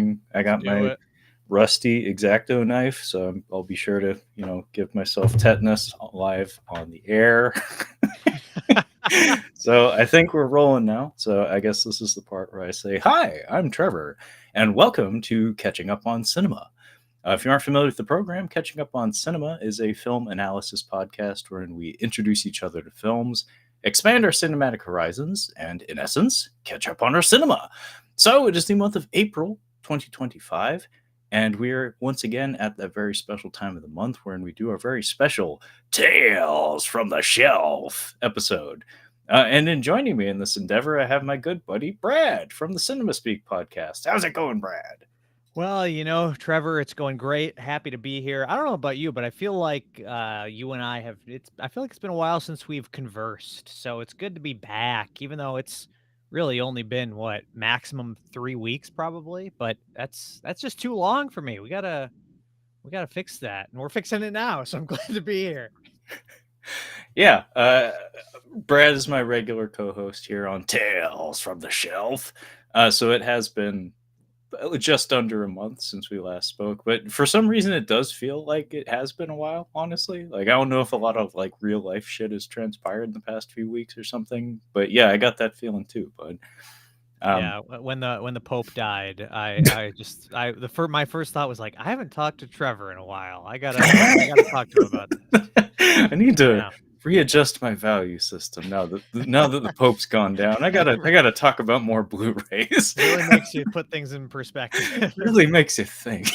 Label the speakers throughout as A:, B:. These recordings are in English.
A: morning. I got
B: Do
A: my
B: it.
A: rusty X-Acto knife, so I'll be sure to, give myself tetanus live on the air. So I think we're rolling now. So I guess this is the part where I say, "Hi, I'm Trevor, and welcome to Catching Up on Cinema." If you aren't familiar with the program, Catching Up on Cinema is a film analysis podcast wherein we introduce each other to films, expand our cinematic horizons, and, in essence, catch up on our cinema. So it is the month of April 2025, and we're once again at that very special time of the month wherein we do our very special Tales from the Shelf episode. And in joining me in this endeavor, I have my good buddy Brad from the Cinema Speak podcast. How's it going, Brad?
B: Well, Trevor, it's going great. Happy to be here. I don't know about you, but I feel like you and I I feel like it's been a while since we've conversed. So it's good to be back, even though it's really only been maximum 3 weeks probably, but that's just too long for me. We gotta fix that. And we're fixing it now. So I'm glad to be here.
A: Yeah, Brad is my regular co-host here on Tales from the Shelf. So it has been just under a month since we last spoke, but for some reason it does feel like it has been a while, honestly. Like, I don't know if a lot of like real life shit has transpired in the past few weeks or something, but yeah, I got that feeling too, bud.
B: Yeah, when the Pope died, my first thought was like, I haven't talked to Trevor in a while. I gotta talk to him about this.
A: I need to
B: Yeah.
A: readjust my value system now that the Pope's gone down. I gotta talk about more Blu-rays.
B: Really makes you put things in perspective.
A: Really makes you think.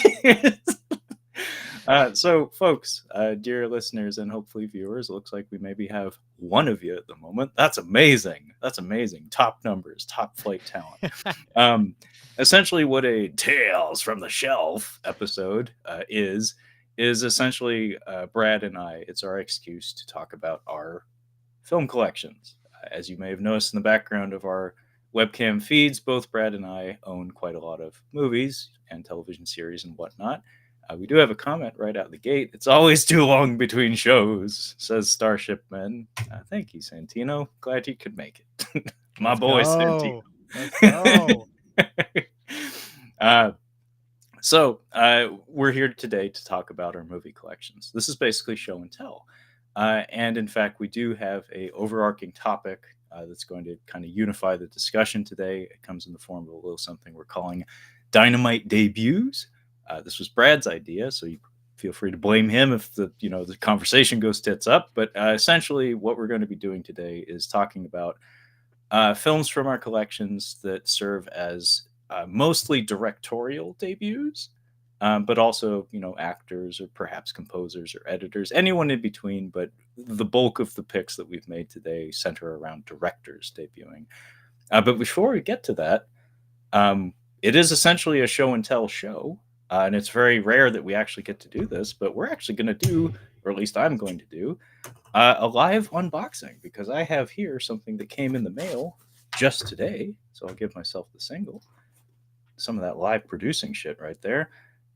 A: So, folks, dear listeners and hopefully viewers, it looks like we maybe have one of you at the moment. That's amazing. That's amazing. Top numbers, top flight talent. Essentially, what a Tales from the Shelf episode is essentially Brad and I. It's our excuse to talk about our film collections. As you may have noticed in the background of our webcam feeds, both Brad and I own quite a lot of movies and television series and whatnot. We do have a comment right out the gate. It's always too long between shows, says Starship Men. Thank you, Santino. Glad you could make it. My
B: Let's
A: boy,
B: go.
A: Santino. Let's go. We're here today to talk about our movie collections. This is basically show and tell. And in fact, we do have a overarching topic that's going to kind of unify the discussion today. It comes in the form of a little something we're calling Dynamite Debuts. This was Brad's idea, so you feel free to blame him if the conversation goes tits up. But essentially, what we're going to be doing today is talking about films from our collections that serve as mostly directorial debuts, but also actors or perhaps composers or editors, anyone in between. But the bulk of the picks that we've made today center around directors debuting. But before we get to that, it is essentially a show and tell show. And it's very rare that we actually get to do this, but we're actually going to do, or at least I'm going to do, a live unboxing, because I have here something that came in the mail just today. So I'll give myself the single. Some of that live producing shit right there.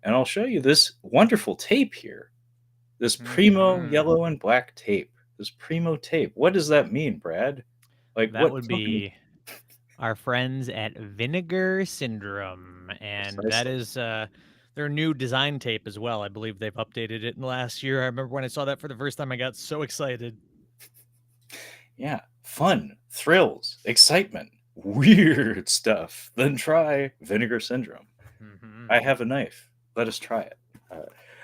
A: And I'll show you this wonderful tape here. This Primo yellow and black tape. This Primo tape. What does that mean, Brad?
B: Like, that would be our friends at Vinegar Syndrome. And precisely. That is their new design tape as well. I believe they've updated it in the last year. I remember when I saw that for the first time, I got so excited.
A: Yeah, fun, thrills, excitement, weird stuff. Then try Vinegar Syndrome. Mm-hmm. I have a knife. Let us try it.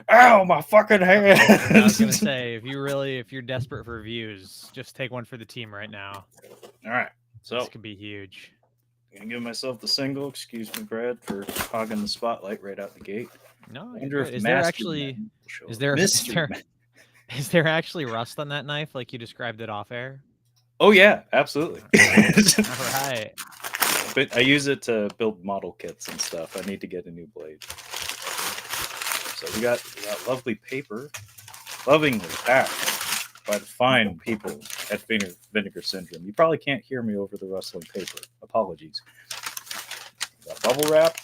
A: Ow, my fucking hand!
B: I was gonna say, if you're desperate for views, just take one for the team right now.
A: All right, so
B: this could be huge.
A: I'm gonna give myself the single. Excuse me, Brad, for hogging the spotlight right out the gate.
B: No, is there actually rust on that knife like you described it off air?
A: Oh yeah, absolutely.
B: All right.
A: But I use it to build model kits and stuff. I need to get a new blade. So we got lovely paper, lovingly packed by the fine people at Vinegar Syndrome. You probably can't hear me over the rustling paper. Apologies. Got bubble wrap.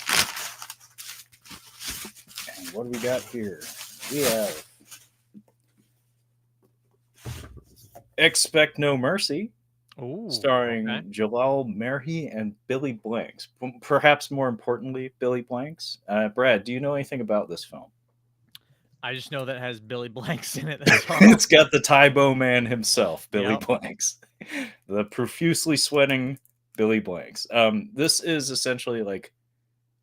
A: And what do we got here? We have Expect No Mercy.
B: Ooh, okay.
A: starring Jalal Merhi and Billy Blanks. Perhaps more importantly, Billy Blanks. Brad, do you know anything about this film?
B: I just know that it has Billy Blanks in it. That's all.
A: It's got the Tybo man himself, Billy
B: Yep.
A: Blanks, the profusely sweating Billy Blanks. This is essentially like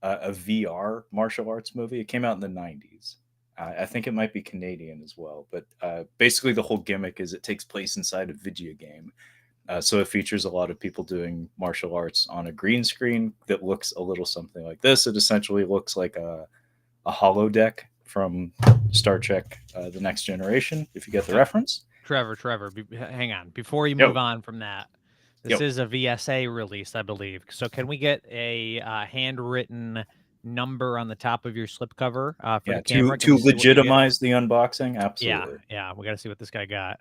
A: a VR martial arts movie. It came out in the 90s. I think it might be Canadian as well, but basically the whole gimmick is it takes place inside a video game. So it features a lot of people doing martial arts on a green screen that looks a little something like this. It essentially looks like a holodeck from Star Trek: The Next Generation, if you get the
B: Now,
A: reference.
B: Trevor, hang on. Before you move
A: Yo,
B: on from that, this
A: yo,
B: is a VSA release, I believe. So can we get a handwritten number on the top of your slipcover for
A: yeah.
B: the
A: To
B: camera? Can we see what you get?
A: legitimize the unboxing,
B: Yeah,
A: absolutely.
B: yeah. We got to see what this guy got.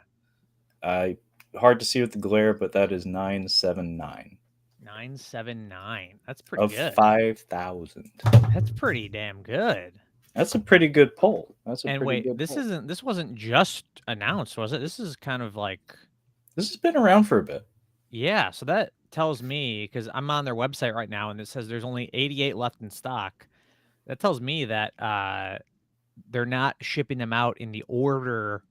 A: Uh, Hard to see with the glare, but that is 979
B: 979. That's pretty
A: of
B: good.
A: 5,000.
B: That's pretty damn good.
A: That's a pretty good pull. That's a
B: And
A: pretty
B: wait,
A: good pull.
B: this wasn't just announced, was it? This is kind of like,
A: This has been around for a bit.
B: yeah. So that tells me, because I'm on their website right now, and it says there's only 88 left in stock. That tells me that they're not shipping them out in the order,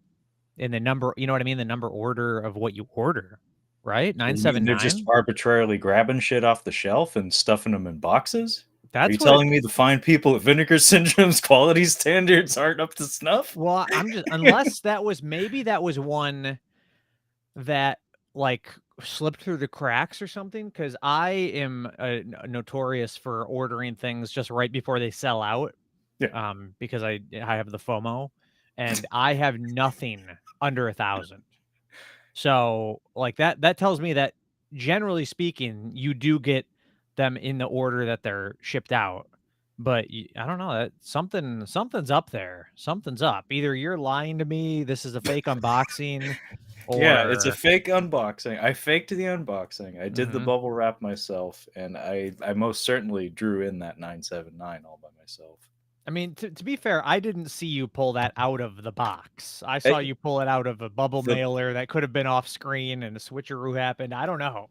B: in the number, you know what I mean? The number order of what you order, right?
A: So you mean they're just
B: 979.
A: arbitrarily grabbing shit off the shelf and stuffing them in boxes? Are you
B: That's what,
A: telling me the fine people at Vinegar Syndrome's quality standards aren't up to snuff?
B: well, I'm just, unless that was, maybe that was one that like slipped through the cracks or something, because I am notorious for ordering things just right before they sell out,
A: Yeah.
B: because I have the FOMO, and I have nothing under 1,000. So like that tells me that generally speaking, you do get them in the order that they're shipped out. But I don't know, that something's up there. Something's up. Either you're lying to me, this is a fake unboxing,
A: Yeah, it's a
B: or
A: fake unboxing. I faked the unboxing. I did the
B: mhm.
A: bubble wrap myself, and I most certainly drew in that 979 all by myself.
B: I mean, to be fair, I didn't see you pull that out of the box. I saw
A: I,
B: you pull it out of a bubble
A: the
B: mailer that could have been off screen and a switcheroo happened. I don't know.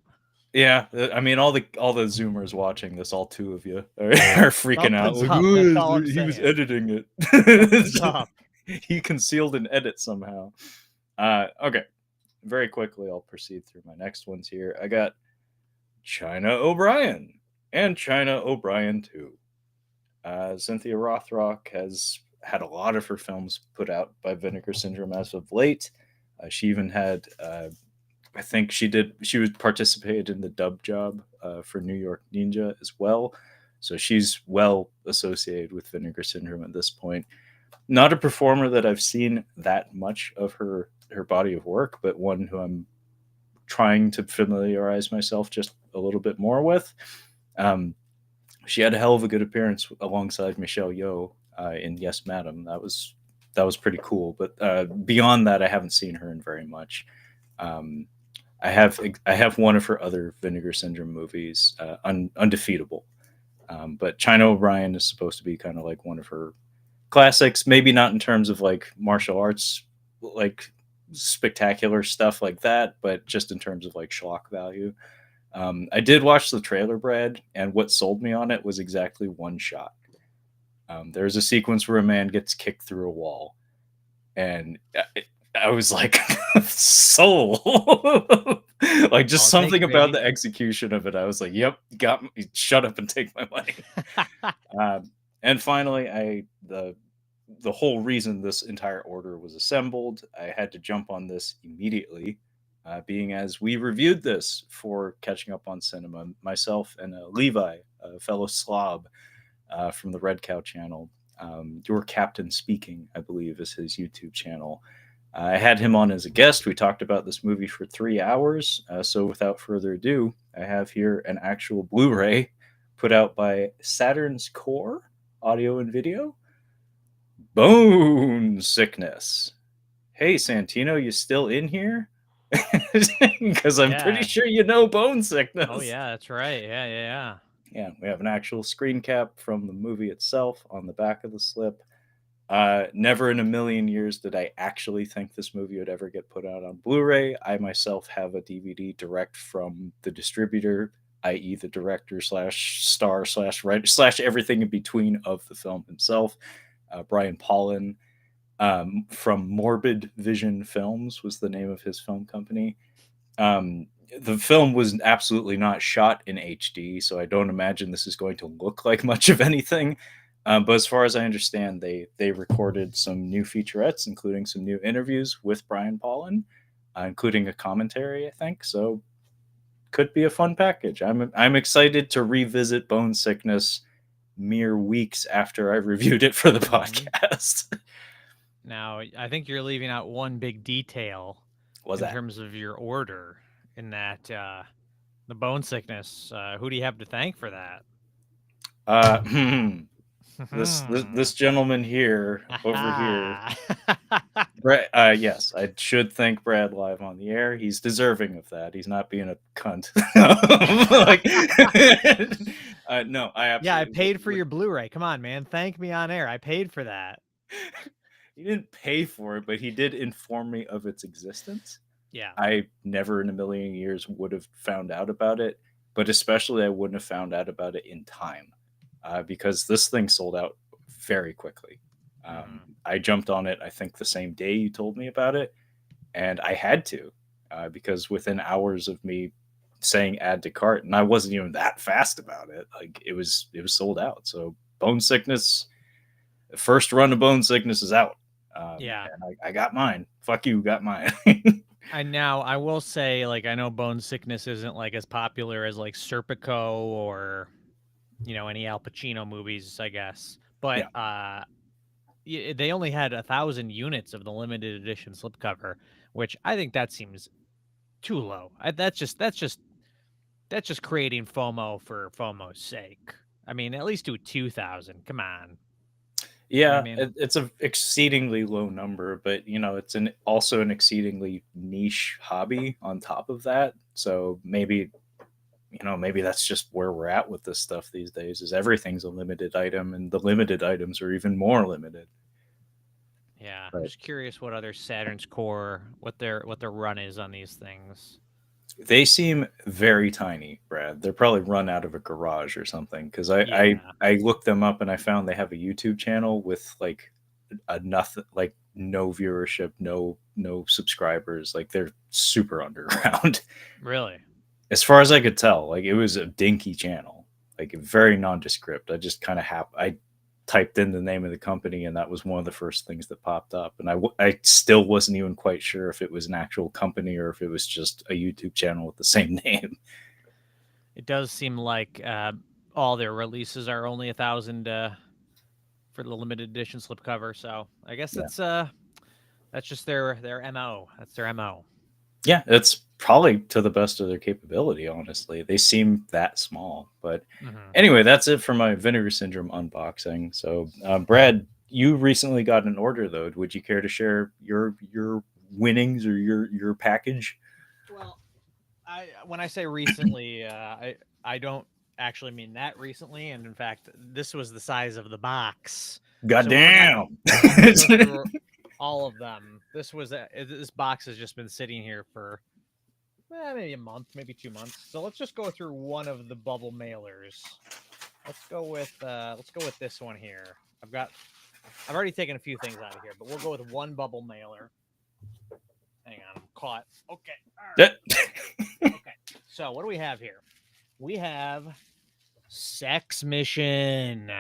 A: Yeah, I mean all the Zoomers watching this, all two of you are freaking out.
B: Something's
A: Like,
B: up. That's all
A: "Oh,
B: I'm
A: he was
B: saying.
A: editing
B: Something's
A: it.
B: up.
A: He concealed an edit somehow." Okay, very quickly I'll proceed through my next ones here. I got China O'Brien and China O'Brien 2. Cynthia Rothrock has had a lot of her films put out by Vinegar Syndrome as of late. She even had, I think she was participated in the dub job for New York Ninja as well. So she's well associated with Vinegar Syndrome at this point. Not a performer that I've seen that much of her body of work, but one who I'm trying to familiarize myself just a little bit more with. Um, she had a hell of a good appearance alongside Michelle Yeoh in Yes, Madam. That was pretty cool. But beyond that, I haven't seen her in very much. Um, I have one of her other Vinegar Syndrome movies, Undefeatable. But China O'Brien is supposed to be kind of like one of her classics. Maybe not in terms of like martial arts, like spectacular stuff like that, but just in terms of like schlock value. I did watch the trailer, Brad, and what sold me on it was exactly one shot. There's a sequence where a man gets kicked through a wall, and I was like, soul. Like
B: That's all
A: just
B: it takes,
A: something about
B: baby.
A: the execution of it. I was like, yep, got me. Shut up and take my money. And finally, the whole reason this entire order was assembled, I had to jump on this immediately, being as we reviewed this for catching up on cinema. Myself and Levi, a fellow slob from the Red Cow channel, Your Captain Speaking, I believe, is his YouTube channel. I had him on as a guest. We talked about this movie for 3 hours. So without further ado, I have here an actual Blu-ray put out by Saturn's Core Audio and Video. Bone Sickness. Hey, Santino, you still in here? Because I'm pretty
B: Yeah.
A: sure you know Bone
B: Oh
A: Sickness.
B: yeah, that's right.
A: Yeah, we have an actual screen cap from the movie itself on the back of the slip. Never in a million years did I actually think this movie would ever get put out on Blu-ray. I myself have a DVD direct from the distributor, i.e., the director slash star slash writer slash everything in between of the film himself, Brian Pollan, from Morbid Vision Films was the name of his film company. The film was absolutely not shot in HD, so I don't imagine this is going to look like much of anything. But as far as I understand, they recorded some new featurettes, including some new interviews with Brian Pollan, including a commentary, I think. So could be a fun package. I'm excited to revisit Bone Sickness mere weeks after I reviewed it for the podcast.
B: Now, I think you're leaving out one big detail
A: Was
B: in
A: that?
B: terms of your order in that the bone sickness. Who do you have to thank for that?
A: Uh, this gentleman here over here.
B: Aha.
A: Brad, yes, I should thank Brad live on the air. He's deserving of that. He's not being a cunt. Like, no, I
B: Yeah, I
A: absolutely
B: paid for your Blu-ray. Come on, man. Thank me on air. I paid for that.
A: He didn't pay for it, but he did inform me of its existence.
B: Yeah.
A: I never in a million years would have found out about it, but especially I wouldn't have found out about it in time, because this thing sold out very quickly. I jumped on it, I think, the same day you told me about it, and I had to, because within hours of me saying add to cart, and I wasn't even that fast about it, like it was sold out. So Bone Sickness, the first run of Bone Sickness is out.
B: Yeah.
A: And I got mine. Fuck you, got mine.
B: And now I will say, like, I know bone sickness isn't like as popular as like Serpico or any Al Pacino movies, I guess. But
A: Yeah.
B: they only had 1,000 units of the limited edition slipcover, which I think that seems too low. That's just creating FOMO for FOMO's sake. I mean, at least do 2,000. Come on. You know what I
A: Yeah,
B: mean?
A: it's a exceedingly low number, but it's also an exceedingly niche hobby on top of that. So maybe that's just where we're at with this stuff these days. Is everything's a limited item, and the limited items are even more limited.
B: Yeah, I'm
A: But
B: just curious what other Saturn's core, what their run is on these things.
A: they seem very tiny, Brad. They're probably run out of a garage or something. Because
B: Yeah,
A: I looked them up and I found they have a YouTube channel with like a nothing, like no viewership, no subscribers. Like they're super underground.
B: really.
A: As far as I could tell, like it was a dinky channel, like very nondescript. I just kind of I typed in the name of the company, and that was one of the first things that popped up. And I still wasn't even quite sure if it was an actual company or if it was just a YouTube channel with the same name.
B: It does seem like all their releases are only 1,000 for the limited edition slipcover. So I guess
A: Yeah,
B: that's just their mo. That's their mo.
A: yeah, it's probably to the best of their capability. Honestly, they seem that small. But
B: Hmm.
A: anyway, that's it for my Vinegar Syndrome unboxing. So, Brad, you recently got an order though. Would you care to share your winnings or your package?
B: Well, when I say recently, I don't actually mean that recently, and in fact, this was the size of the box. So
A: Goddamn!
B: we're not gonna go through all of them. This box has just been sitting here for maybe a month, maybe 2 months. So let's just go through one of the bubble mailers. Let's go with this one here. I've already taken a few things out of here, but we'll go with one bubble mailer. Hang on, I'm caught. Okay. All right. Okay. So what do we have here? We have Sex Mission.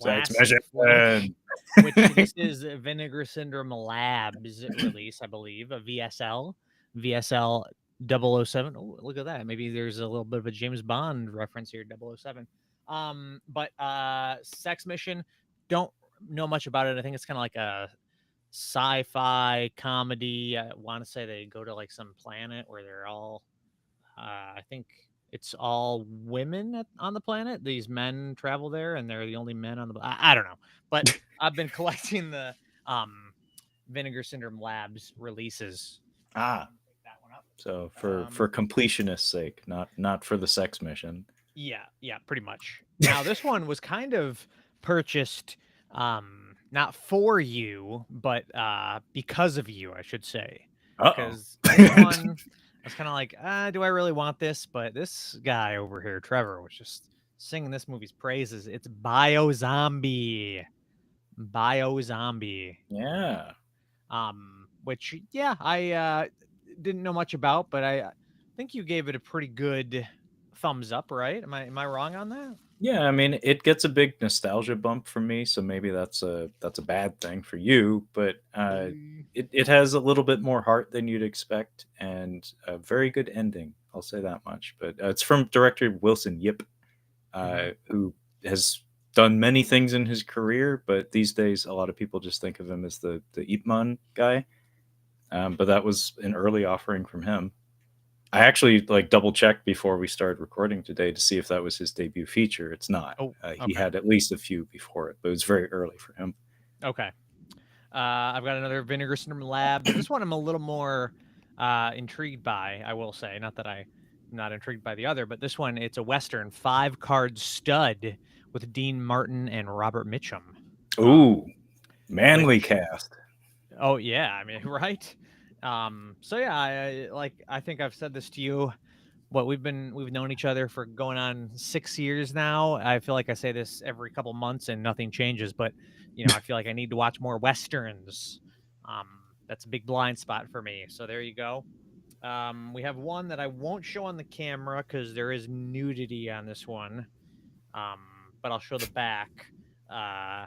A: Sex
B: Classic flick.
A: mission.
B: Which this is Vinegar Syndrome Labs release, I believe, a VSL 007. Oh, look at that. Maybe there's a little bit of a James Bond reference here, 007. But Sex Mission, don't know much about it. I think it's kind of like a sci-fi comedy. I want to say they go to like some planet where they're all I think it's all women on the planet. These men travel there, and they're the only men on the. I don't know, but I've been collecting the Vinegar Syndrome Labs releases.
A: Ah,
B: Pick that one up.
A: so for completionist's sake, not for the sex mission.
B: Yeah, pretty much. Now this one was kind of purchased not for you, but because of you, I should say.
A: Uh-oh.
B: Because this one, I was kind of like, do I really want this? But this guy over here, Trevor, was just singing this movie's praises. It's Bio Zombie. Bio Zombie.
A: Yeah.
B: Which yeah, I didn't know much about, but I think you gave it a pretty good thumbs up, right? Am I wrong on that?
A: Yeah, I mean, it gets a big nostalgia bump from me, so maybe that's a bad thing for you, but, it has a little bit more heart than you'd expect and a very good ending, I'll say that much, but, it's from director Wilson Yip,
B: Mm-hmm.
A: who has done many things in his career, but these days, a lot of people just think of him as the Ip Man guy, but that was an early offering from him. I actually like double checked before we started recording today to see if that was his debut feature. It's not.
B: Oh,
A: He
B: okay,
A: had at least a few before it, but it was very early for him.
B: okay. I've got another Vinegar Syndrome Labs. This one I'm a little more intrigued by, I will say. Not that I'm not intrigued by the other, but this one, it's a Western 5-card stud with Dean Martin and Robert Mitchum.
A: Ooh, manly
B: Which,
A: cast.
B: oh yeah, I mean, right? So yeah, I think I've said this to you. What we've known each other for going on 6 years now. I feel like I say this every couple months and nothing changes, but I feel like I need to watch more westerns. Um, that's a big blind spot for me. So there you go. We have one that I won't show on the camera because there is nudity on this one. Um, but I'll show the back. Uh,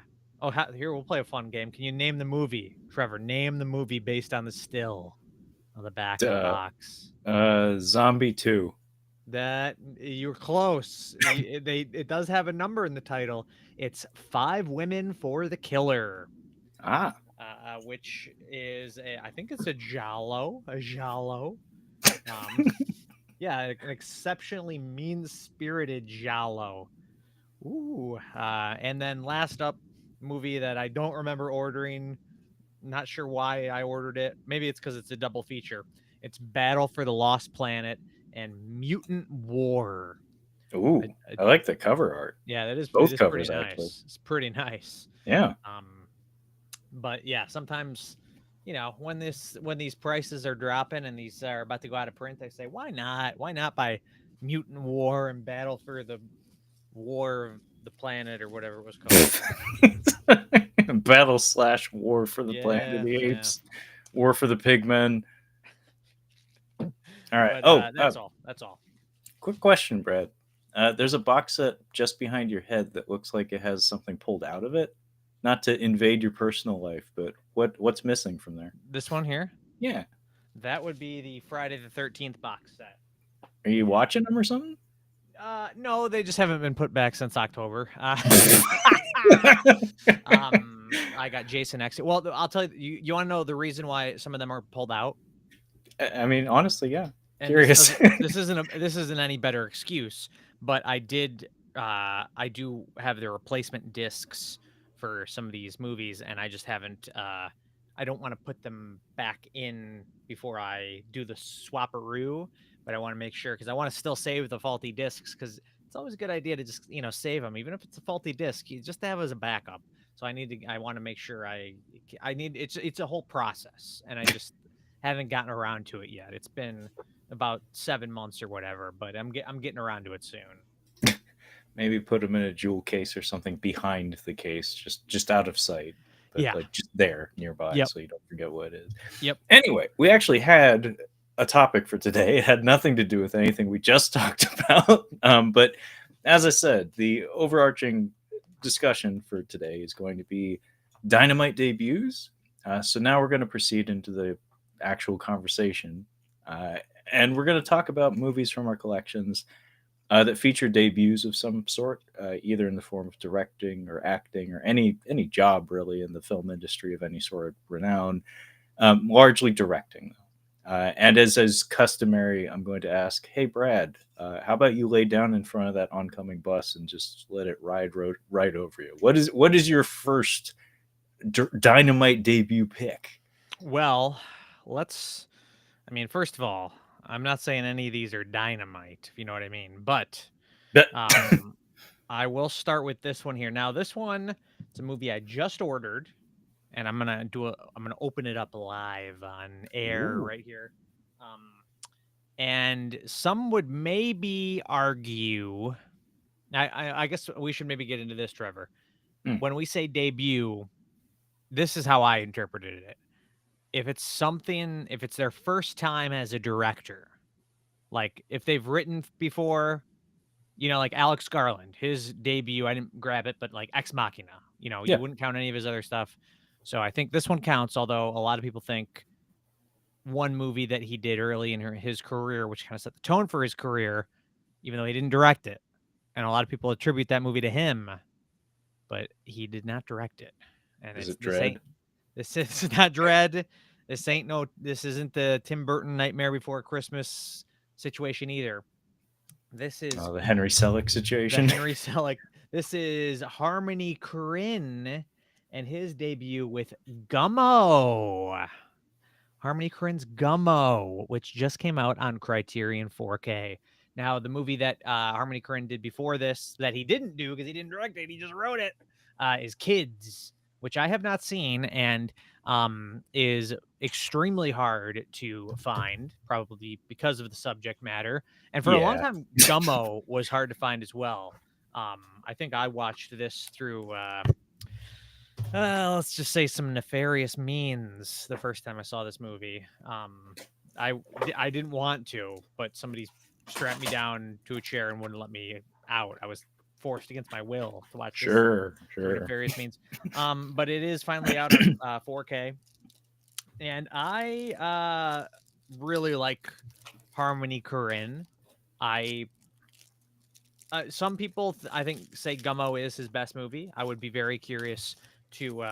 B: here we'll play a fun game. Can you name the movie, Trevor? Name the movie based on the still on the back of the
A: Uh,
B: box.
A: Zombie 2.
B: That you're close. It does have a number in the title. It's Five Women for the Killer,
A: Ah,
B: which is I think it's a giallo. Um, yeah, an exceptionally mean spirited giallo. Ooh, and then last up, movie that I don't remember ordering. Not sure why I ordered it. Maybe it's because it's a double feature. It's Battle for the Lost Planet and Mutant War.
A: ooh, I like the cover art.
B: Yeah, it
A: Both
B: is pretty
A: covers, actually.
B: nice. It's pretty nice.
A: Yeah.
B: Um, but yeah, sometimes when these prices are dropping and these are about to go out of print, they say why not? Why not buy Mutant War and Battle for the War of the Planet or whatever it was called?
A: Battle slash War for the Planet of
B: Yeah,
A: the
B: yeah.
A: Apes, War for the Pigmen. All right.
B: But
A: Oh,
B: that's all. That's all.
A: quick question, Brad. There's a box set just behind your head that looks like it has something pulled out of it. Not to invade your personal life, but what's missing from there?
B: This one here,
A: Yeah.
B: that would be the Friday the 13th box set.
A: Are you
B: And
A: watching them or something?
B: no, they just haven't been put back since October. I got Jason X. Well, I'll tell you. You want to know the reason why some of them are pulled out?
A: I mean, honestly, yeah.
B: And
A: Curious.
B: this isn't any better excuse, but I do have the replacement discs for some of these movies, and I just haven't I don't want to put them back in before I do the swapperoo, but I want to make sure because I want to still save the faulty discs because it's always a good idea to just save them even if it's a faulty disc, just to have as a backup. So I want to make sure I need it's a whole process, and I just haven't gotten around to it yet. It's been about 7 months or whatever, but I'm getting around to it soon.
A: Maybe put them in a jewel case or something behind the case, just out of sight, but
B: Yeah.
A: like just there nearby,
B: Yep.
A: so you don't forget what it is.
B: Yep.
A: Anyway, we actually had a topic for today. It had nothing to do with anything we just talked about. But as I said, the overarching discussion for today is going to be Dynamite debuts. So now we're going to proceed into the actual conversation. And we're going to talk about movies from our collections that feature debuts of some sort, either in the form of directing or acting or any job really in the film industry of any sort of renown, largely directing. And as is customary, I'm going to ask, hey Brad, how about you lay down in front of that oncoming bus and just let it right over you? What is your first Dynamite debut pick?
B: Well, I mean, first of all, I'm not saying any of these are dynamite, if you know what I mean, but
A: But
B: um, I will start with this one here. Now, this one, It's a movie I just ordered, and I'm gonna open it up live on air
A: Ooh.
B: right here. And some would maybe argue. I guess we should maybe get into this, Trevor.
A: Hmm.
B: When we say debut, this is how I interpreted it. If it's their first time as a director, like if they've written before, like Alex Garland, his debut, I didn't grab it, but like Ex Machina, you
A: Yeah.
B: wouldn't count any of his other stuff. So I think this one counts, although a lot of people think one movie that he did early in his career, which kind of set the tone for his career, even though he didn't direct it. And a lot of people attribute that movie to him, but he did not direct it. And
A: Is it
B: this
A: Dread?
B: ain't this is not Dread. This isn't the Tim Burton Nightmare Before Christmas situation either. This is
A: Oh, the Henry Selick
B: the
A: situation.
B: Henry Selick. This is Harmony Korine and his debut with Gummo. Harmony Korine's Gummo, which just came out on Criterion 4K. Now, the movie that Harmony Korine did before this, that he didn't do because he didn't direct it, he just wrote it, is Kids, which I have not seen and is extremely hard to find, probably because of the subject matter. And for a long
A: Yeah.
B: time, Gummo was hard to find as well. I think I watched this through let's just say some nefarious means the first time I saw this movie. I I didn't want to, but somebody strapped me down to a chair and wouldn't let me out. I was forced against my will to watch this
A: Sure.
B: through
A: Sure.
B: nefarious means. But it is finally out on 4K, and I really like Harmony Korine. I some people I think say Gummo is his best movie. I would be very curious to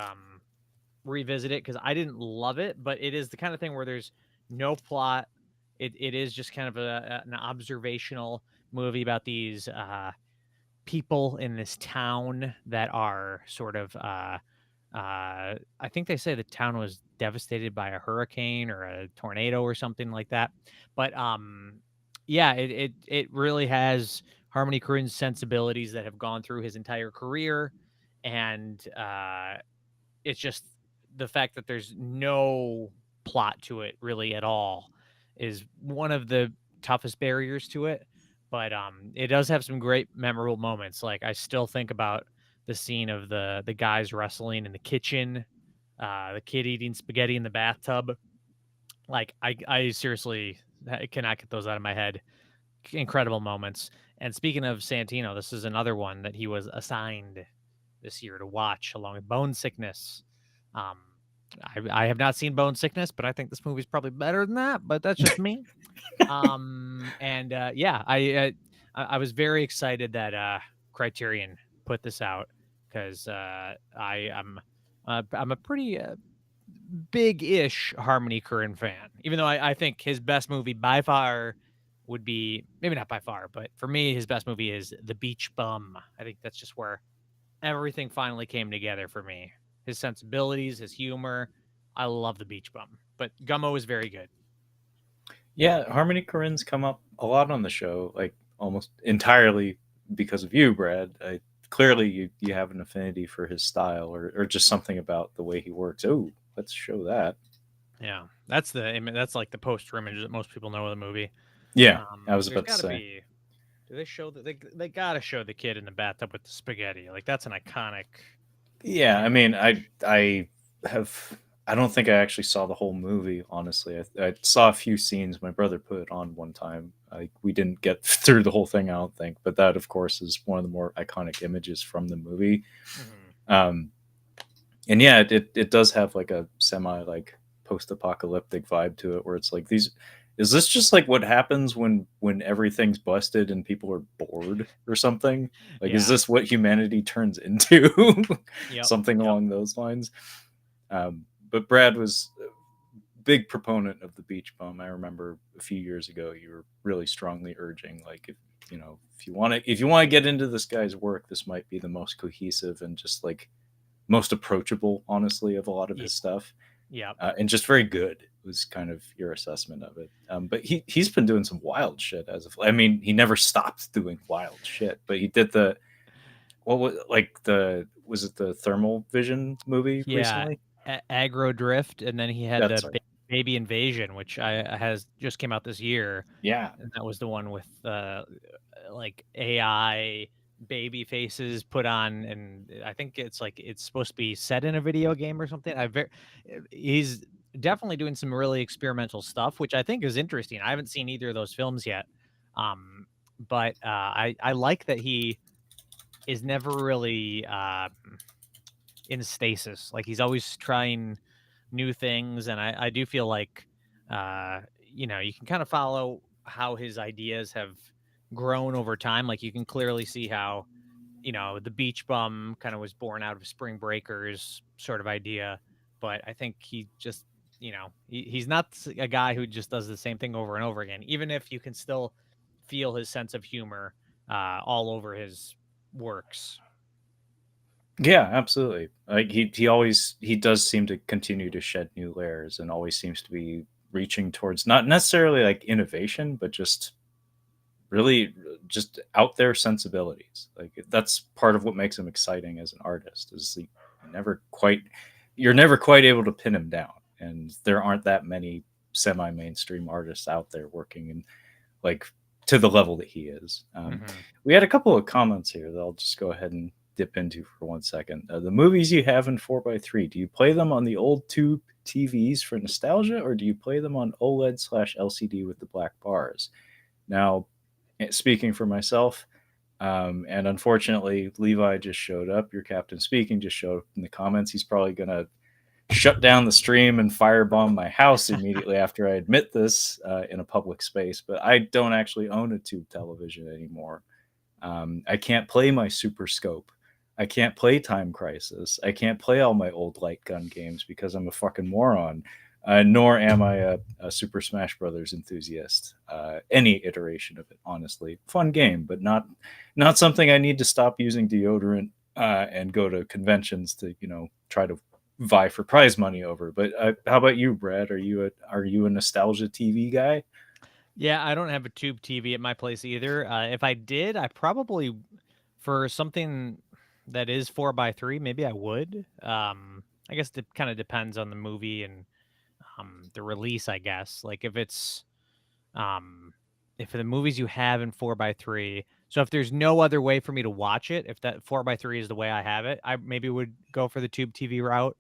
B: revisit it because I didn't love it, but it is the kind of thing where there's no plot. It is just kind of an observational movie about these people in this town that are sort of I think they say the town was devastated by a hurricane or a tornado or something like that. But yeah, it really has Harmony Korine's sensibilities that have gone through his entire career, and it's just the fact that there's no plot to it really at all is one of the toughest barriers to it. But it does have some great memorable moments. Like I still think about the scene of the guys wrestling in the kitchen, the kid eating spaghetti in the bathtub. Like I seriously cannot get those out of my head. Incredible moments. And speaking of Santino, this is another one that he was assigned this year to watch along with Bone Sickness. Um, I have not seen Bone Sickness, but I think this movie's probably better than that. But that's just me. And yeah, I was very excited that Criterion put this out because I'm a pretty big-ish Harmony Korine fan. Even though I think his best movie by far would be maybe not by far, but for me his best movie is The Beach Bum. I think that's just where everything finally came together for me. His sensibilities, his humor. I love The Beach Bum, but Gummo is very good.
A: Yeah, Harmony Korine's come up a lot on the show, like almost entirely because of you, Brad. Clearly, you have an affinity for his style, or just something about the way he works. Oh, let's show that.
B: Yeah, that's like the poster image that most people know of the movie.
A: Yeah, I was
B: There's
A: about to
B: got to
A: say.
B: be. Do they show that they got to show the kid in the bathtub with the spaghetti? Like that's an iconic.
A: Yeah, I mean, I have. I don't think I actually saw the whole movie. Honestly, I saw a few scenes. My brother put it on one time. We didn't get through the whole thing, I don't think. But that, of course, is one of the more iconic images from the movie.
B: Mm-hmm.
A: Um, and yeah, it does have like a semi like post-apocalyptic vibe to it, where it's like these. Is this just like what happens when everything's busted and people are bored or something? Like, is
B: Yeah.
A: this what humanity turns into?
B: Yep.
A: Something
B: Yep.
A: along those lines. But Brad was a big proponent of the beach bum. I remember a few years ago you were really strongly urging, like, if you want to get into this guy's work, this might be the most cohesive and just like most approachable, honestly, of a lot of
B: Yep.
A: his stuff,
B: Yep.
A: and just very good was kind of your assessment of it. But he's been doing some wild shit as of. I mean, he never stopped doing wild shit, but he did the what was like the was it the Thermal Vision movie
B: Yeah,
A: recently?
B: Aggro Drift, and then he had the
A: That's right.
B: Baby Invasion, which I has just came out this year,
A: Yeah.
B: and that was the one with, like, AI baby faces put on, and I think it's, like, it's supposed to be set in a video game or something. He's definitely doing some really experimental stuff, which I think is interesting. I haven't seen either of those films yet, but, I like that he is never really, in stasis. Like, he's always trying new things, and I do feel like, you can kind of follow how his ideas have grown over time. Like, you can clearly see how, the beach bum kind of was born out of Spring Breakers sort of idea, but I think he just, he's not a guy who just does the same thing over and over again, even if you can still feel his sense of humor all over his works.
A: Yeah, absolutely. Like he does seem to continue to shed new layers and always seems to be reaching towards not necessarily like innovation, but just really just out there sensibilities. Like that's part of what makes him exciting as an artist is he never quite you're never quite able to pin him down. And there aren't that many semi-mainstream artists out there working in like to the level that he is.
B: Hmm.
A: We had a couple of comments here that I'll just go ahead and dip into for 1 second. The movies you have in 4:3, do you play them on the old tube TVs for nostalgia, or do you play them on OLED/LCD with the black bars? Now, speaking for myself, and unfortunately, Levi just showed up. Your captain speaking just showed up in the comments. He's probably gonna shut down the stream and firebomb my house immediately after I admit this in a public space. But I don't actually own a tube television anymore. I can't play my Super Scope. I can't play Time Crisis. I can't play all my old light gun games because I'm a fucking moron. Nor am I a Super Smash Brothers enthusiast. Any iteration of it, honestly, fun game, but not something I need to stop using deodorant and go to conventions to try to vie for prize money over. But how about you, Brad? Are you a nostalgia TV guy?
B: Yeah, I don't have a tube TV at my place either. If I did, I probably for something that is 4:3, maybe I would. I guess it kind of depends on the movie and the release, I guess. Like um if the movies you have in 4:3, so if there's no other way for me to watch it, if that 4:3 is the way I have it, I maybe would go for the tube TV route.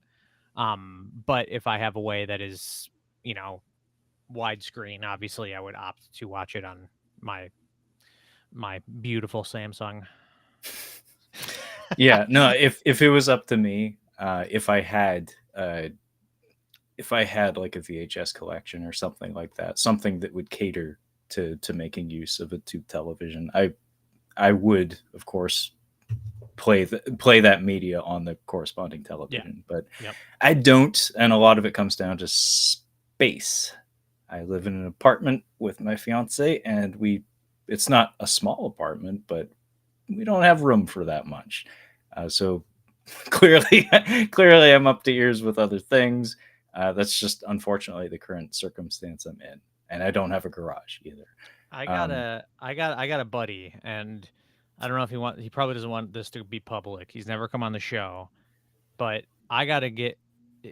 B: But if I have a way that is, you know, widescreen, obviously I would opt to watch it on my beautiful Samsung.
A: Yeah, no. If it was up to me, if I had like a VHS collection or something like that, something that would cater to making use of a tube television, I would of course play that media on the corresponding
B: Yeah.
A: television, but
B: Yep.
A: I don't, and a lot of it comes down to space. I live in an apartment with my fiance, and it's not a small apartment, but we don't have room for that much. So clearly, clearly, I'm up to ears with other things. That's just unfortunately the current circumstance I'm in, and I don't have a garage either. Um,
B: I got a buddy, and I don't know if he probably doesn't want this to be public. He's never come on the show, but I gotta get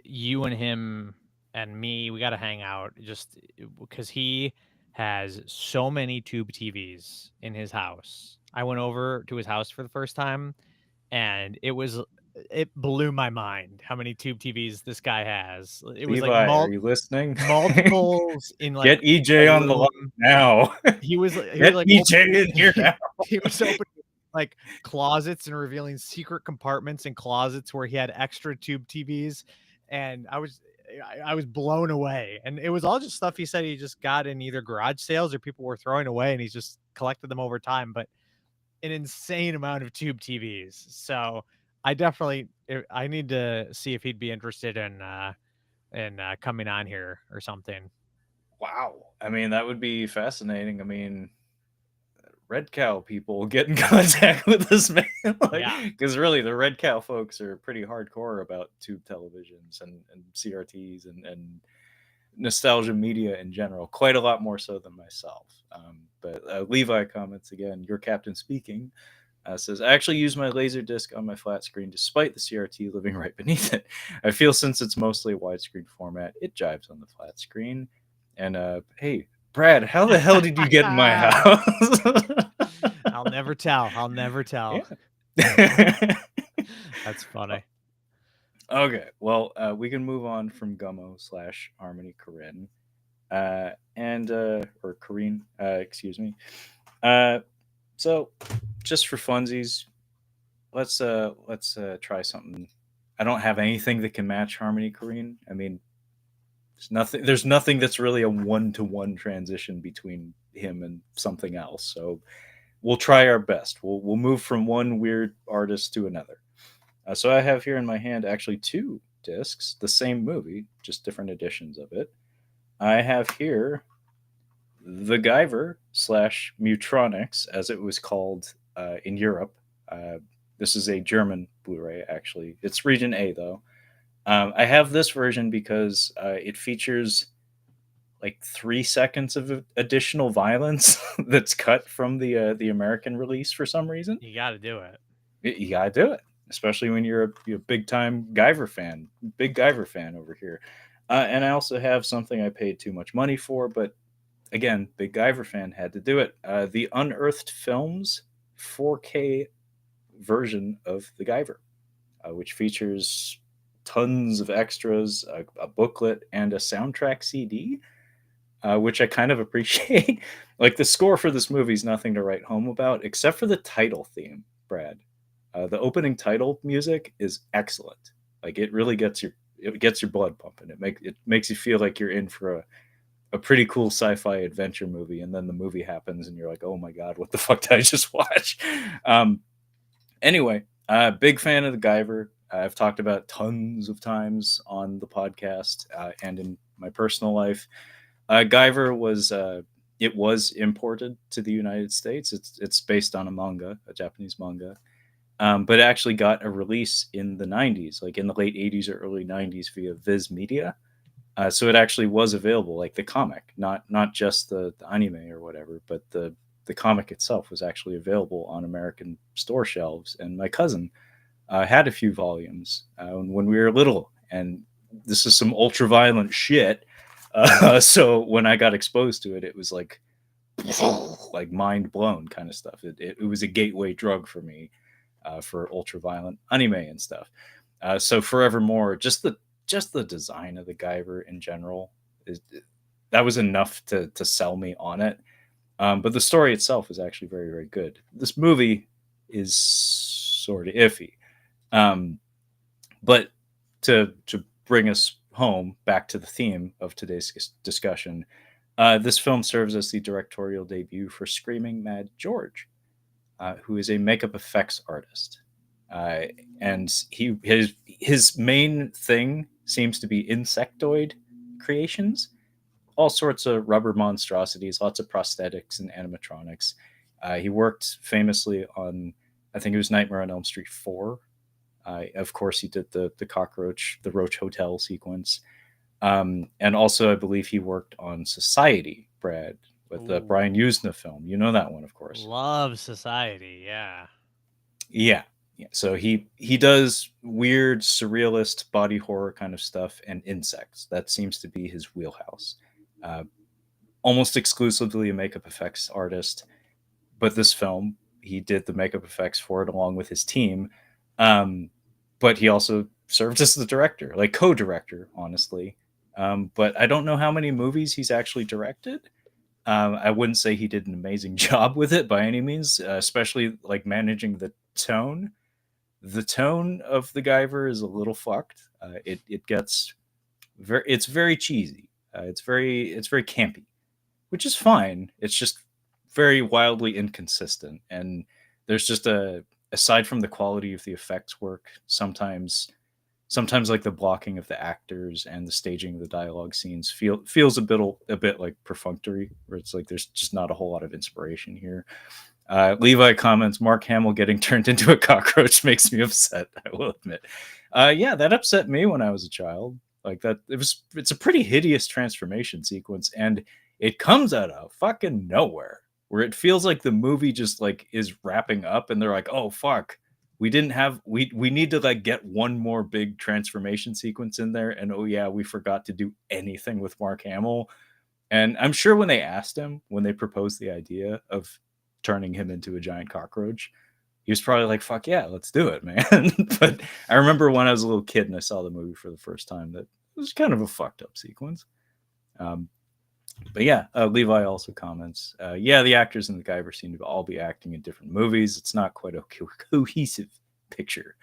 B: you and him and me. We gotta hang out just because he has so many tube TVs in his house. I went over to his house for the first time, and it blew my mind how many tube TVs this guy has. It was like
A: Levi, are you listening?
B: multiples in like
A: Get
B: a
A: EJ on the line
B: room.
A: now.
B: He was
A: Get
B: like
A: EJ in here now.
B: he was opening like closets and revealing secret compartments and closets where he had extra tube TVs, and I was blown away. And it was all just stuff he said he just got in either garage sales or people were throwing away, and he's just collected them over time. But an insane amount of tube TVs. So I need to see if he'd be interested in coming on here or something.
A: Wow. I mean, that would be fascinating. I mean, Red Cow people get in contact with this man, like,
B: Yeah.
A: because really the Red Cow folks are pretty hardcore about tube televisions and CRTs and nostalgia media in general, quite a lot more so than myself. But Levi comments again, your captain speaking. Says, I actually use my laser disc on my flat screen despite the CRT living right beneath it. I feel since it's mostly a widescreen format, it jives on the flat screen. And hey, Brad, how the hell did you get in my house?
B: I'll never tell. I'll never tell.
A: Yeah.
B: That's funny.
A: Okay, well, we can move on from Gummo slash Harmony Korine, and or Korine, excuse me. Uh, so, just for funsies, let's try something. I don't have anything that can match Harmony Korine. I mean, there's nothing that's really a one-to-one transition between him and something else. So we'll try our best. We'll move from one weird artist to another. So I have here in my hand actually two discs, the same movie, just different editions of it. I have here the Guyver slash Mutronics, as it was called in Europe. This is a German Blu-ray, actually. It's Region A, though. I have this version because it features like 3 seconds of additional violence that's cut from the American release for some reason.
B: You got to do it.
A: You gotta do it, especially when you're a big time Guyver fan, big Guyver fan over here. And I also have something I paid too much money for, but again, big Guyver fan, had to do it. The Unearthed Films 4K version of the Guyver, which features tons of extras, a booklet, and a soundtrack CD, which I kind of appreciate. Like the score for this movie is nothing to write home about, except for the title theme, Brad. The opening title music is excellent. Like it really gets your blood pumping. It makes you feel like you're in for a pretty cool sci-fi adventure movie, and then the movie happens, and you're like, oh my god, what the fuck did I just watch? Anyway, big fan of the Guyver. I've talked about tons of times on the podcast and in my personal life. Guyver was imported to the United States. It's based on a manga, a Japanese manga, but it actually got a release in the 90s, like in the late 80s or early 90s via Viz Media. So it actually was available, like the comic, not just the anime or whatever, but the comic itself was actually available on American store shelves. And my cousin had a few volumes when we were little, and this is some ultra violent shit. So when I got exposed to it, it was like mind blown kind of stuff. It was a gateway drug for me for ultra violent anime and stuff. So forevermore, just the design of the Guyver in general that was enough to sell me on it. But the story itself is actually very, very good. This movie is sort of iffy. But to bring us home back to the theme of today's discussion, this film serves as the directorial debut for Screaming Mad George, who is a makeup effects artist. And his main thing seems to be insectoid creations, all sorts of rubber monstrosities, lots of prosthetics and animatronics. He worked famously on, I think it was Nightmare on Elm Street 4. Of course, he did the Roach Hotel sequence. And also, I believe he worked on Society, Brad, with the Brian Usna film. You know that one, of course.
B: Love Society, yeah.
A: Yeah. Yeah. So he does weird, surrealist body horror kind of stuff and insects. That seems to be his wheelhouse. Almost exclusively a makeup effects artist, but this film he did the makeup effects for it along with his team. But he also served as the director, like co-director, honestly. But I don't know how many movies he's actually directed. I wouldn't say he did an amazing job with it by any means, especially like managing the tone. The tone of the Guyver is a little fucked. It gets it's very cheesy. It's very campy, which is fine. It's just very wildly inconsistent, and there's just aside from the quality of the effects work, sometimes like the blocking of the actors and the staging of the dialogue scenes feels a bit like perfunctory, where it's like there's just not a whole lot of inspiration here. Levi comments, Mark Hamill getting turned into a cockroach makes me upset, I will admit. Yeah, that upset me when I was a child. Like that, it's a pretty hideous transformation sequence, and it comes out of fucking nowhere. where it feels like the movie just like is wrapping up, and they're like, oh fuck, we need to like get one more big transformation sequence in there, and oh yeah, we forgot to do anything with Mark Hamill. And I'm sure when they asked him, when they proposed the idea of turning him into a giant cockroach, he was probably like, fuck yeah, let's do it, man. But I remember when I was a little kid and I saw the movie for the first time that it was kind of a fucked up sequence. Um, but yeah, Levi also comments, yeah, the actors in the Guyver seem to all be acting in different movies. It's not quite a cohesive picture.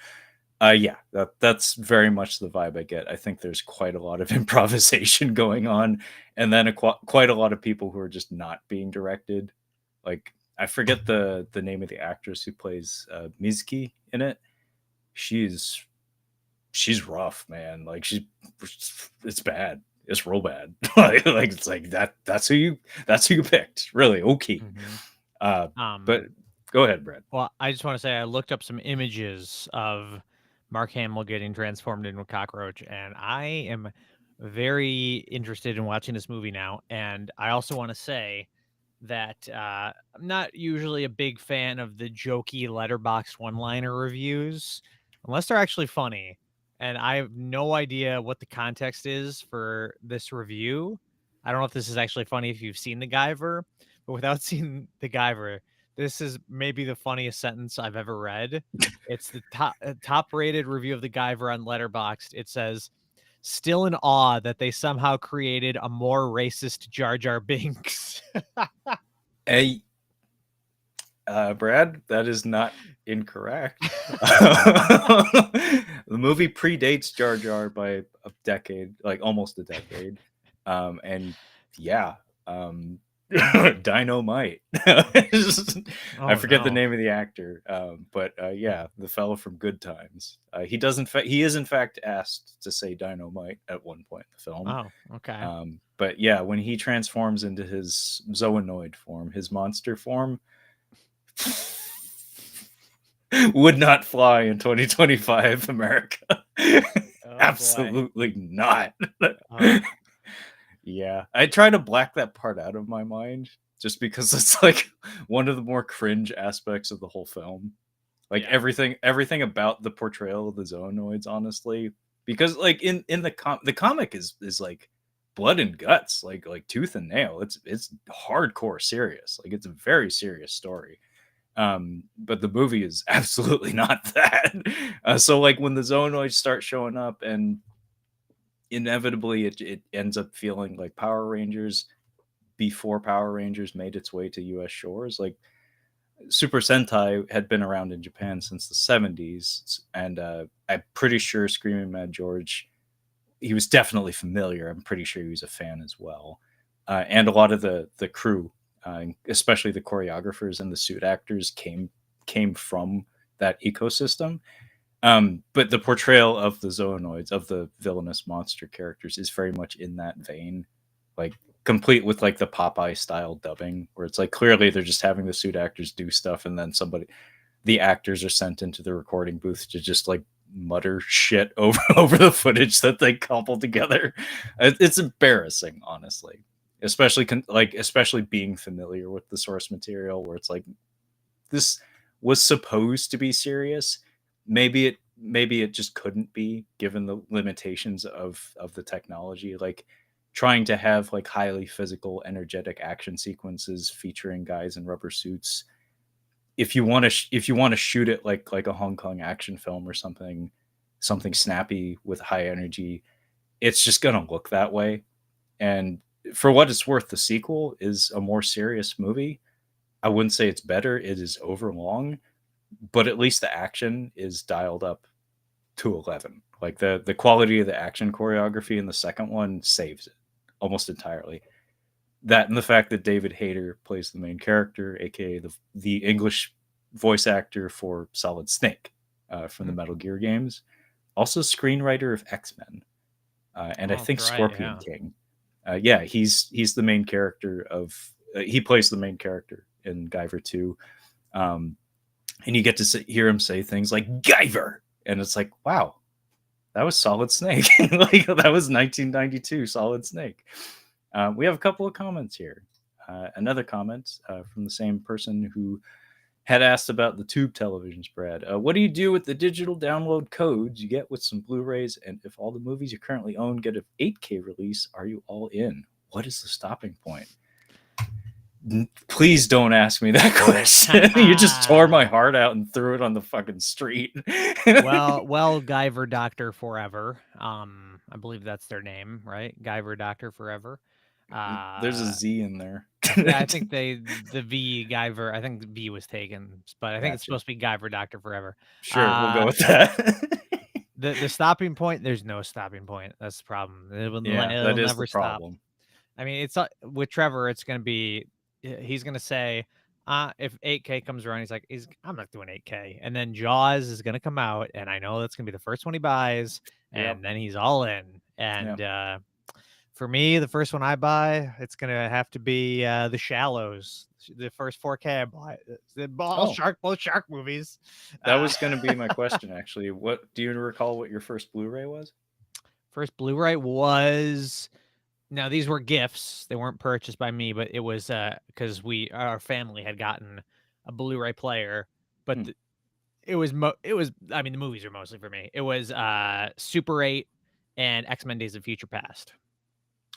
A: Yeah, that's very much the vibe I get. I think there's quite a lot of improvisation going on, and then quite a lot of people who are just not being directed. Like I forget the name of the actress who plays Mizuki in it. She's rough, man. Like it's bad. It's real bad. Like it's like that's who you picked. Really, okay. Uh, but go ahead, Brad.
B: Well, I just want to say I looked up some images of Mark Hamill getting transformed into a cockroach, and I am very interested in watching this movie now. And I also want to say that I'm not usually a big fan of the jokey letterbox one-liner reviews, unless they're actually funny. And I have no idea what the context is for this review. I don't know if this is actually funny if you've seen the Guyver, but without seeing the Guyver, this is maybe the funniest sentence I've ever read. It's the top rated review of the Guyver on Letterboxd. It says, "Still in awe that they somehow created a more racist Jar Jar Binks."
A: Hey, Brad, that is not incorrect. The movie predates Jar Jar by a decade, like almost a decade. And yeah, Dynamite. I forget the
B: No.
A: name of the actor, but yeah, the fellow from Good Times. He is in fact asked to say Dynamite at one point in the film.
B: Oh, okay.
A: But yeah, when he transforms into his zoonoid form, his monster form, would not fly in 2025 America. Absolutely not. Yeah, I try to black that part out of my mind just because it's like one of the more cringe aspects of the whole film. Like everything about the portrayal of the zoonoids, honestly, because like in the comic is like blood and guts, like tooth and nail. It's hardcore serious. Like it's a very serious story. But the movie is absolutely not that. So like when the zoonoids start showing up, and inevitably it ends up feeling like Power Rangers before Power Rangers made its way to US shores. Like Super Sentai had been around in Japan since the 70s, and I'm pretty sure Screaming Mad George, he was definitely familiar. I'm pretty sure he was a fan as well. And a lot of the crew, especially the choreographers and the suit actors, came from that ecosystem. But the portrayal of the zoonoids, of the villainous monster characters, is very much in that vein, like complete with like the Popeye style dubbing, where it's like clearly they're just having the suit actors do stuff, and then the actors are sent into the recording booth to just like mutter shit over the footage that they cobble together. It's embarrassing, honestly, especially being familiar with the source material, where it's like this was supposed to be serious. Maybe it just couldn't be, given the limitations of the technology. Like trying to have like highly physical, energetic action sequences featuring guys in rubber suits, if you want to shoot it like a Hong Kong action film or something snappy with high energy, it's just gonna look that way. And for what it's worth, the sequel is a more serious movie. I wouldn't say it's better. It is overlong, but at least the action is dialed up to 11. Like the quality of the action choreography in the second one saves it almost entirely. That and the fact that David Hayter plays the main character, aka the English voice actor for Solid Snake from the Metal Gear games, also screenwriter of X-Men, and I think Scorpion King. Yeah, he's the main character of. He plays the main character in Guyver 2. And you get to hear him say things like Guyver, and it's like, wow, that was Solid Snake. Like that was 1992 Solid Snake. We have a couple of comments here. Another comment from the same person who had asked about the tube televisions, Brad. What do you do with the digital download codes you get with some Blu-rays? And if all the movies you currently own get an 8K release, are you all in? What is the stopping point? Please don't ask me that question. You just tore my heart out and threw it on the fucking street.
B: Well, Guyver Doctor Forever. I believe that's their name, right? Guyver Doctor Forever.
A: There's a Z in there.
B: Yeah, I think the V Guyver. I think the V was taken, but I think it's
A: Gotcha.
B: supposed to be Guyver Doctor Forever.
A: Sure, we'll go with that.
B: The stopping point. There's no stopping point. That's the problem.
A: Yeah,
B: It'll
A: that is the
B: never stop.
A: problem.
B: I mean, it's with Trevor. It's gonna be. He's gonna say, if 8K comes around, he's like, I'm not doing 8K. And then Jaws is gonna come out, and I know that's gonna be the first one he buys,
A: Yep.
B: and then he's all in. And for me, the first one I buy, it's gonna have to be The Shallows, the first 4K I buy. Both shark movies.
A: That was going to be my question, actually. What do you recall? What your first Blu-ray was?
B: First Blu-ray was. Now these were gifts. They weren't purchased by me, but it was because our family had gotten a Blu-ray player, but it was I mean the movies are mostly for me. It was Super 8 and X-Men Days of Future Past.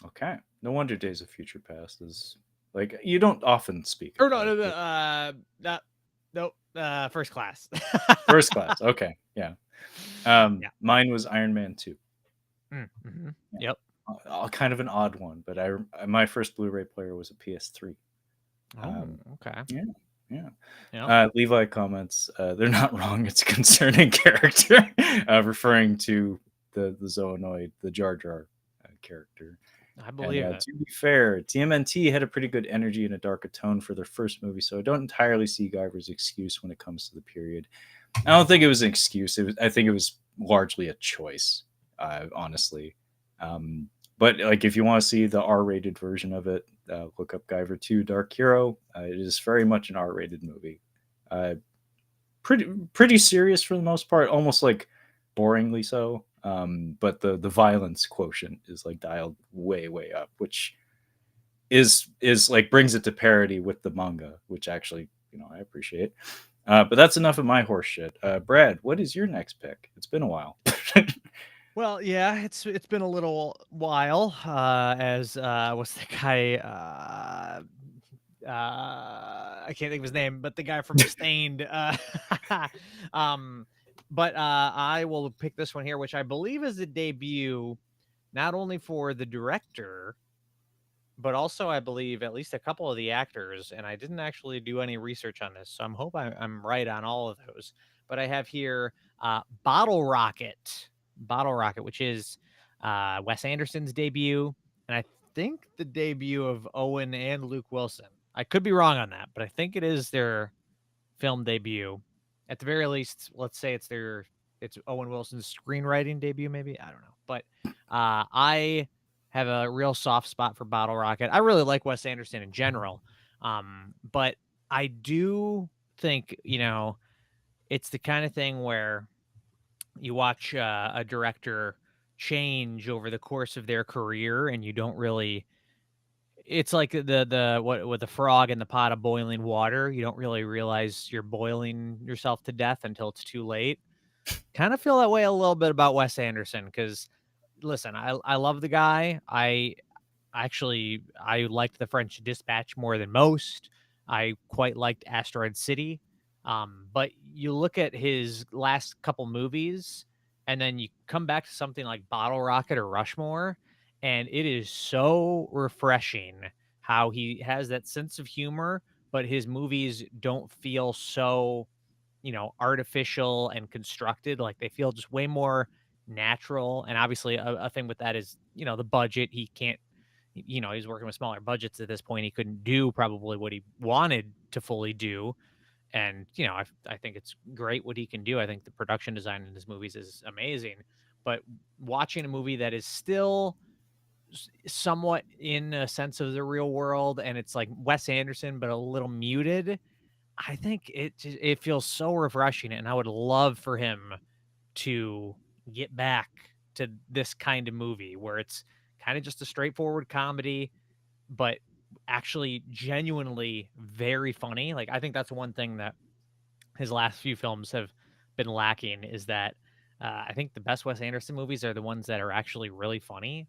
A: Okay. No wonder Days of Future Past is like you don't often speak.
B: Or nope, First Class.
A: First Class. Okay. Yeah. Mine was Iron Man 2.
B: Mm-hmm.
A: Yeah.
B: Yep.
A: Kind of an odd one, but my first Blu-ray player was a PS3.
B: Okay.
A: Yeah. Levi comments, they're not wrong. It's a concerning character, referring to the Zoonoid, the Jar Jar character.
B: I believe it.
A: To be fair, TMNT had a pretty good energy and a darker tone for their first movie, so I don't entirely see Guyver's excuse when it comes to the period. I don't think it was an excuse. I think it was largely a choice, honestly. But like, if you want to see the R-rated version of it, look up Guyver 2: Dark Hero. It is very much an R-rated movie. Pretty serious for the most part, almost like boringly so. But the violence quotient is like dialed way up, which is like brings it to parity with the manga, which actually I appreciate. But that's enough of my horse shit. Brad, what is your next pick? It's been a while.
B: Well, yeah, it's been a little while. As what's the guy? I can't think of his name, but the guy from Stained. But I will pick this one here, which I believe is a debut, not only for the director, but also I believe at least a couple of the actors. And I didn't actually do any research on this, so I'm right on all of those. But I have here Bottle Rocket, which is Wes Anderson's debut, and I think the debut of Owen and Luke Wilson. I could be wrong on that, but I think it is their film debut. At the very least, let's say it's Owen Wilson's screenwriting debut, maybe. I don't know. But I have a real soft spot for Bottle Rocket. I really like Wes Anderson in general. But I do think, it's the kind of thing where you watch a director change over the course of their career and you don't really. It's like what with the frog in the pot of boiling water. You don't really realize you're boiling yourself to death until it's too late. Kind of feel that way a little bit about Wes Anderson because, listen, I love the guy. I liked The French Dispatch more than most. I quite liked Asteroid City. But you look at his last couple movies, and then you come back to something like Bottle Rocket or Rushmore, and it is so refreshing how he has that sense of humor, but his movies don't feel so, artificial and constructed. Like they feel just way more natural. And obviously, a thing with that is, the budget. He can't, he's working with smaller budgets at this point. He couldn't do probably what he wanted to fully do. And, I think it's great what he can do. I think the production design in his movies is amazing. But watching a movie that is still somewhat in a sense of the real world, and it's like Wes Anderson, but a little muted, I think it feels so refreshing. And I would love for him to get back to this kind of movie where it's kind of just a straightforward comedy, but actually genuinely very funny. Like, I think that's one thing that his last few films have been lacking is that I think the best Wes Anderson movies are the ones that are actually really funny,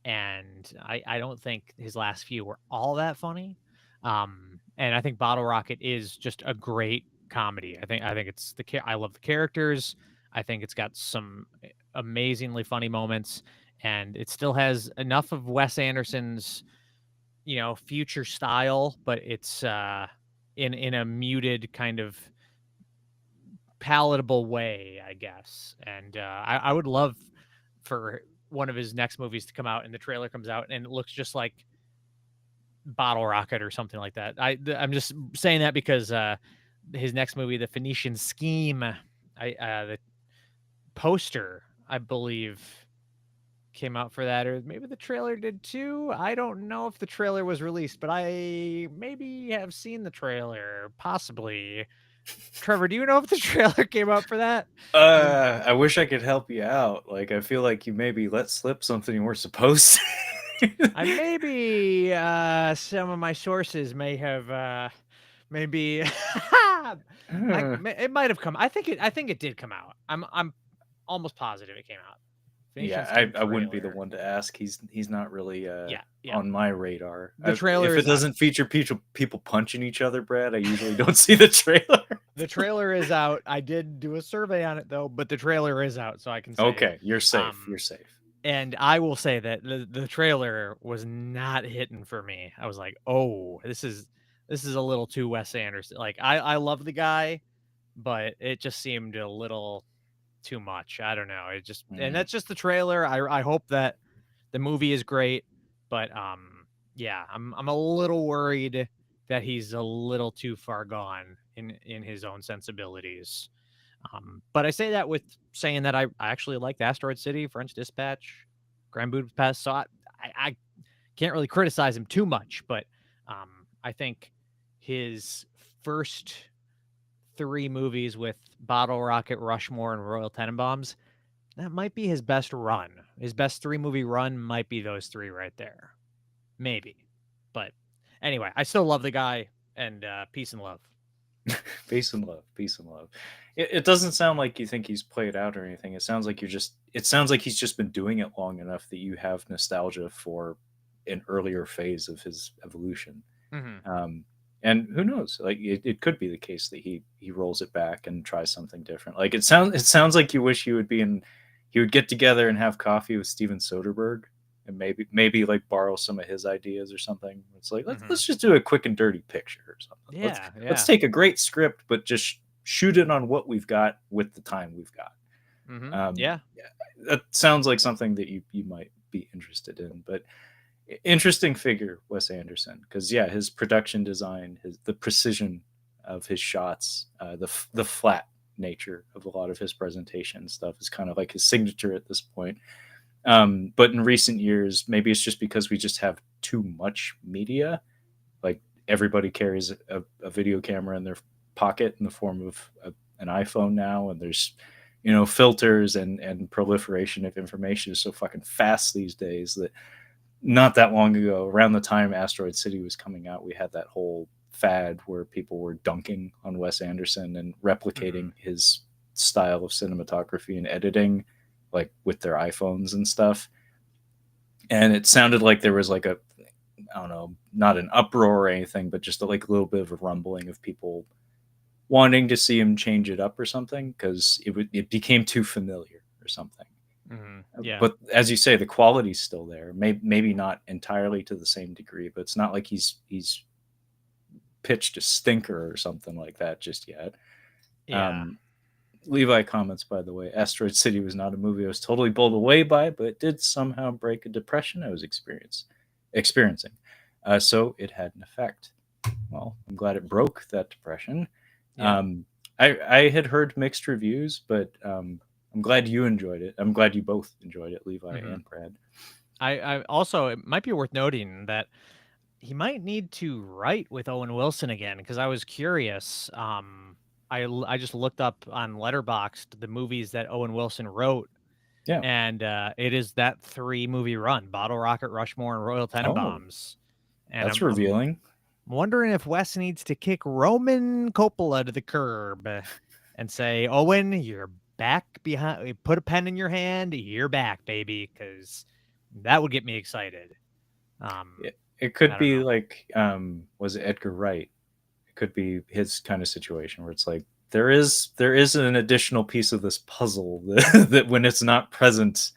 B: and I don't think his last few were all that funny. And I think Bottle Rocket is just a great comedy. I think it's I love the characters. I think it's got some amazingly funny moments, and it still has enough of Wes Anderson's future style, but it's in a muted kind of palatable way, I guess. And I would love for one of his next movies to come out and the trailer comes out and it looks just like Bottle Rocket or something like that. I'm just saying that because his next movie, The Phoenician Scheme, the poster, I believe, came out for that, or maybe the trailer did too. I don't know if the trailer was released, but I maybe have seen the trailer, possibly. Trevor, do you know if the trailer came out for that?
A: I wish I could help you out. Like, I feel like you maybe let slip something you weren't supposed to.
B: I maybe some of my sources may have maybe it might have come. I think it did come out. I'm almost positive it came out. Phoenician
A: Yeah,
B: Scheme
A: I wouldn't be the
B: trailer.
A: one to ask. He's not really
B: Yeah, yeah.
A: on my radar.
B: The trailer
A: If it
B: is out.
A: doesn't feature people punching each other, Brad, I usually don't see the trailer.
B: The trailer is out. I did do a survey on it though, but the trailer is out, so I can say.
A: Okay, you're safe. You're safe.
B: And I will say that the trailer was not hitting for me. I was like, "Oh, this is a little too Wes Anderson." Like I love the guy, but it just seemed a little too much. I don't know. It just and
A: Mm,
B: that's just the trailer. I hope that the movie is great, but yeah, I'm a little worried that he's a little too far gone in his own sensibilities. But I say that with saying that I actually liked Asteroid City, French Dispatch, Grand Budapest. So I can't really criticize him too much, but I think his first three movies with Bottle Rocket, Rushmore, and Royal Tenenbaums, that might be his best run. His best three movie run might be those three right there. Maybe. But anyway, I still love the guy and peace and love.
A: peace and love. Peace and love. It doesn't sound like you think he's played out or anything. It sounds like you're just. It sounds like he's just been doing it long enough that you have nostalgia for an earlier phase of his evolution.
B: Hmm.
A: Um, and who knows? Like it could be the case that he rolls it back and tries something different. Like it sounds like you wish he would get together and have coffee with Steven Soderbergh and maybe like borrow some of his ideas or something. It's like
B: Hmm.
A: let's just do a quick and dirty picture or something.
B: Yeah,
A: Let's
B: yeah.
A: take a great script, but just shoot it on what we've got with the time we've got.
B: Yeah.
A: Yeah, that sounds like something that you might be interested in. But interesting figure, Wes Anderson, because yeah, his production design, the precision of his shots, the flat nature of a lot of his presentation stuff is kind of like his signature at this point. But in recent years, maybe it's just because we just have too much media. Like everybody carries a video camera in their pocket in the form of an iPhone now, and there's filters and proliferation of information is so fucking fast these days that not that long ago, around the time Asteroid City was coming out, we had that whole fad where people were dunking on Wes Anderson and
B: Hmm.
A: replicating his style of cinematography and editing, like with their iPhones and stuff. And it sounded like there was like I don't know, not an uproar or anything, but just like a little bit of a rumbling of people wanting to see him change it up or something because it became too familiar or something.
B: Yeah.
A: But as you say, the quality's still there. Maybe not entirely to the same degree, but it's not like he's pitched a stinker or something like that just yet.
B: Yeah.
A: Um, Levi comments, by the way, Asteroid City was not a movie I was totally blown away by, but it did somehow break a depression I was experiencing. So it had an effect. Well, I'm glad it broke that depression.
B: Yeah.
A: Um, I had heard mixed reviews, but I'm glad you enjoyed it. I'm glad you both enjoyed it, Levi
B: Hmm.
A: and Brad.
B: I also, it might be worth noting that he might need to write with Owen Wilson again because I was curious. I just looked up on Letterboxd the movies that Owen Wilson wrote,
A: Yeah.
B: and it is that three movie run: Bottle Rocket, Rushmore, and Royal
A: Oh,
B: Tenenbaums. And
A: That's
B: I'm
A: revealing.
B: wondering if Wes needs to kick Roman Coppola to the curb and say, Owen, you're back behind. Put a pen in your hand. You're back, baby, because that would get me excited.
A: It could
B: I don't
A: be
B: know.
A: like, was it Edgar Wright? It could be his kind of situation where it's like there is an additional piece of this puzzle that when it's not present,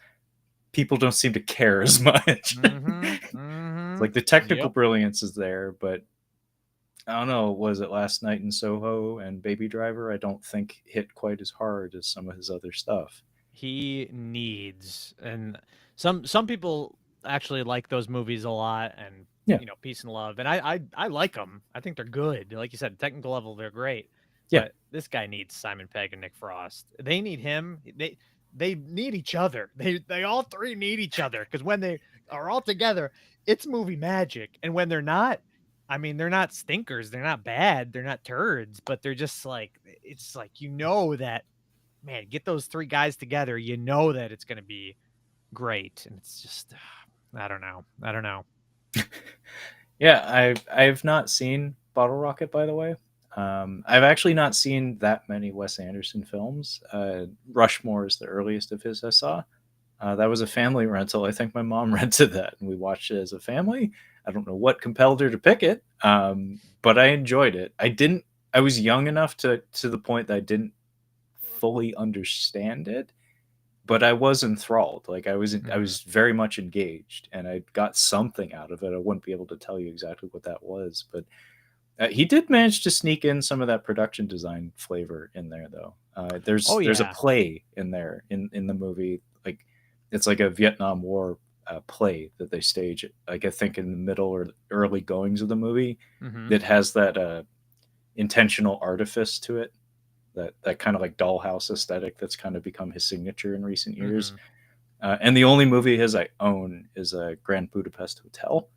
A: people don't seem to care as much.
B: Mm-hmm.
A: It's
B: Mm-hmm.
A: like the technical
B: Yep.
A: brilliance is there, but I don't know. Was it Last Night in Soho and Baby Driver? I don't think hit quite as hard as some of his other stuff.
B: He needs, and some people actually like those movies a lot, and
A: Yeah,
B: Peace and Love, and I like them. I think they're good. Like you said, technical level, they're great.
A: yeah,
B: But this guy needs Simon Pegg and Nick Frost. They need him. They need each other. They all three need each other, because when they are all together, it's movie magic. And when they're not, I mean, they're not stinkers. They're not bad. They're not turds. But they're just like, it's like, that, man, get those three guys together, that it's going to be great. And it's just, I don't know. I don't know.
A: yeah. I've not seen Bottle Rocket, by the way. I've actually not seen that many Wes Anderson films. Rushmore is the earliest of his I saw. That was a family rental. I think my mom rented that, and we watched it as a family. I don't know what compelled her to pick it, but I enjoyed it. I didn't. I was young enough to the point that I didn't fully understand it, but I was enthralled. Like I
B: Mm-hmm.
A: was very much engaged, and I got something out of it. I wouldn't be able to tell you exactly what that was, but he did manage to sneak in some of that production design flavor in there, though.
B: Oh,
A: There's a
B: yeah.
A: play in there in the movie, like it's like a Vietnam War play that they stage, like I think in the middle or early goings of the movie,
B: Mm-hmm.
A: that has that intentional artifice to it, that kind of like dollhouse aesthetic that's kind of become his signature in recent years.
B: Mm-hmm.
A: And the only movie his I own is a Grand Budapest Hotel,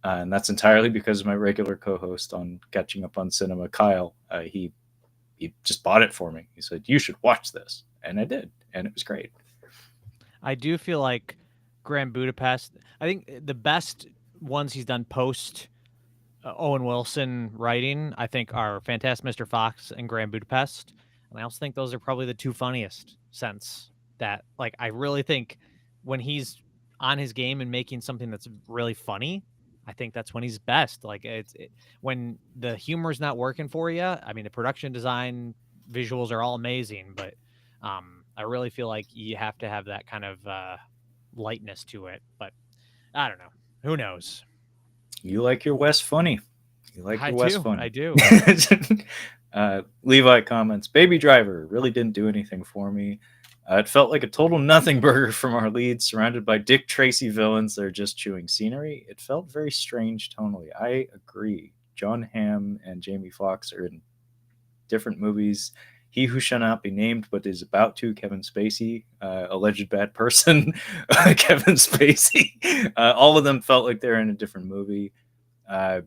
A: and that's entirely because my regular co-host on Catching Up on Cinema, Kyle. He just bought it for me. He said you should watch this, and I did, and it was great.
B: I do feel like Grand Budapest, I think the best ones he's done post Owen Wilson writing, I think, are Fantastic Mr. Fox and Grand Budapest. And I also think those are probably the two funniest since that. Like, I really think when he's on his game and making something that's really funny, I think that's when he's best. Like, when the humor's not working for you. I mean, the production design, visuals are all amazing, but I really feel like you have to have that kind of lightness to it. But I don't know. Who knows?
A: You like your West funny. You like
B: I
A: your West
B: do. I
A: funny.
B: do.
A: Levi comments, Baby Driver really didn't do anything for me. It felt like a total nothing burger from our lead, surrounded by Dick Tracy villains that are just chewing scenery. It felt very strange tonally. I agree. John Hamm and Jamie Foxx are in different movies. He Who Shall Not Be Named, but is about to, Kevin Spacey, alleged bad person, Kevin Spacey. All of them felt like they're in a different movie. Uh,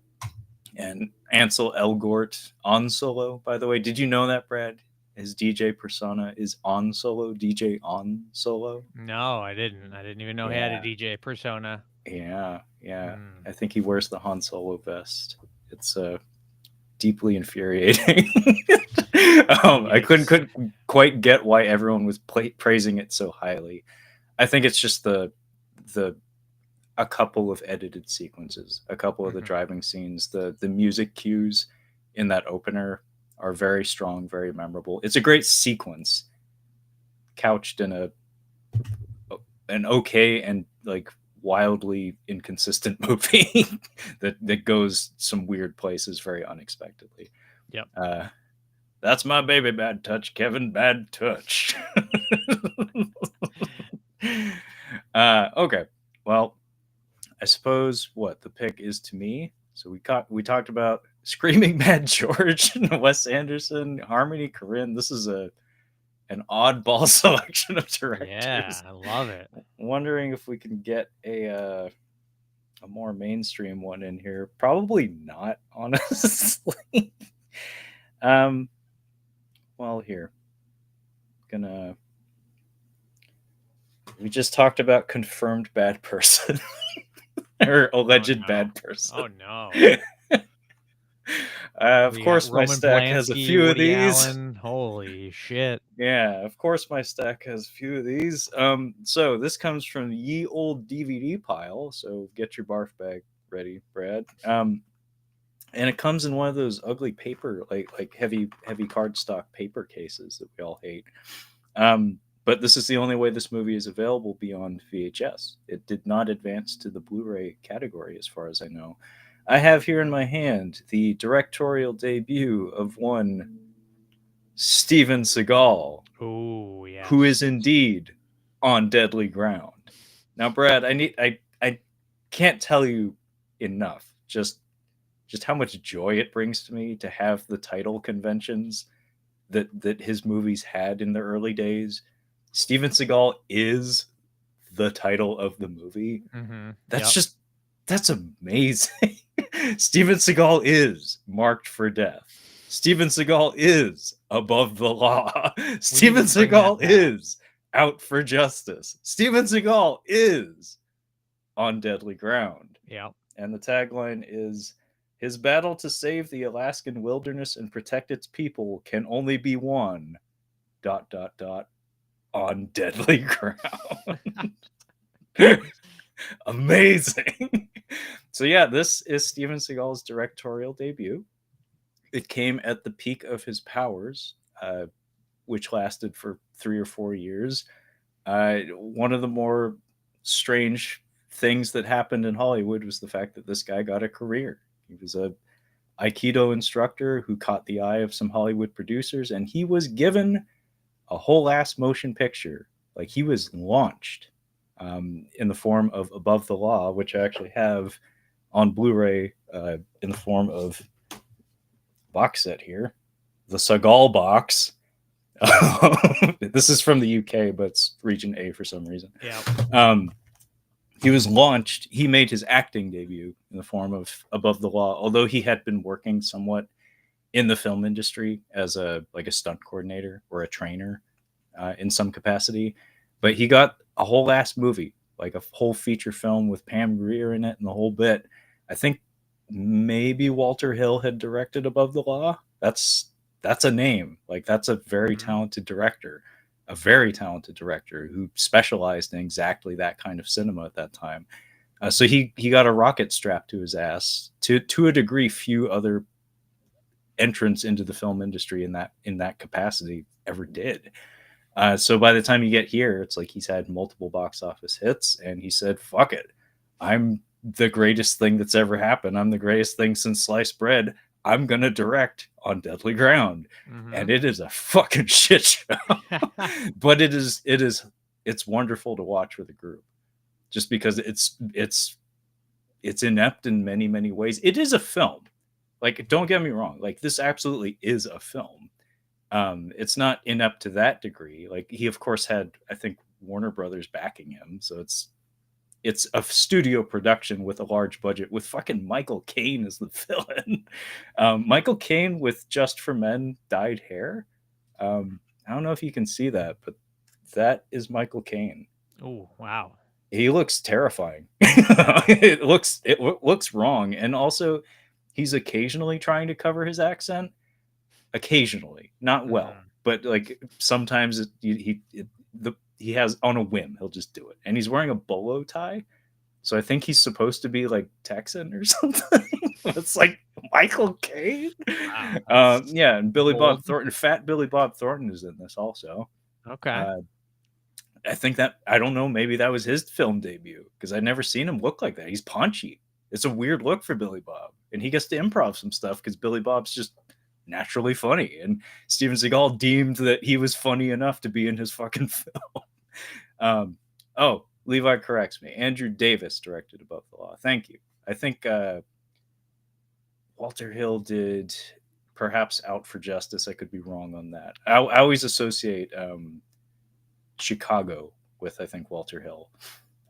A: and Ansel Elgort on Solo, by the way. Did you know that, Brad? His DJ persona is on Solo, DJ on Solo.
B: No, I didn't. I didn't even know he had a
A: Yeah,
B: DJ persona.
A: yeah.
B: Mm,
A: I think he wears the Han Solo vest. It's deeply infuriating. I
B: yikes.
A: couldn't quite get why everyone was praising it so highly. I think it's just the a couple of edited sequences, a couple of the
B: Mhm.
A: driving scenes, the music cues in that opener are very strong, very memorable. It's a great sequence, couched in an okay and like wildly inconsistent movie that goes some weird places very unexpectedly.
B: Yep.
A: Uh, that's my baby, Bad Touch, Kevin. Bad Touch. Okay, well, I suppose what the pick is to me. So we talked about Screaming Mad George, Wes Anderson, Harmony Korine. This is a an oddball selection of
B: Yeah,
A: directors.
B: I love it.
A: Wondering if we can get a more mainstream one in here. Probably not, honestly. um, well, here gonna we just talked about confirmed bad person. or
B: Oh
A: alleged
B: no.
A: bad person.
B: Oh no.
A: Of
B: We got
A: course, my
B: Roman
A: stack has a
B: Polanski,
A: few of
B: Woody
A: these.
B: Allen. Holy shit.
A: Yeah, of course, my stack has a few of these. So this comes from ye old DVD pile. So get your barf bag ready, Brad. And it comes in one of those ugly paper, like heavy cardstock paper cases that we all hate. But this is the only way this movie is available beyond VHS. It did not advance to the Blu-ray category, as far as I know. I have here in my hand the directorial debut of one Steven Seagal,
B: Oh
A: who is
B: yes.
A: indeed on deadly ground. Now, Brad, I can't tell you enough just how much joy it brings to me to have the title conventions that his movies had in the early days. Steven Seagal is the title of the movie.
B: Mm-hmm.
A: That's
B: Yep.
A: just that's amazing. Steven Seagal is marked for death. Steven Seagal is above the law.
B: We need to
A: Steven
B: bring that
A: Seagal
B: back.
A: is out for justice. Steven Seagal is on deadly ground.
B: Yep.
A: And the tagline is his battle to save the Alaskan wilderness and protect its people can only be won dot dot dot on deadly ground. Amazing. So yeah, this is Steven Seagal's directorial debut. It came at the peak of his powers, which lasted for 3 or 4 years. One of the more strange things that happened in Hollywood was the fact that this guy got a career. He was a Aikido instructor who caught the eye of some Hollywood producers, and he was given a whole ass motion picture. Like he was launched in the form of Above the Law, which I actually have on Blu-ray in the form of box set here, the Seagal box. This is from the UK, but it's region A for some reason.
B: Yep.
A: Um, he was launched. He made his acting debut in the form of Above the Law, although he had been working somewhat in the film industry as a stunt coordinator or a trainer in some capacity. But he got a whole ass movie, like a whole feature film with Pam Grier in it and the whole bit. I think maybe Walter Hill had directed Above the Law. That's a name. Like that's a very
B: Mm-hmm.
A: talented director, a very talented director who specialized in exactly that kind of cinema at that time. So he got a rocket strapped to his ass to a degree few other entrance into the film industry in that capacity ever did. So by the time you get here, it's like he's had multiple box office hits, and he said, "Fuck it, I'm the greatest thing that's ever happened. I'm the greatest thing since sliced bread. I'm gonna direct on Deadly Ground,"
B: Mm-hmm.
A: and it is a fucking shit show. But it's wonderful to watch with a group, just because it's inept in many ways. It is a film. Like, don't get me wrong. Like, this absolutely is a film. It's not inept to that degree. Like, he of course had, I think, Warner Brothers backing him, so it's a studio production with a large budget with fucking Michael Caine as the villain. Michael Caine with Just for Men dyed hair. I don't know if you can see that, but that is Michael Caine.
B: Oh wow.
A: He looks terrifying. It looks wrong, and also he's occasionally trying to cover his accent. Occasionally, not well,
B: Mm-hmm.
A: but like sometimes he has on a whim he'll just do it, and he's wearing a bolo tie, so I think he's supposed to be like Texan or something. It's like Michael Caine.
B: Wow. That's
A: Yeah, and Billy
B: bold.
A: Bob Thornton, fat Billy Bob Thornton is in this also.
B: Okay.
A: Uh, I think that I don't know. Maybe that was his film debut because I never seen him look like that. He's paunchy. It's a weird look for Billy Bob, and he gets to improv some stuff because Billy Bob's just naturally funny, and Steven Seagal deemed that he was funny enough to be in his fucking film. um, oh, Levi corrects me. Andrew Davis directed Above the Law. Thank you. I think Walter Hill did perhaps Out for Justice. I could be wrong on that. I always associate Chicago with I think Walter Hill,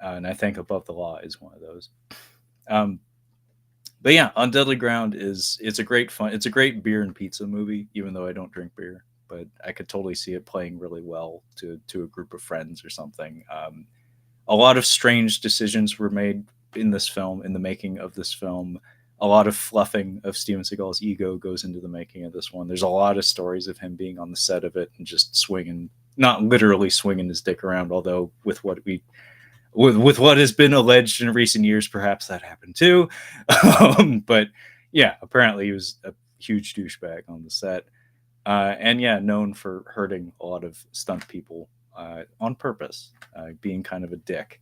A: and I think Above the Law is one of those. Um, but yeah, On Deadly Ground it's a great fun. It's a great beer and pizza movie, even though I don't drink beer. But I could totally see it playing really well to a group of friends or something. A lot of strange decisions were made in this film, in the making of this film. A lot of fluffing of Steven Seagal's ego goes into the making of this one. There's a lot of stories of him being on the set of it and just swinging, not literally swinging his dick around, although with what has been alleged in recent years, perhaps that happened too. But yeah, apparently he was a huge douchebag on the set, and yeah, known for hurting a lot of stunt people on purpose, being kind of a dick.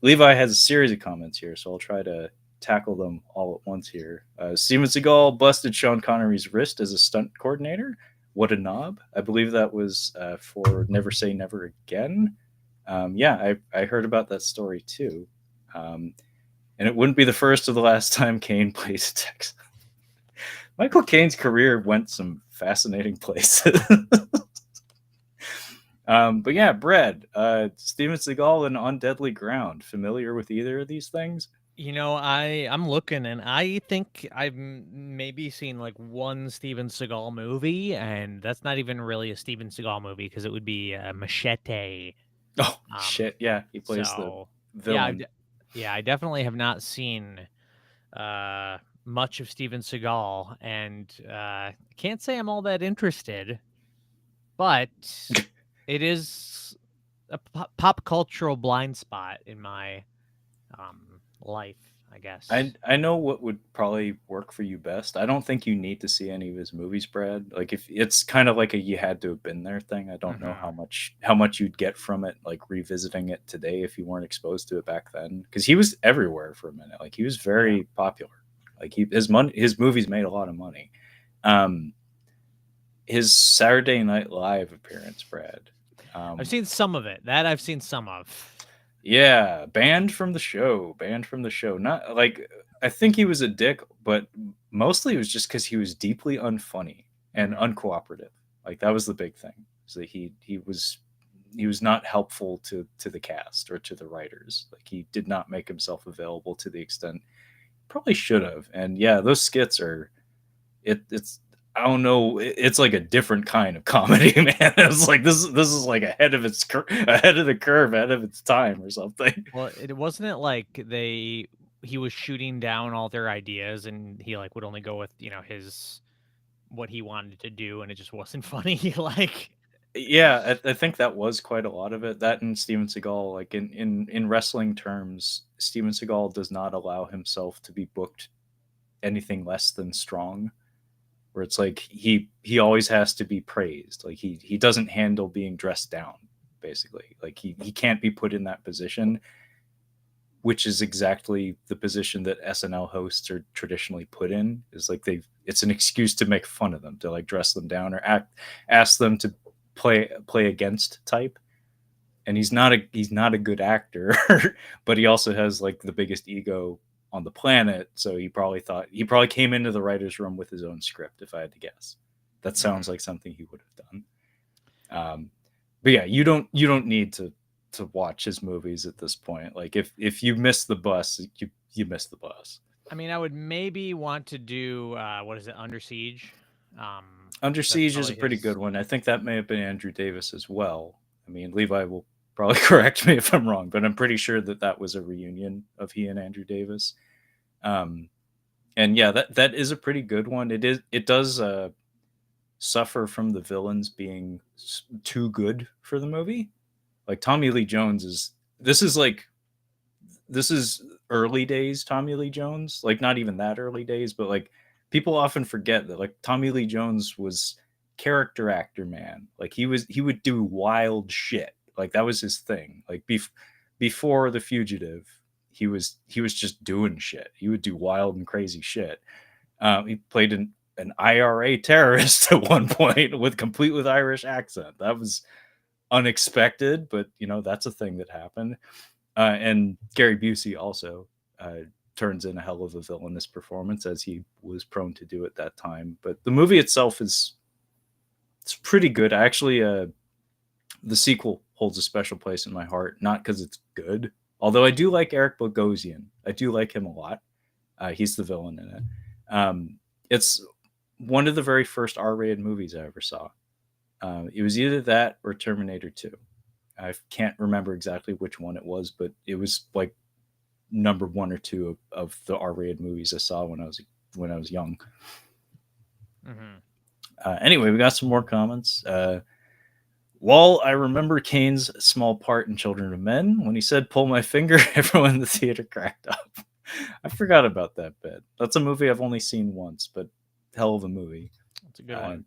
A: Levi has a series of comments here, so I'll try to tackle them all at once here. Steven Seagal busted Sean Connery's wrist as a stunt coordinator. What a knob. I believe that was for Never Say Never Again. Yeah, I heard about that story too. And it wouldn't be the first or the last time Caine plays a Texan. Michael Caine's career went some fascinating places. But yeah, Brad, Steven Seagal and On Deadly Ground. Familiar with either of these things?
B: I'm looking, and I think I've maybe seen like one Steven Seagal movie, and that's not even really a Steven Seagal movie because it would be Machete.
A: Oh
B: Um,
A: shit, yeah, he plays the
B: so yeah,
A: villain.
B: yeah, I definitely have not seen much of Steven Seagal, and can't say I'm all that interested, but it is a pop cultural blind spot in my life, I
A: I
B: guess.
A: I know what would probably work for you best. I don't think you need to see any of his movies, Brad. Like if it's kind of like a you had to have been there thing. I don't know
B: Hmm.
A: how much you'd get from it, like revisiting it today if you weren't exposed to it back then. Because he was everywhere for a minute. Like he was
B: Yeah.
A: very popular. Like his movies made a lot of money. Um, his Saturday Night Live appearance, Brad.
B: I've
A: Um,
B: seen some of it. That I've seen some of.
A: Yeah, banned from the show. Banned from the show. Not like I think he was a dick, but mostly it was just because he was deeply unfunny and
B: Hmm.
A: uncooperative. Like that was the big thing. So he was not helpful to the cast or to the writers. Like he did not make himself available to the extent probably should have. And yeah, those skits are it's I don't know. It's like a different kind of comedy, man. It's like this is like ahead of the curve, ahead of its time, or something.
B: Well, it wasn't it like he was shooting down all their ideas, and he like would only go with his what he wanted to do, and it just wasn't funny. Like,
A: Yeah, I think that was quite a lot of it. That and Steven Seagal, like in wrestling terms, Steven Seagal does not allow himself to be booked anything less than strong. Where it's like he always has to be praised. Like he doesn't handle being dressed down. Basically, like he can't be put in that position, which is exactly the position that SNL hosts are traditionally put in. Is like it's an excuse to make fun of them, to like dress them down or ask them to play against type. And he's not a good actor, but he also has like the biggest ego on the planet. So he probably came into the writers' room with his own script. If I had to guess, that sounds
B: mhm.
A: like something he would have done. But yeah, you don't need to watch his movies at this point. Like if you miss the bus, you miss the bus.
B: I mean, I would maybe want to do what is it, Under Siege?
A: Under
B: That's
A: Siege is a
B: probably
A: pretty
B: his.
A: good one. I think that may have been Andrew Davis as well. I mean, Levi will probably correct me if I'm wrong, but I'm pretty sure that that was a reunion of he and Andrew Davis. Um, and yeah, that is a pretty good one. It does suffer from the villains being too good for the movie. Like Tommy Lee Jones is this is early days Tommy Lee Jones, like not even that early days, but like people often forget that like Tommy Lee Jones was character actor man. Like he would do wild shit. Like that was his thing. Like before The Fugitive, he was just doing shit. He would do wild and crazy shit. He played an IRA terrorist at one point with complete with Irish accent. That was unexpected, but you know that's a thing that happened. And Gary Busey also turns in a hell of a villainous performance, as he was prone to do at that time. But the movie itself is it's pretty good. Actually, the sequel holds a special place in my heart, not because it's good, although I do like Eric Bogosian. I do like him a lot. He's the villain in it. It's one of the very first R-rated movies I ever saw. It was either that or Terminator 2. I can't remember exactly which one it was, but it was like number one or two of the R-rated movies I saw when I was young.
B: Hmm.
A: Anyway, we got some more comments. While I remember Kane's small part in Children of Men, when he said "pull my finger," everyone in the theater cracked up. I forgot about that bit. That's a movie I've only seen once, but hell of a movie.
B: That's a good
A: Uh,
B: one.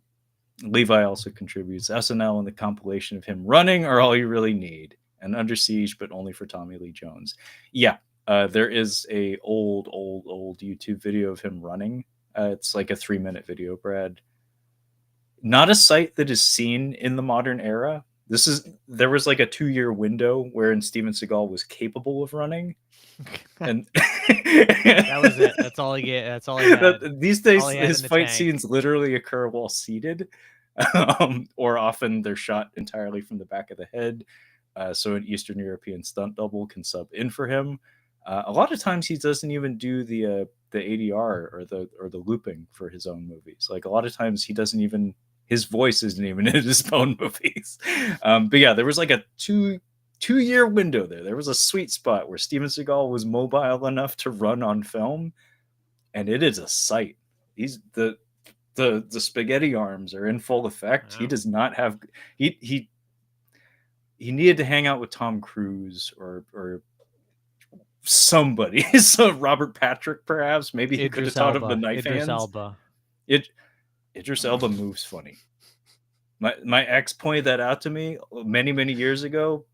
A: Levi also contributes SNL and the compilation of him running are all you really need, and Under Siege, but only for Tommy Lee Jones. Yeah, there is a old YouTube video of him running. It's like a 3-minute video, Brad. Not a sight that is seen in the modern era. There was like a 2-year window wherein Steven Seagal was capable of running, and
B: That was it. That's all he get. That's all he had.
A: these
B: All
A: days
B: he had in
A: his
B: the
A: fight
B: tank.
A: scenes literally occur while seated, or often they're shot entirely from the back of the head. So an Eastern European stunt double can sub in for him. A lot of times he doesn't even do the ADR or the looping for his own movies. Like a lot of times he doesn't even his voice isn't even in his own movies. But yeah, there was like a 2-year window there. There was a sweet spot where Steven Seagal was mobile enough to run on film, and it is a sight. He's the spaghetti arms are in full effect. He
B: Wow.
A: does not have he needed to hang out with Tom Cruise or somebody. So Robert Patrick, perhaps. Maybe he could have
B: Idris
A: taught him the
B: Elba.
A: knife
B: Idris
A: hands.
B: Elba.
A: It Idris Elba moves funny. My ex pointed that out to me many years ago.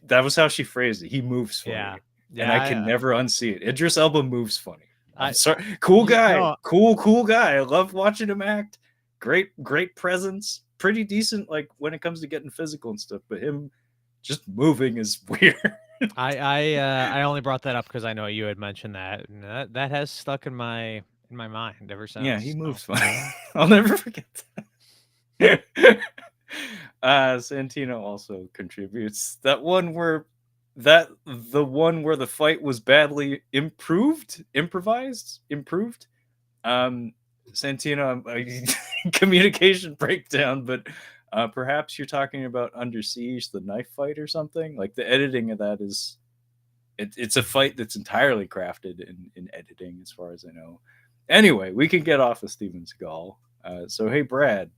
A: That was how she phrased it. He moves
B: Yeah.
A: funny, and I can
B: Yeah.
A: never unsee it. Idris Elba moves funny. I'm
B: I
A: sorry, cool guy,
B: no.
A: cool guy. I love watching him act. Great presence. Pretty decent, like when it comes to getting physical and stuff. But him just moving is weird.
B: I only brought that up because I know you had mentioned that, and that has stuck in my mind ever
A: Yeah, he
B: since. So
A: moves funny. I'll never forget that. Santino also contributes the one where the fight was badly improved. Um, Santino, communication breakdown, but perhaps you're talking about Under Siege, the knife fight or something. Like the editing of that it's a fight that's entirely crafted in editing, as far as I know. Anyway, we can get off of Steven Seagal. So hey, Brad,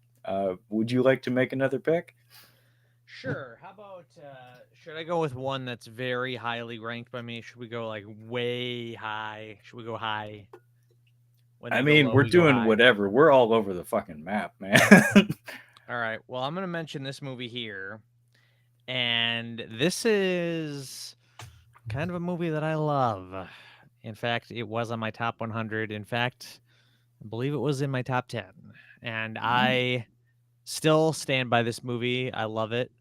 A: would you like to make another pick?
B: sure. How about should I go with one that's very highly ranked by me? Should we go like way high? Should we go high? When
A: I
B: they go
A: mean,
B: low,
A: we're
B: we go
A: doing
B: high.
A: whatever. We're all over the fucking map, man.
B: All right. Well, I'm gonna mention this movie here, and this is kind of a movie that I love. In fact, it was on my top 100. In fact, I believe it was in my top 10. And
A: Mm.
B: I still stand by this movie. I love it.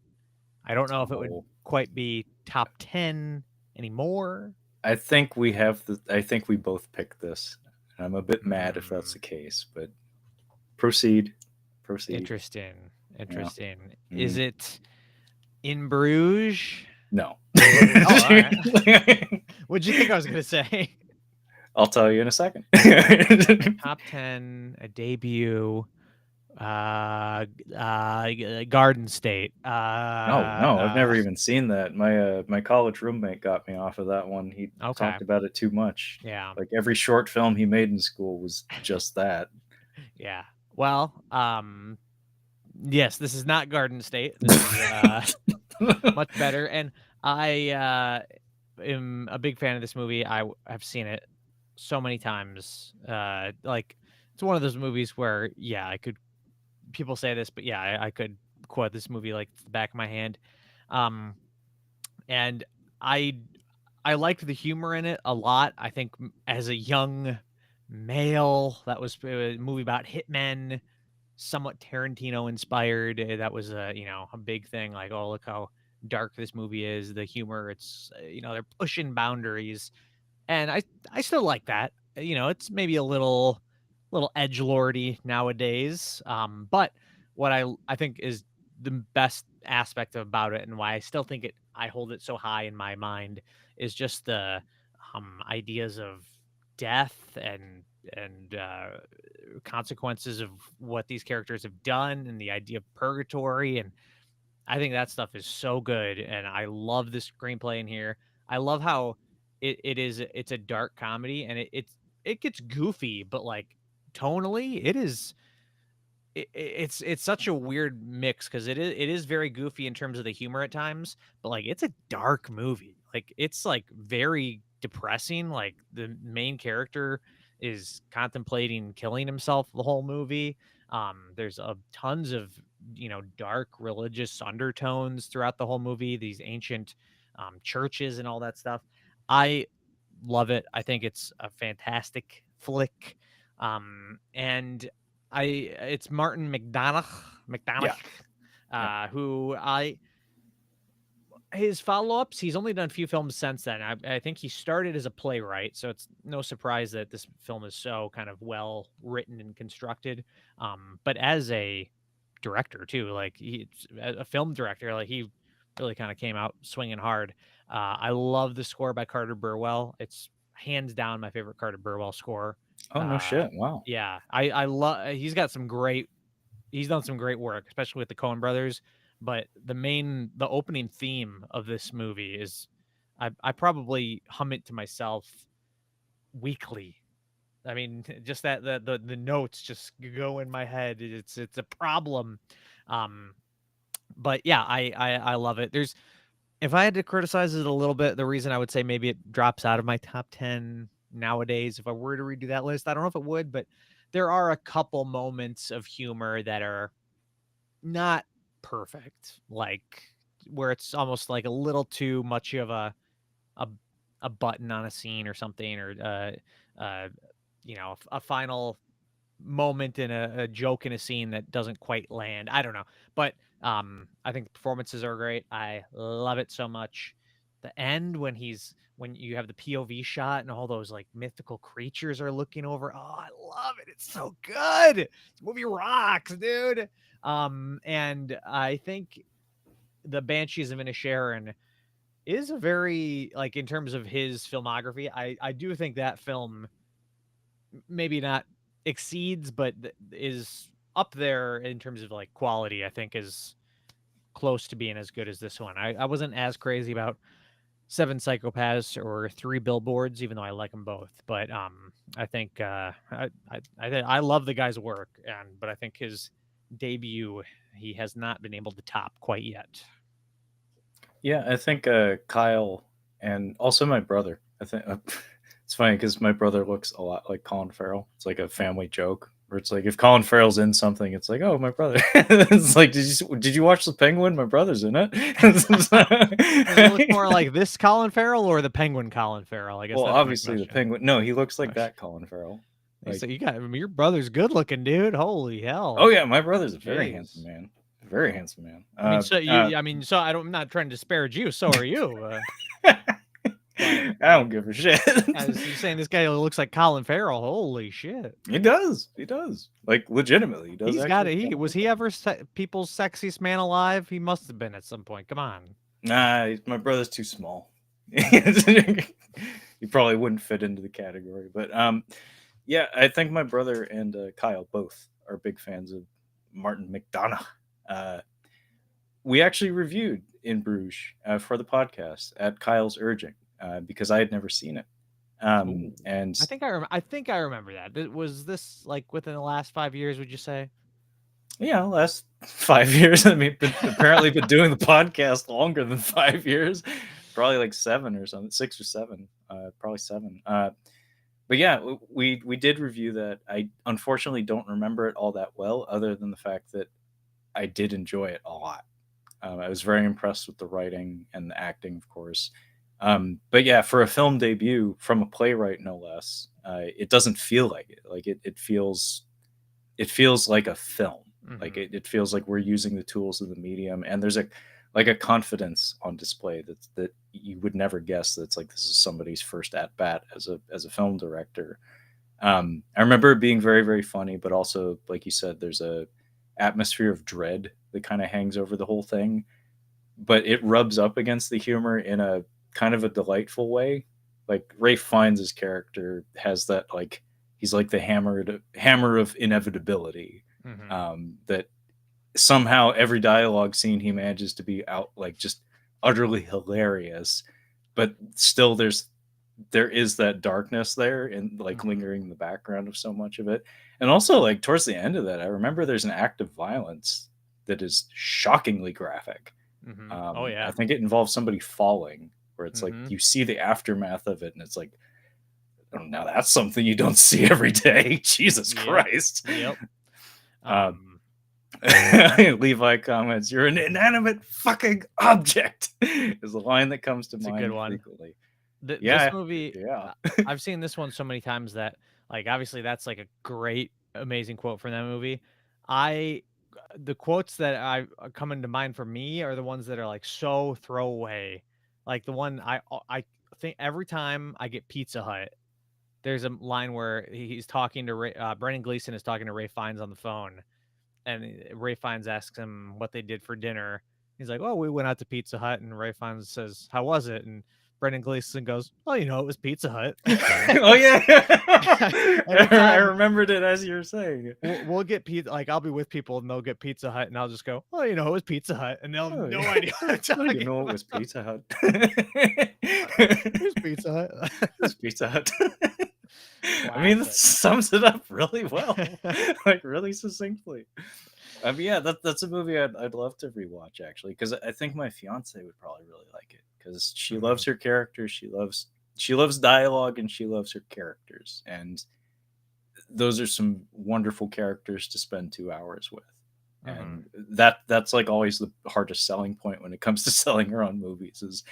B: I don't know if it would
A: Oh,
B: quite be top 10 anymore.
A: I think we both picked this. I'm a bit mad if that's
B: Hmm.
A: the case, but proceed. Proceed.
B: Interesting.
A: Yeah.
B: Interesting. Is
A: Mm.
B: it In Bruges?
A: No.
B: Oh, all right. What'd you think I was going to say?
A: I'll tell you in a second.
B: Top 10, a debut, Garden State.
A: No, I've never even seen that. My college roommate got me off of that one. He
B: Okay.
A: talked about it too much.
B: Yeah.
A: Like every short film he made in school was just that.
B: Yeah. Well, yes, this is not Garden State. This is much better. And I am a big fan of this movie. Have seen it so many times. Like it's one of those movies where, yeah, I could. People say this, but yeah, I could quote this movie like it's the back of my hand. Um, and I I liked the humor in it a lot. I think as a young male, that was a movie about hitmen, somewhat Tarantino inspired. That was a big thing. Like, oh, look how dark this movie is. The humor, it's they're pushing boundaries, and I still like that. It's maybe a little edge lordy nowadays. But what I think is the best aspect about it, and why I still think I hold it so high in my mind, is just the ideas of death and consequences of what these characters have done, and the idea of purgatory. And I think that stuff is so good, and I love the screenplay in here. I love how it's a dark comedy, and it gets goofy, but like tonally, it's such a weird mix because it is very goofy in terms of the humor at times, but like it's a dark movie. Like it's like very depressing. Like the main character is contemplating killing himself the whole movie. There's tons of dark religious undertones throughout the whole movie. These ancient churches and all that stuff. I love it. I think it's a fantastic flick. And it's Martin McDonagh,
A: Yeah. Yeah.
B: who his follow-ups, he's only done a few films since then. I think he started as a playwright, so it's no surprise that this film is so kind of well written and constructed. But as a director too, like a film director, like he really kind of came out swinging hard. I love the score by Carter Burwell. It's hands down my favorite Carter Burwell score.
A: Oh, no
B: Uh,
A: shit. Wow.
B: yeah, I love. He's done some great work, especially with the Coen brothers. But the opening theme of this movie is, I probably hum it to myself weekly. I mean, just that the notes just go in my head. It's a problem. Um, but yeah, I love it. If I had to criticize it a little bit, the reason I would say maybe it drops out of my top 10 nowadays, if I were to redo that list, I don't know if it would, but there are a couple moments of humor that are not perfect, like where it's almost like a little too much of a, a button on a scene or something, or a final moment in a joke in a scene that doesn't quite land. I don't know, but I think the performances are great. I love it so much. The end when you have the POV shot and all those like mythical creatures are looking over. Oh, I love it. It's so good. This movie rocks, dude. And I think the Banshees of Inisherin is a very, like, in terms of his filmography, I do think that film maybe not exceeds, but is up there in terms of like quality. I think is close to being as good as this one. I wasn't as crazy about Seven Psychopaths or Three Billboards, even though I like them both. But I think I love the guy's work, but I think his debut he has not been able to top quite yet.
A: Yeah, I think Kyle and also my brother. I think it's funny because my brother looks a lot like Colin Farrell. It's like a family joke where it's like if Colin Farrell's in something, it's like, oh, my brother. It's like, did you watch The Penguin? My brother's in it.
B: Does it look more like this Colin Farrell or the Penguin Colin Farrell? I guess
A: Well,
B: that's my
A: obviously the
B: question.
A: Penguin. No, he looks like that Colin Farrell.
B: So
A: Like,
B: your brother's good looking, dude. Holy
A: oh
B: hell.
A: yeah, my brother's a very handsome
B: Jeez.
A: man. Very handsome man.
B: I'm not trying to disparage you. So are you. But
A: I don't give a shit.
B: as you're saying, this guy looks like Colin Farrell. Holy shit.
A: He does. He does. Like legitimately, he does
B: He's got
A: actually.
B: it. Was he ever people's sexiest man alive? He must have been at some point. Come on.
A: Nah, my brother's too small. He probably wouldn't fit into the category. But yeah, I think my brother and Kyle both are big fans of Martin McDonagh. Uh, we actually reviewed In Bruges for the podcast at Kyle's urging because I had never seen it. And
B: I think I remember that. Was this like within the last 5 years? Would you say?
A: yeah, last 5 years. I mean, apparently been doing the podcast longer than 5 years. Probably like 7 or something, 6 or 7. Probably 7. But yeah, we did review that. I unfortunately don't remember it all that well, other than the fact that I did enjoy it a lot. I was very impressed with the writing and the acting, of course. But yeah, for a film debut from a playwright, no less, it doesn't feel like it. Like it feels like a film. Like
B: Mhm.
A: it feels like we're using the tools of the medium, and there's a confidence on display that you would never guess that's like this is somebody's first at bat as a film director. I remember it being very very funny, but also like you said, there's a atmosphere of dread that kind of hangs over the whole thing, but it rubs up against the humor in a kind of a delightful way. Like Rafe Fiennes' character has that like he's like the hammer of inevitability.
B: Mhm.
A: That somehow every dialogue scene he manages to be out like just utterly hilarious, but still there's there is that darkness there and like
B: Mhm.
A: lingering in the background of so much of it. And also like towards the end of that, I remember there's an act of violence that is shockingly graphic.
B: Mhm. Oh,
A: I
B: yeah.
A: think it involves somebody falling, where it's like
B: Mhm.
A: you see the aftermath of it, and it's like, oh, now that's something you don't see every day. Jesus
B: Yep.
A: Christ.
B: Yep.
A: Uh,
B: Um,
A: Levi comments, "You're an inanimate fucking object," is a line that comes to
B: it's a good
A: mind
B: one.
A: frequently.
B: This
A: Yeah,
B: movie,
A: yeah.
B: I've seen this one so many times that, like, obviously that's like a great, amazing quote from that movie. I the quotes that I come into mind for me are the ones that are like so throwaway. Like the one I think every time I get Pizza Hut, there's a line where he's talking to Brendan Gleeson is talking to Ray Fiennes on the phone, and Ray Fiennes asks him what they did for dinner. He's like, "Oh, we went out to Pizza Hut," and Ray Fiennes says, "How was it?" And Brendan Gleeson goes, "Oh, it was Pizza Hut."
A: Oh yeah,
B: Every
A: I
B: time
A: remembered it as you were saying.
B: we'll get pizza, like I'll be with people and they'll get Pizza Hut, and I'll just go, "Oh, it was Pizza Hut," and they'll have
A: Oh,
B: no
A: yeah.
B: idea what I'm
A: Oh, you
B: talking
A: know it
B: about.
A: was Pizza Hut.
B: It's Pizza Hut.
A: It's Pizza Hut. I mean, that
B: Classic.
A: sums it up really well, like really succinctly. I mean, yeah, that's a movie I'd love to rewatch actually, because I think my fiance would probably really like it because she
B: Mhm.
A: loves her characters, she loves dialogue, and she loves her characters, and those are some wonderful characters to spend 2 hours with.
B: Mhm.
A: And that's like always the hardest selling point when it comes to selling her on movies is,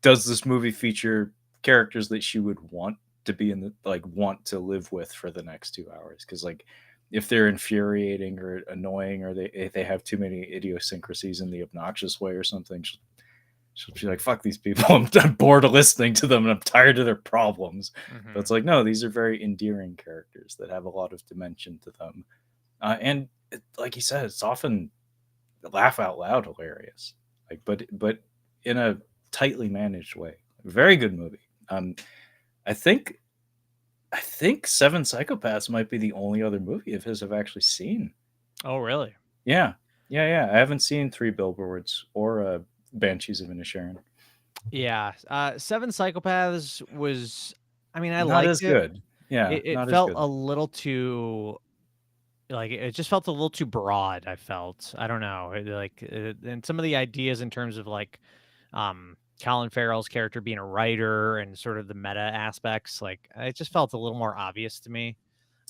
A: does this movie feature characters that she would want to be in the like want to live with for the next 2 hours? Because like if they're infuriating or annoying, or if they have too many idiosyncrasies in the obnoxious way or something, she'll be like, fuck these people. I'm bored of listening to them and I'm tired of their problems. But
B: Mhm.
A: it's like, no, these are very endearing characters that have a lot of dimension to them. And like you said, it's often laugh out loud hilarious. Like, but in a tightly managed way. Very good movie. I think I think Seven Psychopaths might be the only other movie of his I've actually seen.
B: Oh, really?
A: Yeah, yeah. I haven't seen Three Billboards or Banshees of Inisherin.
B: Yeah. Seven Psychopaths was, I mean, I
A: Not
B: liked
A: as
B: it.
A: good. Yeah,
B: It
A: not as
B: felt
A: good.
B: a little too, like, it just felt a little too broad, I felt. I don't know. And some of the ideas in terms of like Colin Farrell's character being a writer and sort of the meta aspects, like it just felt a little more obvious to me.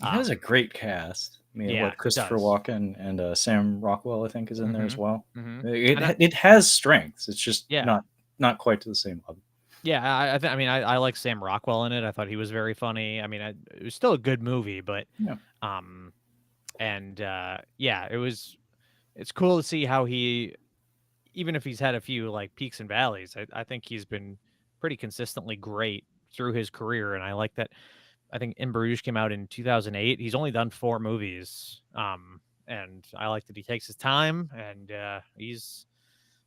A: It has a
B: Um
A: great cast. I mean,
B: yeah,
A: what,
B: it
A: Christopher
B: does.
A: Walken and Sam Rockwell, I think, is in there as
B: Mhm.
A: well.
B: Mhm.
A: It
B: And I,
A: it has strengths. It's just
B: yeah.
A: not quite to the same level.
B: Yeah, I mean I like Sam Rockwell in it. I thought he was very funny. I mean, it was still a good movie, but
A: Yeah.
B: um and yeah, it's cool to see how he, even if he's had a few like peaks and valleys, I think he's been pretty consistently great through his career. And I like that. I think In Bruges came out in 2008. He's only done 4 movies. And I like that he takes his time, and he's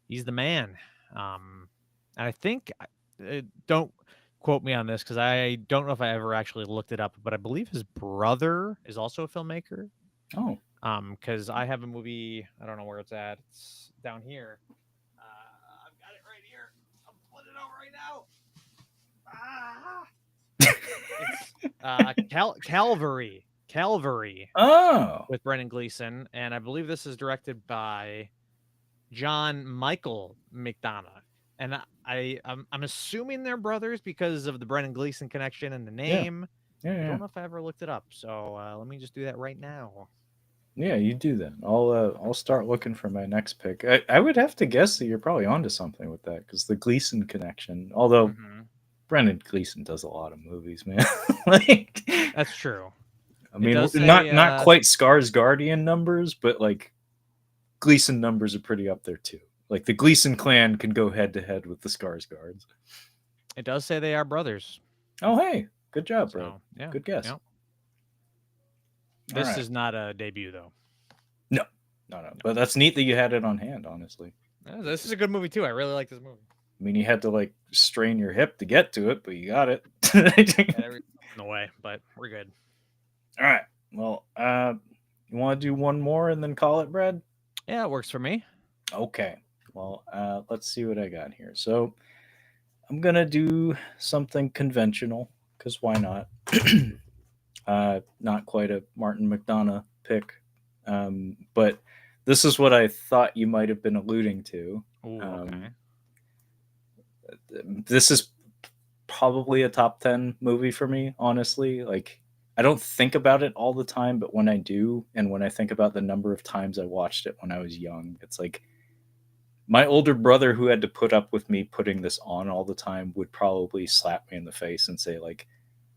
B: the man. Um, and I think, don't quote me on this because I don't know if I ever actually looked it up, but I believe his brother is also a filmmaker.
A: Oh,
B: Because I have a movie, I don't know where it's at. It's down here. I've got it right here. I'm pulling it out right now. Ah! It's Calvary
A: oh,
B: with Brendan Gleeson, and I believe this is directed by John Michael McDonough. And I'm assuming they're brothers because of the Brendan Gleeson connection and the
A: yeah,
B: name.
A: yeah,
B: I
A: yeah.
B: don't know if I ever looked it up, so let me just do that right now.
A: Yeah, you do that. I'll start looking for my next pick. I would have to guess that you're probably onto something with that because the Gleason connection. Although
B: Hmm.
A: Brendan Gleason does a lot of movies, man. Like,
B: That's true.
A: I
B: It
A: mean,
B: does say
A: not quite Scar's Guardian numbers, but like Gleason numbers are pretty up there too. Like the Gleason clan can go head to head with the Scars guards.
B: they are brothers.
A: Oh, hey, good job, Brad.
B: So yeah,
A: Good guess.
B: yeah.
A: All
B: This
A: right.
B: is not a debut though.
A: No, no. But that's neat that you had it on hand. Honestly,
B: This is a good movie too. I really like this movie.
A: I mean, you had to like strain your hip to get to it, but you got it.
B: Yeah, there was in the way, but we're good.
A: All right. Well, you want to do one more and then call it, Brad?
B: Yeah, it works for me.
A: Okay. Well, let's see what I got here. So, I'm gonna do something conventional because why not? Not quite a Martin McDonough pick, but this is what I thought you might have been alluding to.
B: Ooh,
A: Um,
B: okay.
A: this is probably a top 10 movie for me, honestly. Like, I don't think about it all the time, but when I do, and when I think about the number of times I watched it when I was young, it's like my older brother who had to put up with me putting this on all the time would probably slap me in the face and say like,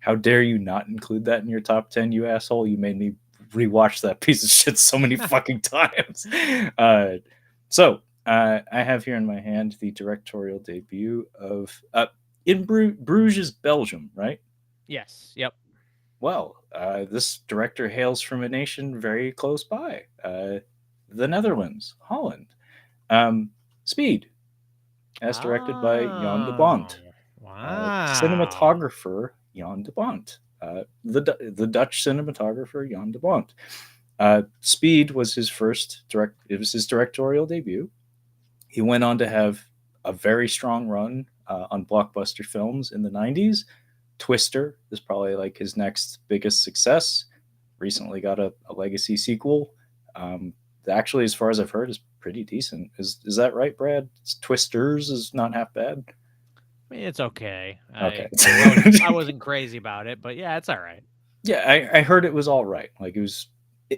A: how dare you not include that in your top 10, you asshole. You made me rewatch that piece of shit so many fucking times. uh, I have here in my hand the directorial debut of in Bruges, Belgium, right?
B: Yes. Yep.
A: Well, this director hails from a nation very close by, the Netherlands, Holland. um, Speed, as directed by Jan de
B: Oh,
A: Bont,
B: wow.
A: cinematographer Jan de Bont, the Dutch cinematographer Jan de Bont. Speed was his first direct. It was his directorial debut. He went on to have a very strong run on blockbuster films in the '90s. Twister is probably like his next biggest success. Recently got a legacy sequel. Um, actually, as far as I've heard, is pretty decent. Is that right, Brad? Twisters is not half bad.
B: I mean, it's okay.
A: Okay.
B: I wasn't crazy about it, but yeah, it's all right.
A: Yeah, I heard it was all right. Like it was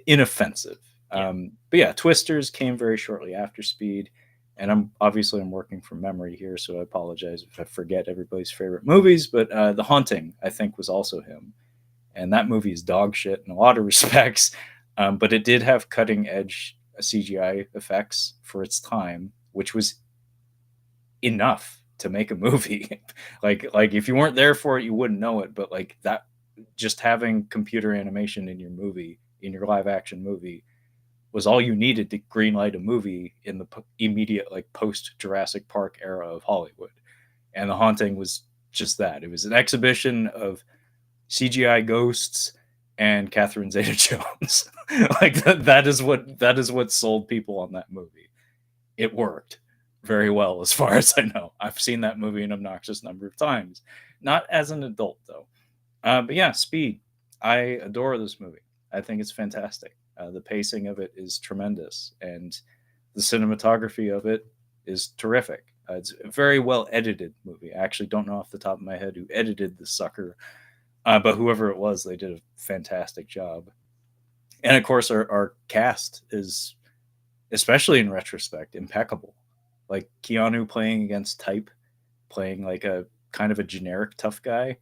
A: inoffensive.
B: Yeah.
A: But yeah, Twisters came very shortly after Speed, and I'm working from memory here, so I apologize if I forget everybody's favorite movies. But The Haunting, I think, was also him, and that movie is dog shit in a lot of respects. But it did have cutting edge CGI effects for its time, which was enough to make a movie. like if you weren't there for it, you wouldn't know it. But like that, just having computer animation in your movie, in your live action movie, was all you needed to greenlight a movie in the immediate like post Jurassic Park era of Hollywood. And The Haunting was just that. It was an exhibition of CGI ghosts and Catherine Zeta-Jones. Like that is what sold people on that movie. It worked very well as far as I know. I've seen that movie an obnoxious number of times. Not as an adult though. But yeah, Speed. I adore this movie. I think it's fantastic. The pacing of it is tremendous, and the cinematography of it is terrific. It's a very well edited movie. I actually don't know off the top of my head who edited the sucker, but whoever it was, they did a fantastic job. And of course, our cast is, especially in retrospect, impeccable. Like Keanu playing against type, playing like a kind of a generic tough guy,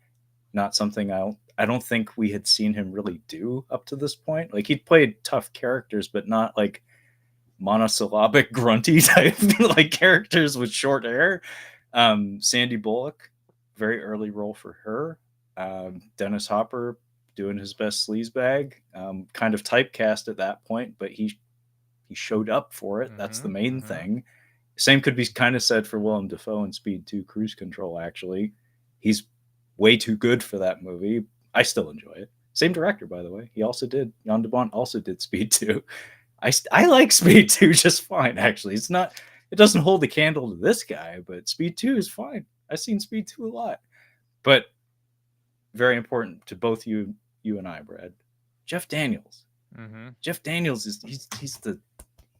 A: not something I don't think we had seen him really do up to this point. Like he'd played tough characters, but not like monosyllabic grunty type like characters with short hair. Sandy Bullock, very early role for her. Dennis Hopper doing his best sleazebag, kind of typecast at that point, but he showed up for it. That's the
B: Mm-hmm.
A: main
B: Mm-hmm.
A: thing. Same could be kind of said for Willem Dafoe in Speed 2 Cruise Control, actually. He's way too good for that movie. I still enjoy it. Same director, by the way. Jan de Bont also did Speed 2. I like Speed 2 just fine, actually. It doesn't hold the candle to this guy, but Speed 2 is fine. I've seen Speed 2 a lot. But very important to both you and I, Brad. Jeff Daniels.
B: Mm-hmm.
A: Jeff Daniels is he's the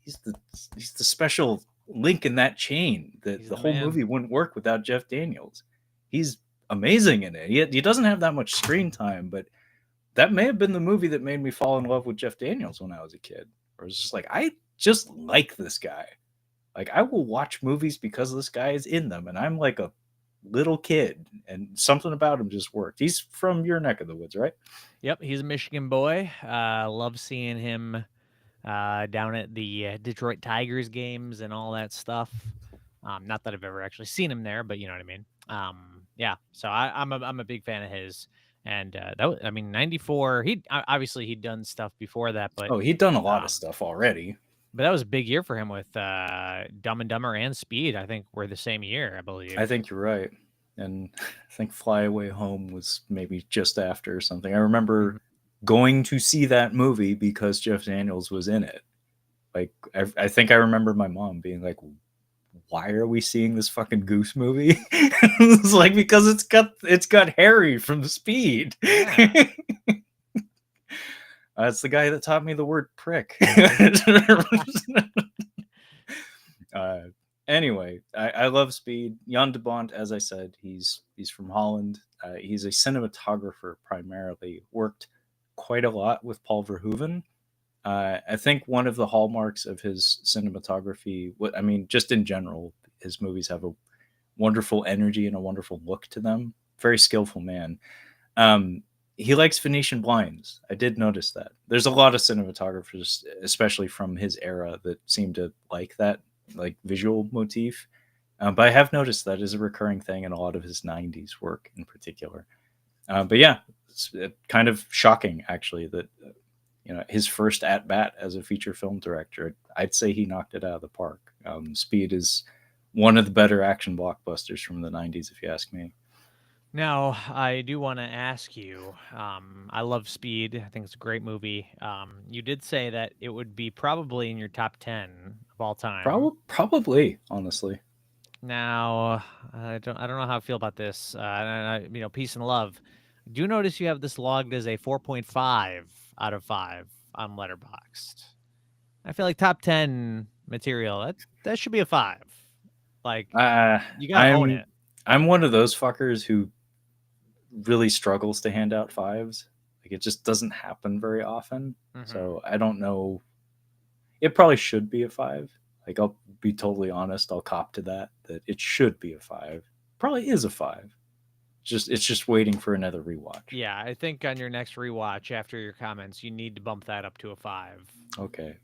A: he's the special link in that chain that
B: He's
A: the
B: the
A: whole
B: man.
A: movie wouldn't work without Jeff Daniels. He's amazing in it. He doesn't have that much screen time, but that may have been the movie that made me fall in love with Jeff Daniels when I was a kid. Where it's just like I just like this guy. Like I will watch movies because this guy is in them, and I'm like a little kid, and something about him just worked. He's from your neck of the woods, right?
B: Yep, he's a Michigan boy. Love seeing him down at the Detroit Tigers games and all that stuff. Not that I've ever actually seen him there, but you know what I mean. Yeah, so I'm a big fan of his, and I mean '94. He obviously he'd done stuff before that,
A: Oh, he'd done a lot of
B: um,
A: stuff already.
B: but that was a big year for him with Dumb and Dumber and Speed. I think were the same year, I
A: I
B: believe.
A: think you're right. And I think Fly Away Home was maybe just after or something. I remember
B: Mhm.
A: going to see that movie because Jeff Daniels was in it. Like, I think I remember my mom being like, why are we seeing this fucking Goose movie? It's like, because it's got Harry from Speed.
B: Yeah.
A: It's the guy that taught me the word prick. uh, anyway, I love Speed. Jan de Bont, as I said, he's from Holland. He's a cinematographer primarily. Worked quite a lot with Paul Verhoeven. I think one of the hallmarks of his cinematography, I mean, just in general, his movies have a wonderful energy and a wonderful look to them. Very skillful man. He likes Venetian blinds. I did notice that. There's a lot of cinematographers, especially from his era, that seem to like that, like visual motif. But I have noticed that is a recurring thing in a lot of his '90s work, in particular. But yeah, it's kind of shocking actually that his first at bat as a feature film director. I'd say he knocked it out of the park. Speed is one of the better action blockbusters from the '90s, if you ask me.
B: Now, I do want to ask you. I love Speed. I think it's a great movie. You did say that it would be probably in your top 10 of all time.
A: Probably, honestly.
B: Now, I don't know how I feel about this. Peace and love. I do notice you have this logged as a 4.5 out of 5 on Letterboxd. I feel like top 10 material that should be a 5. Like, you gotta own it.
A: I'm one of those fuckers who really struggles to hand out 5s. Like, it just doesn't happen very often. So I don't know. It probably should be a 5. Like, I'll be totally honest. I'll cop to that it should be a 5. Probably is a 5. It's just waiting for another rewatch.
B: Yeah, I think on your next rewatch after your comments, you need to bump that up to a 5.
A: Okay.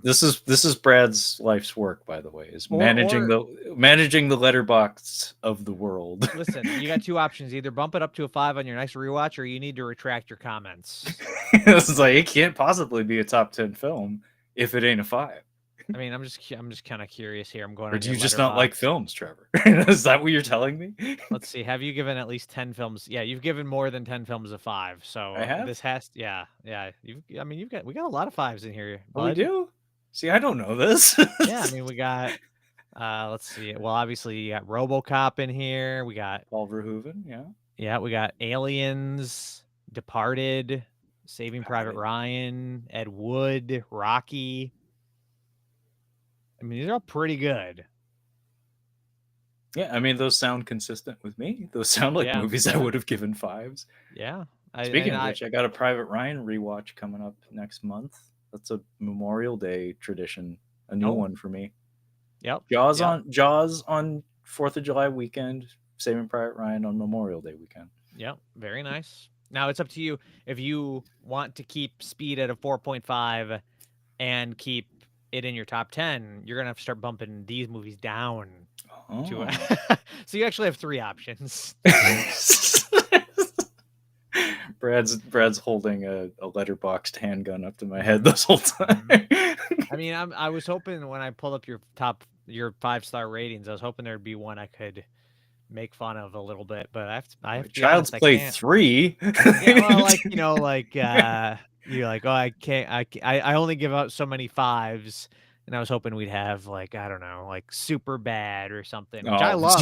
A: This is Brad's life's work, by the way, is managing the letterbox of the world.
B: Listen, you got 2 options: either bump it up to a 5 on your next rewatch, or you need to retract your comments.
A: It's like, it can't possibly be a top 10 film if it ain't a 5.
B: I mean, I'm just kind of curious here. I'm going.
A: Or
B: on
A: do you
B: your
A: just not like
B: Letterboxd.
A: films, Trevor? Is that what you're telling me?
B: Let's see. Have you given at least 10 films? Yeah, you've given more than 10 films a 5. So
A: I have?
B: this has, yeah. We got a lot of 5s in here.
A: Oh, we
B: Bud.
A: do? See, I don't know this.
B: Yeah, I mean, we got. Let's see. Well, obviously, you got RoboCop in here. We got
A: Paul Verhoeven, yeah.
B: Yeah, we got Aliens, Departed, Saving Private Ryan, Ed Wood, Rocky. I mean, these are all pretty good.
A: Yeah, I mean, those sound consistent with me. Those sound like movies I would have given 5s.
B: Yeah.
A: Speaking of which, I got a Private Ryan rewatch coming up next month. That's a Memorial Day tradition, a new one for me.
B: Yep.
A: Jaws on 4th of July weekend, Saving Private Ryan on Memorial Day weekend.
B: Yep, very nice. Now it's up to you if you want to keep Speed at a 4.5 and keep it in your top 10. You're gonna have to start bumping these movies down. To so you actually have 3 options.
A: Brad's holding a letterboxed handgun up to my head this whole time.
B: I mean, I was hoping when I pulled up your 5-star ratings, I was hoping there'd be one I could make fun of a little bit, but I have to be
A: Child's
B: honest,
A: Play
B: I can't.
A: 3.
B: Yeah, well, you're like, oh, I can't. I only give out so many 5s. And I was hoping we'd have, like, I don't know, like Super Bad or something, which I love.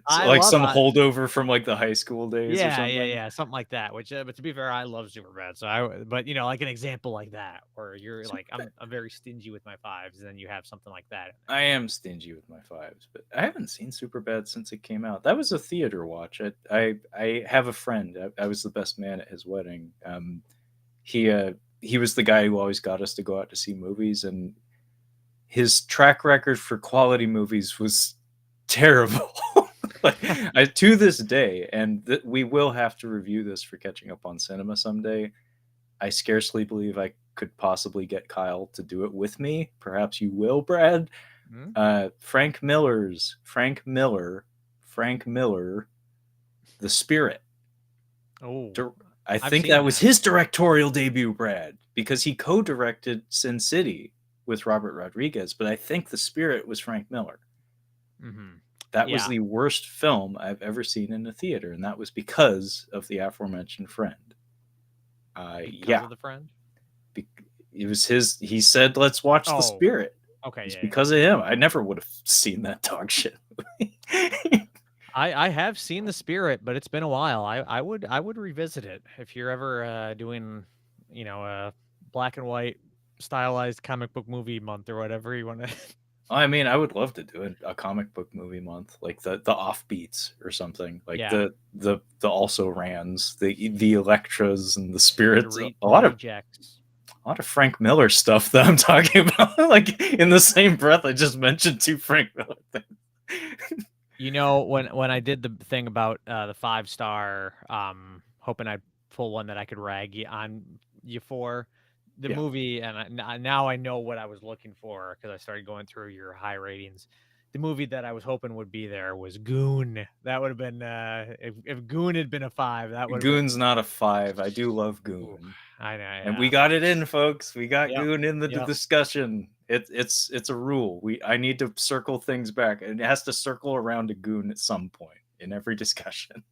A: I like love some holdover from like the high school days or something.
B: Yeah, something like that. Which, but to be fair, I love Super Bad. So but like an example like that, where you're like, I'm very stingy with my 5s, and then you have something like that.
A: I am stingy with my 5s, but I haven't seen Super Bad since it came out. That was a theater watch. I have a friend. I was the best man at his wedding. He was the guy who always got us to go out to see movies, and his track record for quality movies was terrible. To this day, and we will have to review this for Catching Up on Cinema someday. I scarcely believe I could possibly get Kyle to do it with me. Perhaps you will, Brad. Frank Miller, The Spirit.
B: Oh,
A: I think that was his directorial debut, Brad, because he co-directed Sin City with Robert Rodriguez, but I think The Spirit was Frank Miller. That was the worst film I've ever seen in a theater, and that was because of the aforementioned friend.
B: Because of the friend?
A: It was his. He said, "Let's watch The Spirit."
B: Okay,
A: It's
B: yeah, yeah.
A: because of him. I never would have seen that dog shit movie.
B: I have seen The Spirit, but it's been a while. I would revisit it if you're ever doing, a black and white stylized comic book movie month or whatever you want to.
A: I mean, I would love to do a comic book movie month, like the offbeats or something, like
B: Yeah,
A: the also rans, the Electras and the
B: the
A: Spirits.
B: re
A: A
B: the
A: lot of
B: rejects.
A: Frank Miller stuff that I'm talking about. Like in the same breath, I just mentioned two Frank Miller things.
B: When I did the thing about the 5-star, hoping I'd pull one that I could rag you on you for the
A: Yeah,
B: movie, and now I know what I was looking for because I started going through your high ratings. The movie that I was hoping would be there was Goon. That would have been if Goon had been a 5, that would have been.
A: Goon's not a 5. I do love
B: Ooh,
A: Goon.
B: I know,
A: And we
B: yeah.
A: got it in, folks. We got
B: Yep,
A: Goon in the
B: yep,
A: discussion. It's a rule. I need to circle things back, and it has to circle around a Goon at some point in every discussion.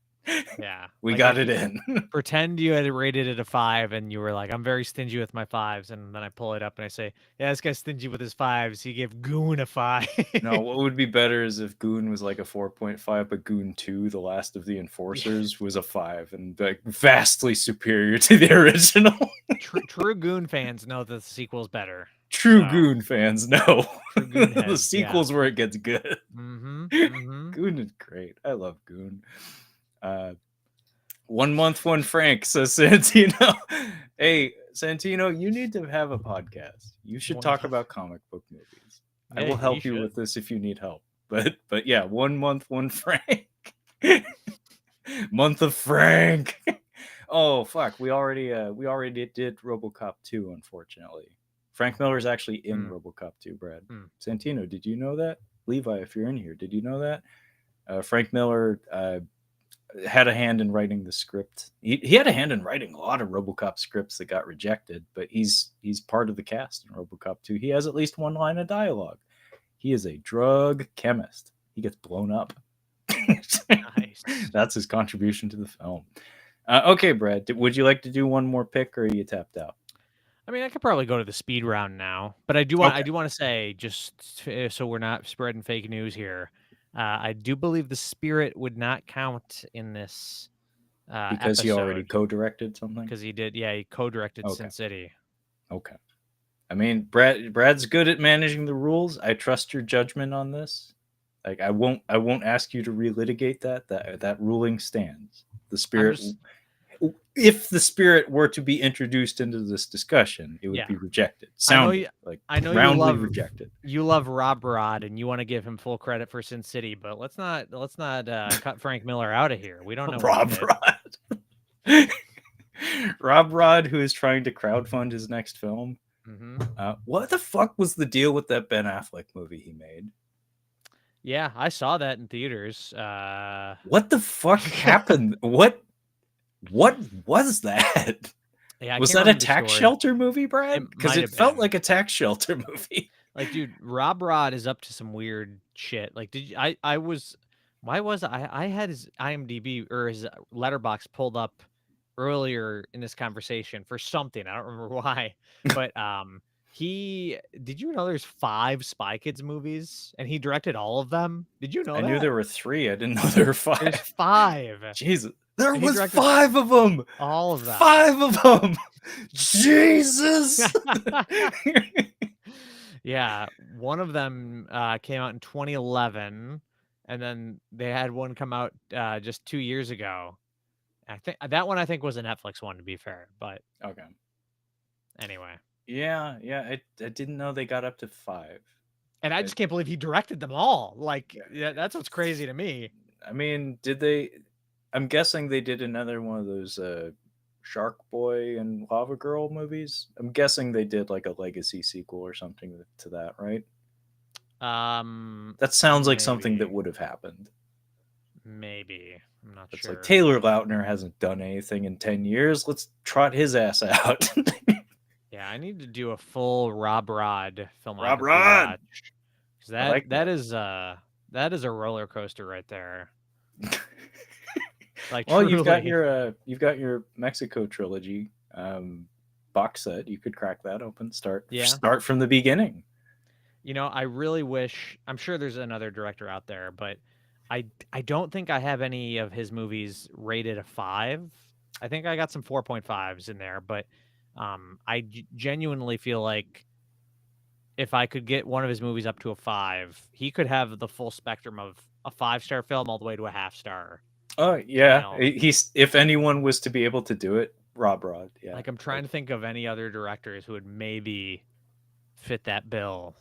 B: yeah.
A: We
B: Like
A: got
B: if
A: it
B: you
A: in.
B: pretend you had rated it a 5 and you were like, I'm very stingy with my 5s, and then I pull it up and I say, yeah, this guy's stingy with his 5s. He gave Goon a 5.
A: No, what would be better is if Goon was like a 4.5, but Goon 2, The Last of the
B: Yeah.
A: Enforcers, was a 5 and like vastly superior to the original.
B: True Goon fans know that the sequel's better.
A: True
B: So
A: Goon fans know.
B: true Goon
A: The
B: heads, yeah.
A: sequel's where it gets good.
B: Mm-hmm. Mm-hmm.
A: Goon is great. I love Goon. Uh, 1 month, one Frank, says Santino. Hey, Santino, you need to have a podcast. You should
B: 1
A: talk
B: month.
A: about comic book movies. I
B: Yeah,
A: will
B: you
A: help you
B: should.
A: with this if you need help. But yeah, 1 month, one Frank. Month of Frank. Oh fuck, we already did RoboCop 2, unfortunately. Frank Miller's actually in
B: Mm,
A: RoboCop 2, Brad.
B: mm.
A: Santino, did you know that? Levi, if you're in here, did you know that? Frank Miller had a hand in writing the script. He had a hand in writing a lot of RoboCop scripts that got rejected, but he's part of the cast in RoboCop 2. He has at least one line of dialogue. He is a drug chemist. He gets blown up.
B: Nice.
A: That's his contribution to the film. Okay, Brad, would you like to do one more pick, or are you tapped out?
B: I mean, I could probably go to the speed round now, but I do want
A: Okay,
B: I do want to say just so we're not spreading fake news here. I do believe the Spirit would not count in this
A: because he already
B: episode
A: co-directed something.
B: because he did. Yeah, he co-directed
A: Okay,
B: Sin City.
A: okay. I mean, Brad's good at managing the rules. I trust your judgment on this. Like, I won't ask you to relitigate that ruling stands. The
B: I'm
A: spirit,
B: just
A: if the spirit were to be introduced into this discussion, it would
B: yeah.
A: be rejected.
B: I know
A: Soundly,
B: you.
A: like
B: I know
A: roundly rejected.
B: you love Rob Rod and you want to give him full credit for Sin City, but let's not cut Frank Miller out of here. We don't know what he
A: Rob
B: did.
A: Rod. Rob Rod, who is trying to crowdfund his next film.
B: Hmm.
A: What the fuck was the deal with that Ben Affleck movie he made?
B: Yeah, I saw that in theaters.
A: What the fuck happened? What was that?
B: Yeah, I
A: Was
B: can't
A: that a
B: remember the
A: tax
B: story.
A: shelter movie,
B: It
A: Brad? Because
B: might
A: it
B: have
A: felt
B: been.
A: like a tax shelter movie.
B: Like, dude, Rob Rod is up to some weird shit. Like, did you, I was, why was I had his IMDb or his letterbox pulled up earlier in this conversation for something. I don't remember why, but he did you know there's 5 Spy Kids movies and he directed all of them? Did you know
A: I knew
B: that?
A: there were 3. I didn't know there were
B: There's
A: 5.
B: 5
A: Jesus. There
B: and he
A: was
B: directed
A: 5 of them.
B: all of them.
A: 5 of them. Jesus.
B: Yeah, one of them came out in 2011, and then they had one come out just 2 years ago. I think that one I think was a Netflix one to be fair, but
A: Okay.
B: anyway.
A: Yeah. I didn't know they got up to 5.
B: And I
A: I,
B: just can't believe he directed them all. Like yeah, that's what's crazy to me.
A: I mean, did they? I'm guessing they did another one of those Shark Boy and Lava Girl movies. I'm guessing they did like a legacy sequel or something to that, right? That sounds like something
B: Maybe.
A: that would have happened.
B: Maybe. I'm not
A: It's like
B: sure.
A: Taylor Lautner hasn't done anything in 10 years. Let's trot his ass out.
B: Yeah, I need to do a full Rob Rod
A: Rob
B: filmography
A: Rod.
B: watch. 'Cause
A: I
B: that
A: like
B: that is a roller coaster right there.
A: that.
B: Like
A: Well,
B: truly.
A: you've got your Mexico trilogy box set. You could crack that open.
B: Yeah.
A: Start from the beginning.
B: I really wish. I'm sure there's another director out there, but I don't think I have any of his movies rated a 5. I think I got some 4.5s in there, but I genuinely feel like if I could get one of his movies up to a 5, he could have the full spectrum of a 5-star film all the way to a half star.
A: Oh
B: You
A: yeah,
B: know,
A: he's if anyone was to be able to do it, Rob Rod. Yeah,
B: like I'm trying
A: like
B: to think of any other directors who would maybe fit that bill.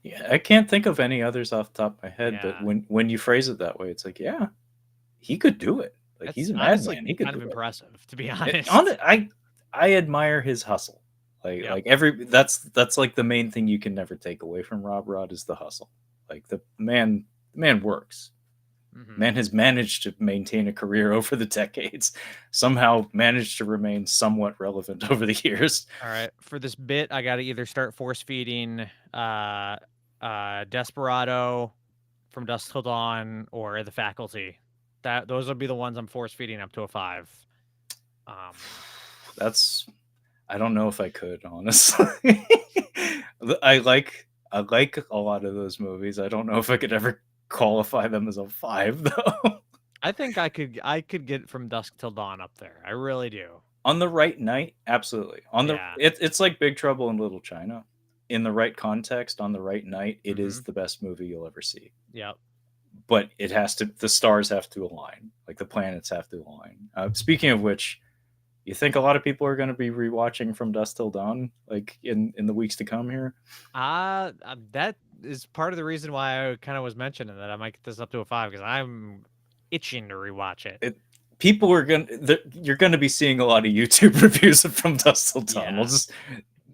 A: yeah, I can't think of any others off the top of my head. But
B: Yeah.
A: when you phrase it that way, it's like yeah, he could do it. Like he's
B: That's
A: a
B: honestly
A: madman. He could
B: kind of
A: do it.
B: impressive, to be
A: On
B: honest.
A: it, I admire his hustle.
B: Yep.
A: Like every that's like the main thing you can never take away from Rob Rod is the hustle. Like the man works.
B: Mhm.
A: Man has managed to maintain a career over the decades. Somehow managed to remain somewhat relevant over the years.
B: All right. For this bit, I got to either start force feeding Desperado, From Dusk Till Dawn, or The Faculty. Those would be the ones I'm force feeding up to a 5. Um
A: That's I don't know if I could honestly. I like a lot of those movies. I don't know if I could ever qualify them as a 5 though.
B: I think I could get From Dusk Till Dawn up there. I really do.
A: On the right night, absolutely. On the
B: Yeah.
A: it's like Big Trouble in Little China. In the right context, on the right night, it is
B: Mhm.
A: the best movie you'll ever see.
B: Yep.
A: But it has to the stars have to align. Like the planets have to align. Speaking of which, you think a lot of people are going to be rewatching From Dusk Till Dawn like in the weeks to come here?
B: That is part of the reason why I kind of was mentioning that I might get this up to a 5 because I'm itching to rewatch it.
A: It people are going to you're going to be seeing a lot of YouTube reviews of From Dusk Till Dawn. We'll
B: Yeah.
A: just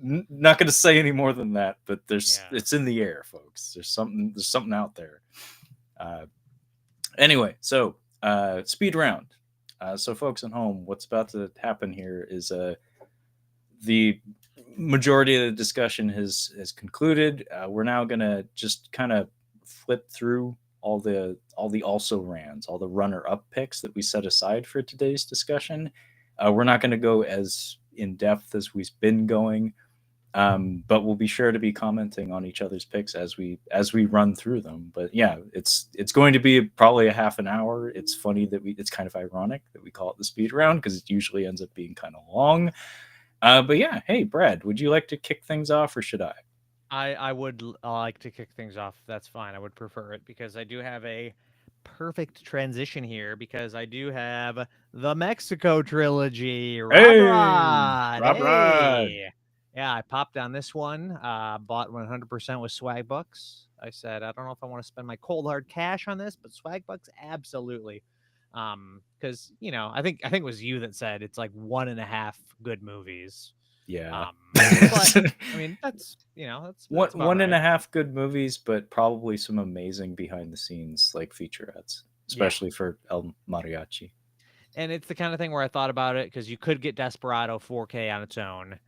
A: not going to say any more than that, but there's
B: Yeah.
A: it's in the air, folks. There's something out there. Uh, anyway, so speed round. So folks at home, what's about to happen here is the majority of the discussion has concluded. We're now gonna just kind of flip through all the also rans, all the runner up picks that we set aside for today's discussion. We're not going to go as in depth as we've been going, but we'll be sure to be commenting on each other's picks as we run through them. But yeah, it's going to be probably a half an hour. It's funny that it's kind of ironic that we call it the speed round because it usually ends up being kind of long. But yeah, hey Brad, would you like to kick things off or should I?
B: I would like to kick things off. That's fine. I would prefer it because I do have a perfect transition here because I do have the Mexico trilogy. Rob
A: Hey,
B: Rod.
A: Rob Rod.
B: Hey. Yeah, I popped on this one. Bought 100% with swag bucks. I said, I don't know if I want to spend my cold hard cash on this, but swag bucks, absolutely. Because I think it was you that said it's like 1.5 good movies.
A: Yeah.
B: But I mean, that's about
A: One and
B: right.
A: a half good movies, but probably some amazing behind the scenes like featurettes,
B: Yeah.
A: especially for El Mariachi.
B: And it's the kind of thing where I thought about it because you could get Desperado 4K on its own.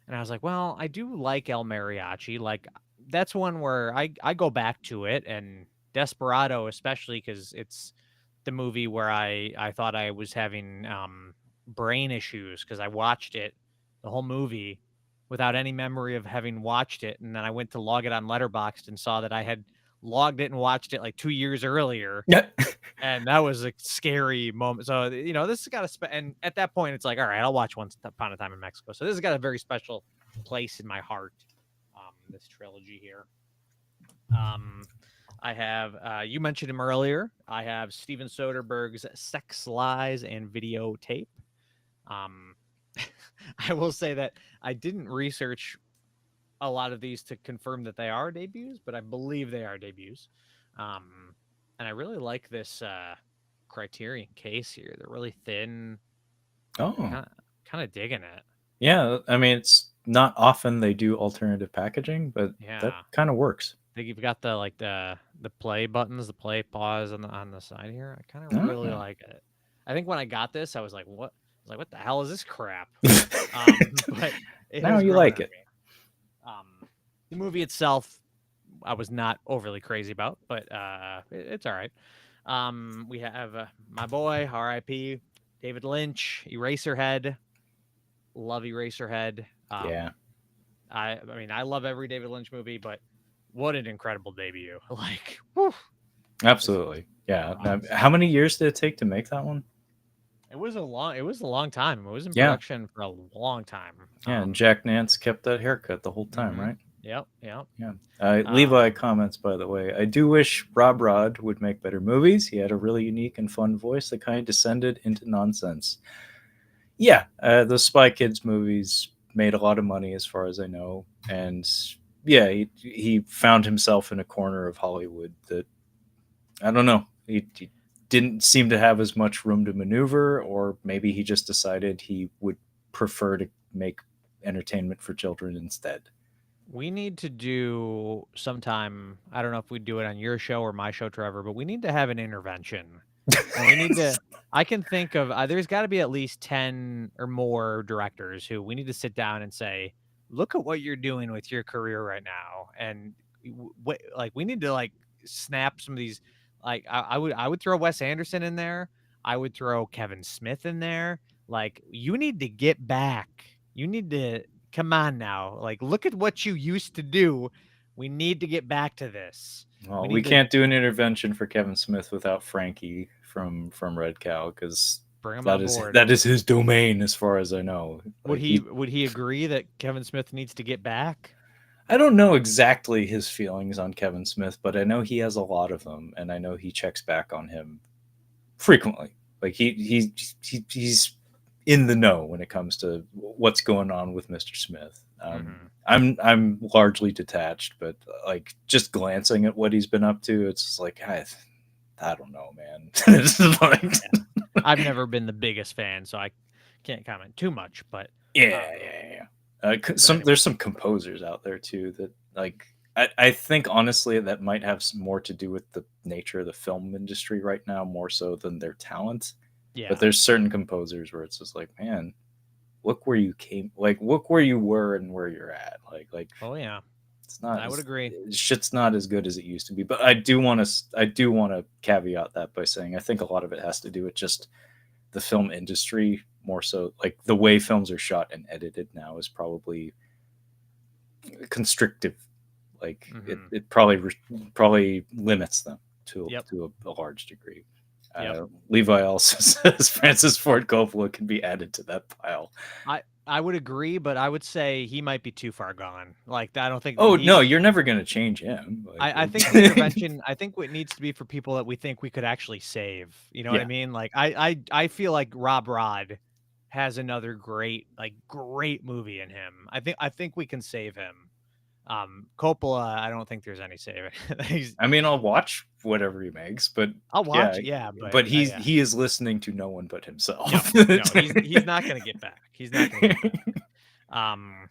B: And I was like, well, I do like El Mariachi. Like, that's one where I go back to it. And Desperado, especially because it's the movie where I thought I was having brain issues because I watched it, the whole movie, without any memory of having watched it. And then I went to log it on Letterboxd and saw that I had logged it and watched it like 2 years earlier.
A: Yeah.
B: And that was a scary moment. So, this has got a and at that point, it's like, all right, I'll watch Once Upon a Time in Mexico. So this has got a very special place in my heart. This trilogy here. I have you mentioned him earlier. I have Steven Soderbergh's Sex, Lies, and Videotape. Um, I will say that I didn't research a lot of these to confirm that they are debuts, but I believe they are debuts. And I really like this Criterion case here. They're really thin.
A: Oh,
B: Kind of digging it.
A: yeah. I mean, it's not often they do alternative packaging, but that
B: Yeah.
A: kind of works.
B: I think you've got the play buttons, the play pause on the side here. I kind of really
A: Oh.
B: like it. I think when I got this, I was like, "What?" I was like, "What the hell is this crap?" But it
A: Now
B: has
A: you
B: grown
A: like
B: on
A: it.
B: me. The movie itself, I was not overly crazy about, but it's all right. We have my boy, R.I.P. David Lynch, Eraserhead. Love Eraserhead.
A: Yeah.
B: I mean, I love every David Lynch movie, but what an incredible debut! Like, whew, this
A: Absolutely. Yeah.
B: rocks.
A: How many years did it take to make that one?
B: It was a long time. It was in
A: Yeah.
B: production for a long time.
A: Yeah. And Jack Nance kept that haircut the whole time,
B: Mhm.
A: right?
B: Yep, yep.
A: Yeah. Levi
B: Um,
A: comments, by the way, I do wish Rob Rod would make better movies. He had a really unique and fun voice that kind of descended into nonsense. Yeah. The Spy Kids movies made a lot of money, as far as I know. And yeah, he found himself in a corner of Hollywood that, I don't know. He didn't seem to have as much room to maneuver, or maybe he just decided he would prefer to make entertainment for children instead.
B: we need to do sometime, I don't know if we do it on your show or my show, Trevor, but we need to have an intervention. And we need to I can think of there's got to be at least 10 or more directors who we need to sit down and say, "Look at what you're doing with your career right now." And what like we need to like snap some of these like I would throw Wes Anderson in there. I would throw Kevin Smith in there. Like you need to get back. You need to come on now. Like look at what you used to do. We need to get back to this. We
A: Well, we
B: need to
A: can't do an intervention for Kevin Smith without Frankie from Red Cow, because
B: bring him on board.
A: that is his domain, as far as I know. Like
B: Would he agree that Kevin Smith needs to get back?
A: I don't know exactly his feelings on Kevin Smith, but I know he has a lot of them, and I know he checks back on him frequently. Like he's in the know when it comes to what's going on with Mr. Smith.
B: Mhm.
A: I'm largely detached, but like just glancing at what he's been up to, it's just like I don't know, man. It's like,
B: Yeah. I've never been the biggest fan, so I can't comment too much,
A: yeah,
B: um,
A: yeah, yeah.
B: but anyway.
A: There's some composers out there too that like I think honestly that might have some more to do with the nature of the film industry right now, more so than their talent. But
B: Yeah.
A: there's certain composers where it's just like, man, look where you were and where you're at.
B: Oh, yeah.
A: It's not
B: I would agree.
A: shit's not as good as it used to be. But I do want to caveat that by saying I think a lot of it has to do with just the film industry more so. Like the way films are shot and edited now is probably constrictive. Like
B: Mhm.
A: it probably limits them
B: Yep.
A: to a large degree.
B: Yep.
A: Levi also says Francis Ford Coppola can be added to that pile.
B: I would agree, but I would say he might be too far gone. Like, I don't think
A: Oh no,
B: he's
A: you're never gonna change him.
B: I think the intervention I think what needs to be for people that we think we could actually save. You know what I
A: Yeah,
B: mean? Like, I feel like Rob Rod has another great, like, great movie in him. I think we can save him. Coppola, I don't think there's any saving. He's
A: I mean, I'll watch whatever he makes, but
B: I'll
A: yeah,
B: watch, yeah, but,
A: but
B: yeah.
A: he is listening to no one but
B: No,
A: himself.
B: no, he's not gonna get back. He's not gonna get back. Um,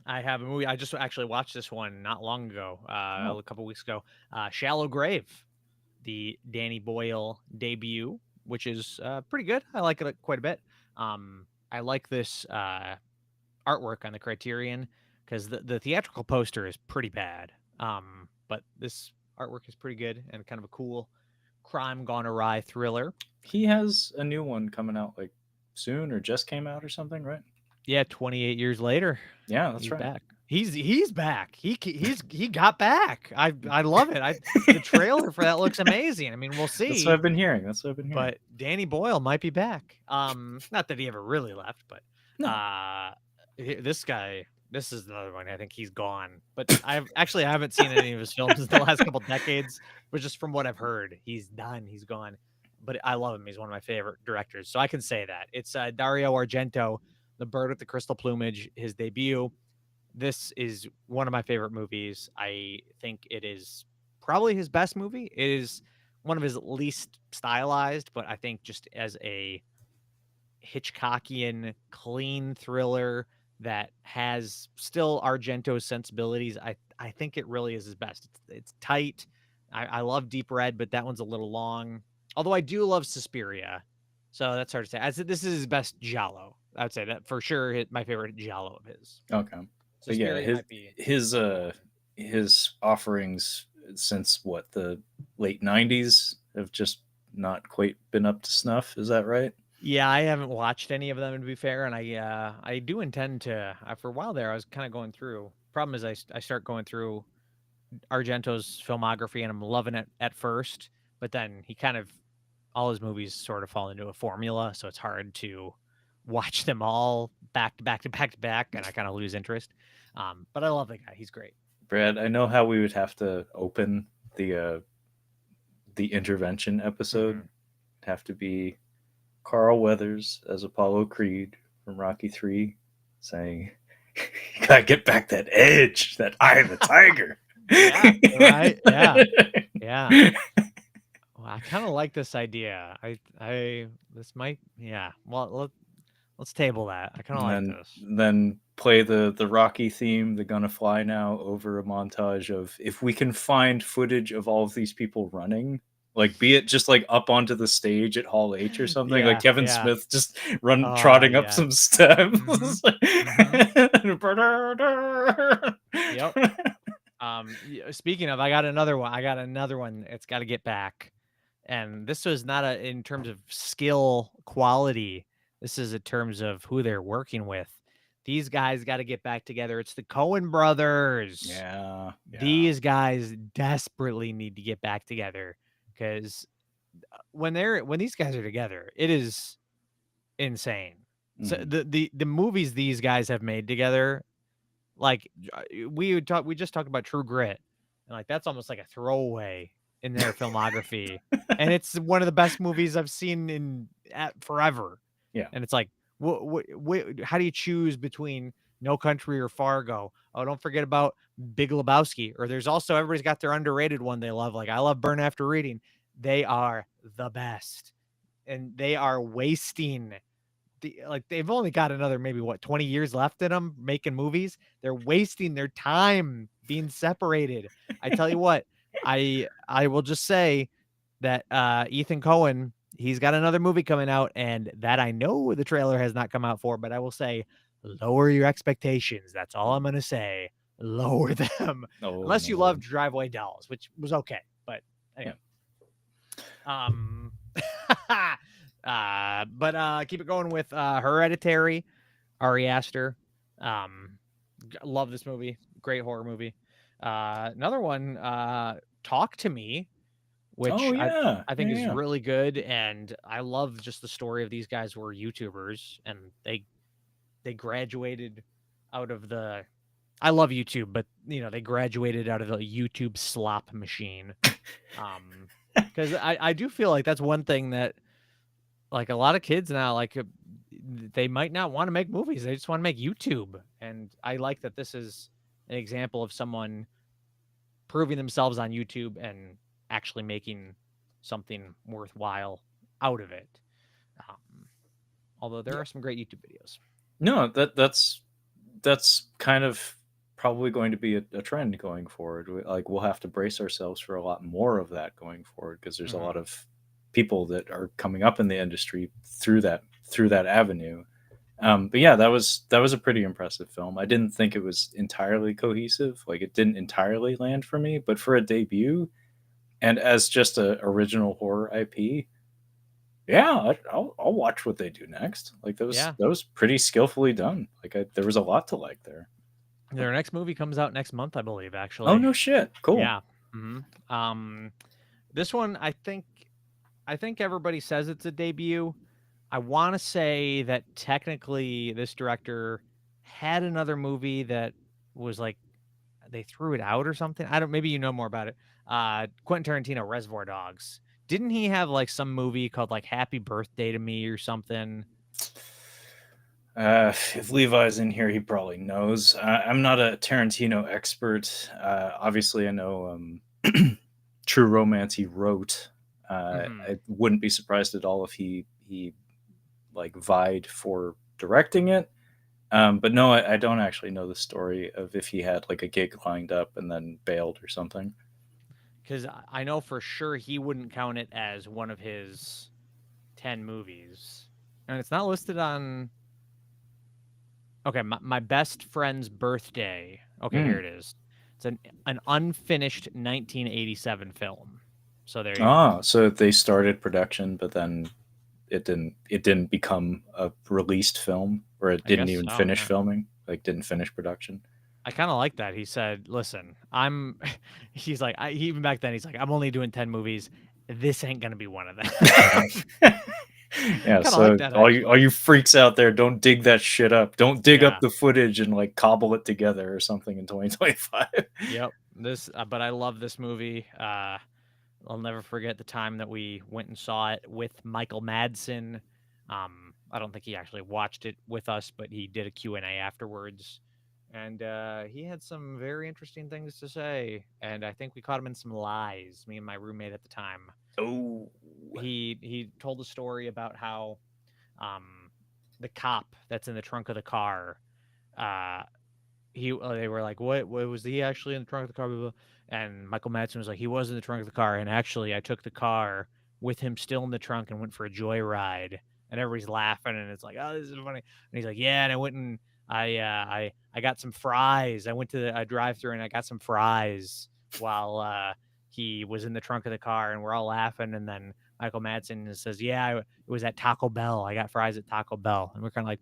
B: I have a movie I just actually watched this one not long ago,
A: Oh,
B: a couple weeks ago, Shallow Grave, the Danny Boyle debut, which is, pretty good. I like it, quite a bit. I like this, artwork on the Criterion because the theatrical poster is pretty bad. But this artwork is pretty good and kind of a cool crime gone awry thriller.
A: he has a new one coming out like soon, or just came out or something, right?
B: Yeah, 28 years later,
A: Yeah, that's
B: he's
A: right.
B: back. He's back. He got back. I love it. I The trailer for that looks amazing. I mean, we'll
A: That's what
B: see,
A: I've been hearing. That's what I've been hearing.
B: but Danny Boyle might be back. Not that he ever really left, but
A: No,
B: uh this guy, this is another one. I think he's gone. But I haven't seen any of his films in the last couple decades, but just from what I've heard, he's done. He's gone. But I love him. He's one of my favorite directors. So I can say that. It's Dario Argento, The Bird with the Crystal Plumage, his debut. This is one of my favorite movies. I think it is probably his best movie. It is one of his least stylized, but I think just as a Hitchcockian clean thriller that has still Argento's sensibilities, I think it really is his best. It's tight. I love Deep Red, but that one's a little long. Although I do love Suspiria, so that's hard to say. I said this is his best giallo. I would say that for sure. My favorite giallo of his.
A: okay, but yeah,
B: Suspiria might be.
A: his offerings since what, the late '90s have just not quite been up to snuff. Is that right?
B: Yeah, I haven't watched any of them to be fair, and I do intend to. For a while there, I was kind of going through. Problem is, I start going through Argento's filmography, and I'm loving it at first, but then he kind of all his movies sort of fall into a formula, so it's hard to watch them all back to back to back to back, and I kind of lose interest. But I love the guy; he's great.
A: Brad, I know how we would have to open the intervention episode.
B: Mhm.
A: It'd have to be Carl Weathers as Apollo Creed from Rocky 3 saying, "You gotta get back that edge, that eye of the tiger."
B: Yeah, right. Yeah, yeah. Well, I kind of like this idea. This might, yeah. Well, let's table that. I kind of
A: And
B: like this.
A: then play the Rocky theme, "They're Gonna Fly Now," over a montage of if we can find footage of all of these people running, like be it just like up onto the stage at Hall H or something, like
B: Yeah,
A: Kevin
B: yeah.
A: Smith just run
B: Oh,
A: trotting up
B: yeah.
A: some steps.
B: Mhm. Mhm. Yep. Speaking of, I got another one. I got another one. It's got to get back. And this was not a in terms of skill quality. This is in terms of who they're working with. These guys got to get back together. It's the Cohen brothers.
A: Yeah, yeah.
B: These guys desperately need to get back together because when these guys are together, it is insane. So
A: Mhm.
B: the movies these guys have made together, like we just talked about True Grit, and like that's almost like a throwaway in their filmography, and it's one of the best movies I've seen in forever.
A: Yeah.
B: And it's like, how do you choose between No Country or Fargo? Oh, don't forget about Big Lebowski. Or there's also everybody's got their underrated one they love. Like I love Burn After Reading. They are the best, and they are wasting like they've only got another maybe what 20 years left in them making movies. They're wasting their time being separated. I tell you what, I will just say that Ethan Cohen, he's got another movie coming out, and that I know the trailer has not come out for, but I will say lower your expectations. That's all I'm gonna say. Lower them.
A: Oh
B: Unless you
A: no.
B: loved Driveway Dolls, which was okay. But
A: Yeah.
B: anyway. Um, keep it going with Hereditary, Ari Aster. Love this movie. Great horror movie. Another one, Talk to Me,
A: Oh
B: which
A: yeah.
B: I
A: Yeah,
B: think is
A: yeah.
B: really good, and I love just the story of these guys were YouTubers, and they graduated out of the. I love YouTube, but they graduated out of the YouTube slop machine. Because I do feel like that's one thing that like a lot of kids now, like they might not want to make movies. They just want to make YouTube. And I like that this is an example of someone proving themselves on YouTube and actually making something worthwhile out of it. Um, Although there
A: Yeah.
B: are some great YouTube videos.
A: No, that's kind of probably going to be a trend going forward. Like we'll have to brace ourselves for a lot more of that going forward because there's a lot
B: Mhm.
A: of people that are coming up in the industry through that avenue. But yeah, that was a pretty impressive film. I didn't think it was entirely cohesive. Like it didn't entirely land for me, but for a debut and as just a original horror IP, yeah, I'll watch what they do next. Like
B: Yeah.
A: that was pretty skillfully done. Like there was a lot to like there.
B: Their next movie comes out next month, I believe,
A: Oh
B: actually.
A: no shit, cool.
B: Yeah. hmm This one, I think everybody says it's a debut. I want to say that technically this director had another movie that was like they threw it out or something. I don't. Maybe you know more about it. Quentin Tarantino, Reservoir Dogs. Didn't he have like some movie called like Happy Birthday to Me or something?
A: If Levi's in here, he probably knows. I'm not a Tarantino expert. Obviously, I know True Romance he wrote.
B: hmm
A: I wouldn't be surprised at all if he like vied for directing it. But no, I don't actually know the story of if he had like a gig lined up and then bailed or something.
B: Because I know for sure he wouldn't count it as one of his 10 movies, and it's not listed on. Okay, my best friend's birthday. Okay, here
A: Mm.
B: it is. It's an unfinished 1987 film. So there you go.
A: Ah, so they started production, but then it didn't become a released film, or it
B: I
A: didn't
B: guess
A: even
B: so.
A: finish
B: Yeah.
A: filming, like didn't finish production.
B: I kind of like that. He said, "Listen, I'm." He's like, even back then, he's like, "I'm only doing 10 movies. This ain't gonna be one of them."
A: Yeah,
B: Kind of like
A: so
B: that
A: all
B: actually.
A: you freaks out there, don't dig that shit up. Don't dig up
B: Yeah.
A: the footage and like cobble it together or something in 2025.
B: Yep. But I love this movie. I'll never forget the time that we went and saw it with Michael Madsen. I don't think he actually watched it with us, but he did a Q&A afterwards. And he had some very interesting things to say. And I think we caught him in some lies, me and my roommate at the time.
A: Oh,
B: He told a story about how um, the cop that's in the trunk of the car, uh, they were like, what was he actually in the trunk of the car? Blah, blah. And Michael Madsen was like, he was in the trunk of the car, and actually I took the car with him still in the trunk and went for a joyride. And everybody's laughing, and it's like, oh, this is funny. And he's like, yeah, and I went and I got some fries. I went to a drive-through and I got some fries while he was in the trunk of the car, and we're all laughing. And then Michael Madsen says, yeah, it was at Taco Bell. I got fries at Taco Bell, and we're kind of like,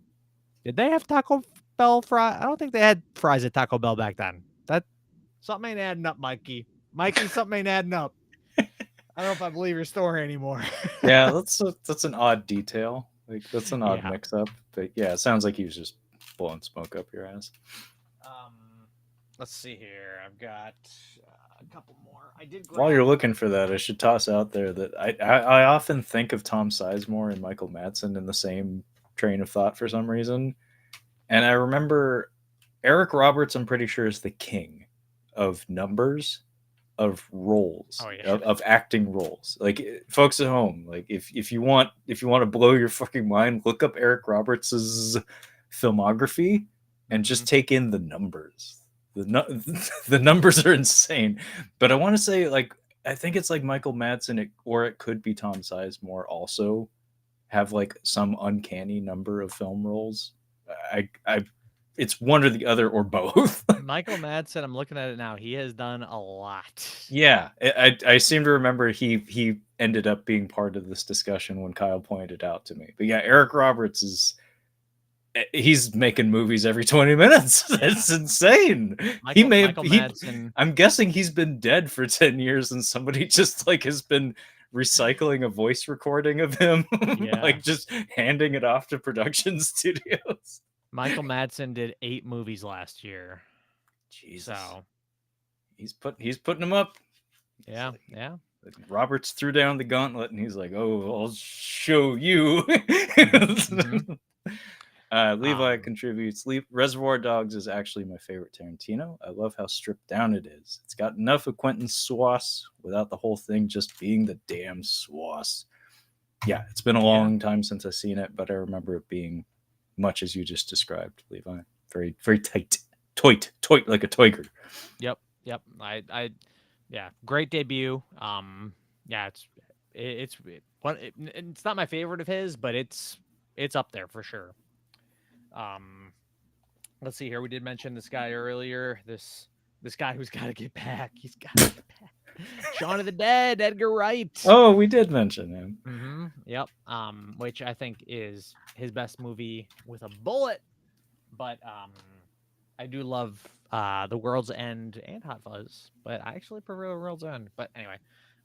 B: did they have Taco Bell fries? I don't think they had fries at Taco Bell back then. That something ain't adding up, Mikey. Mikey, something ain't adding up. I don't know if I believe your story anymore.
A: yeah, that's an odd detail. Like that's an odd
B: Yeah.
A: mix-up. But yeah, it sounds like he was just blowing smoke up your ass.
B: Let's see here. I've got a couple more. I did
A: While
B: grab.
A: you're looking for that, I should toss out there that I often think of Tom Sizemore and Michael Madsen in the same train of thought for some reason. And I remember Eric Roberts, I'm pretty sure, is the king of numbers, of roles,
B: Oh yeah.
A: of acting roles. Like folks at home, like if you want to blow your fucking mind, look up Eric Roberts's filmography and
B: Mm-hmm.
A: just take in the numbers. The numbers are insane. But I want to say, like, I think it's like Michael Madsen, or it could be Tom Sizemore also have like some uncanny number of film roles. I it's one or the other or both.
B: Michael Madsen, I'm looking at it now. He has done a lot.
A: Yeah, I seem to remember he ended up being part of this discussion when Kyle pointed out to me. But yeah, Eric Roberts is he's making movies every 20 minutes.
B: Yeah.
A: That's insane. He may have
B: Michael Madsen.
A: I'm guessing he's been dead for 10 years and somebody just like has been recycling a voice recording of him,
B: Yeah.
A: like just handing it off to production studios.
B: Michael Madsen did 8 movies last year.
A: Jesus.
B: So
A: He's putting them up.
B: yeah,
A: Like,
B: yeah.
A: Roberts threw down the gauntlet and he's like, "Oh, I'll show you."
B: Mm-hmm.
A: Levi contributes. Reservoir Dogs is actually my favorite Tarantino. I love how stripped down it is. It's got enough of Quentin's sauce without the whole thing just being the damn sauce. Yeah, it's been a long time since I've seen it, but I remember it being much as you just described, Levi. Very, very tight, toit like a toiger.
B: Yep. Yeah, great debut. Yeah, it's not my favorite of his, but it's up there for sure. Let's see here. We did mention this guy earlier. This guy who's got to get back. He's got to get back. Shaun of the Dead, Edgar Wright.
A: Oh, we did mention him.
B: Mm-hmm. Yep. Which I think is his best movie with a bullet. But I do love The World's End and Hot Fuzz, but I actually prefer The World's End. But anyway,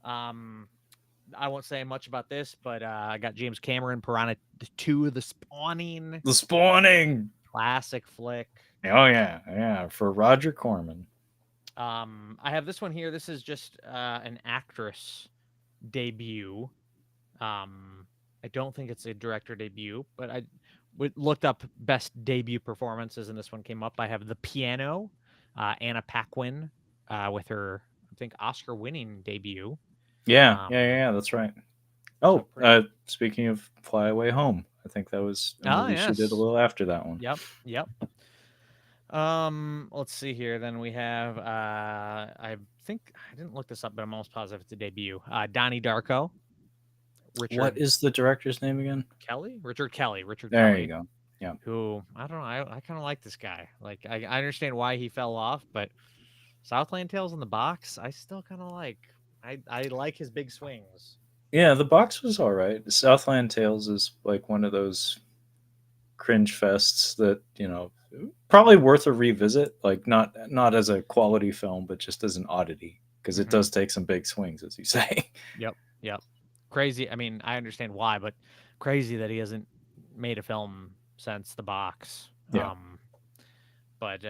B: I won't say much about this, but I got James Cameron, Piranha 2, The Spawning.
A: The Spawning.
B: Classic flick.
A: Oh, yeah, for Roger Corman.
B: I have this one here. This is just an actress debut. I don't think it's a director debut, but I looked up best debut performances, and this one came up. I have The Piano, Anna Paquin, with her, I think, Oscar-winning debut.
A: Yeah, that's right. Oh,
B: so
A: speaking of Fly Away Home, I think that was a movie she did a little after that one.
B: Yep. Let's see here. Then we have, I think I didn't look this up, but I'm almost positive it's a debut. Donnie Darko.
A: What is the director's name again?
B: Richard Kelly.
A: There you go. Yeah.
B: Who, I don't know. I kind of like this guy. Like, I understand why he fell off, but Southland Tales in the Box, I still kind of like. I like his big swings.
A: Yeah, the box was all right. Southland Tales is like one of those cringe fests that, probably worth a revisit. Like not as a quality film, but just as an oddity because it
B: Hmm.
A: does take some big swings, as you say.
B: Yep. Yep. Crazy. I mean, I understand why, but crazy that he hasn't made a film since The Box.
A: Yeah.
B: But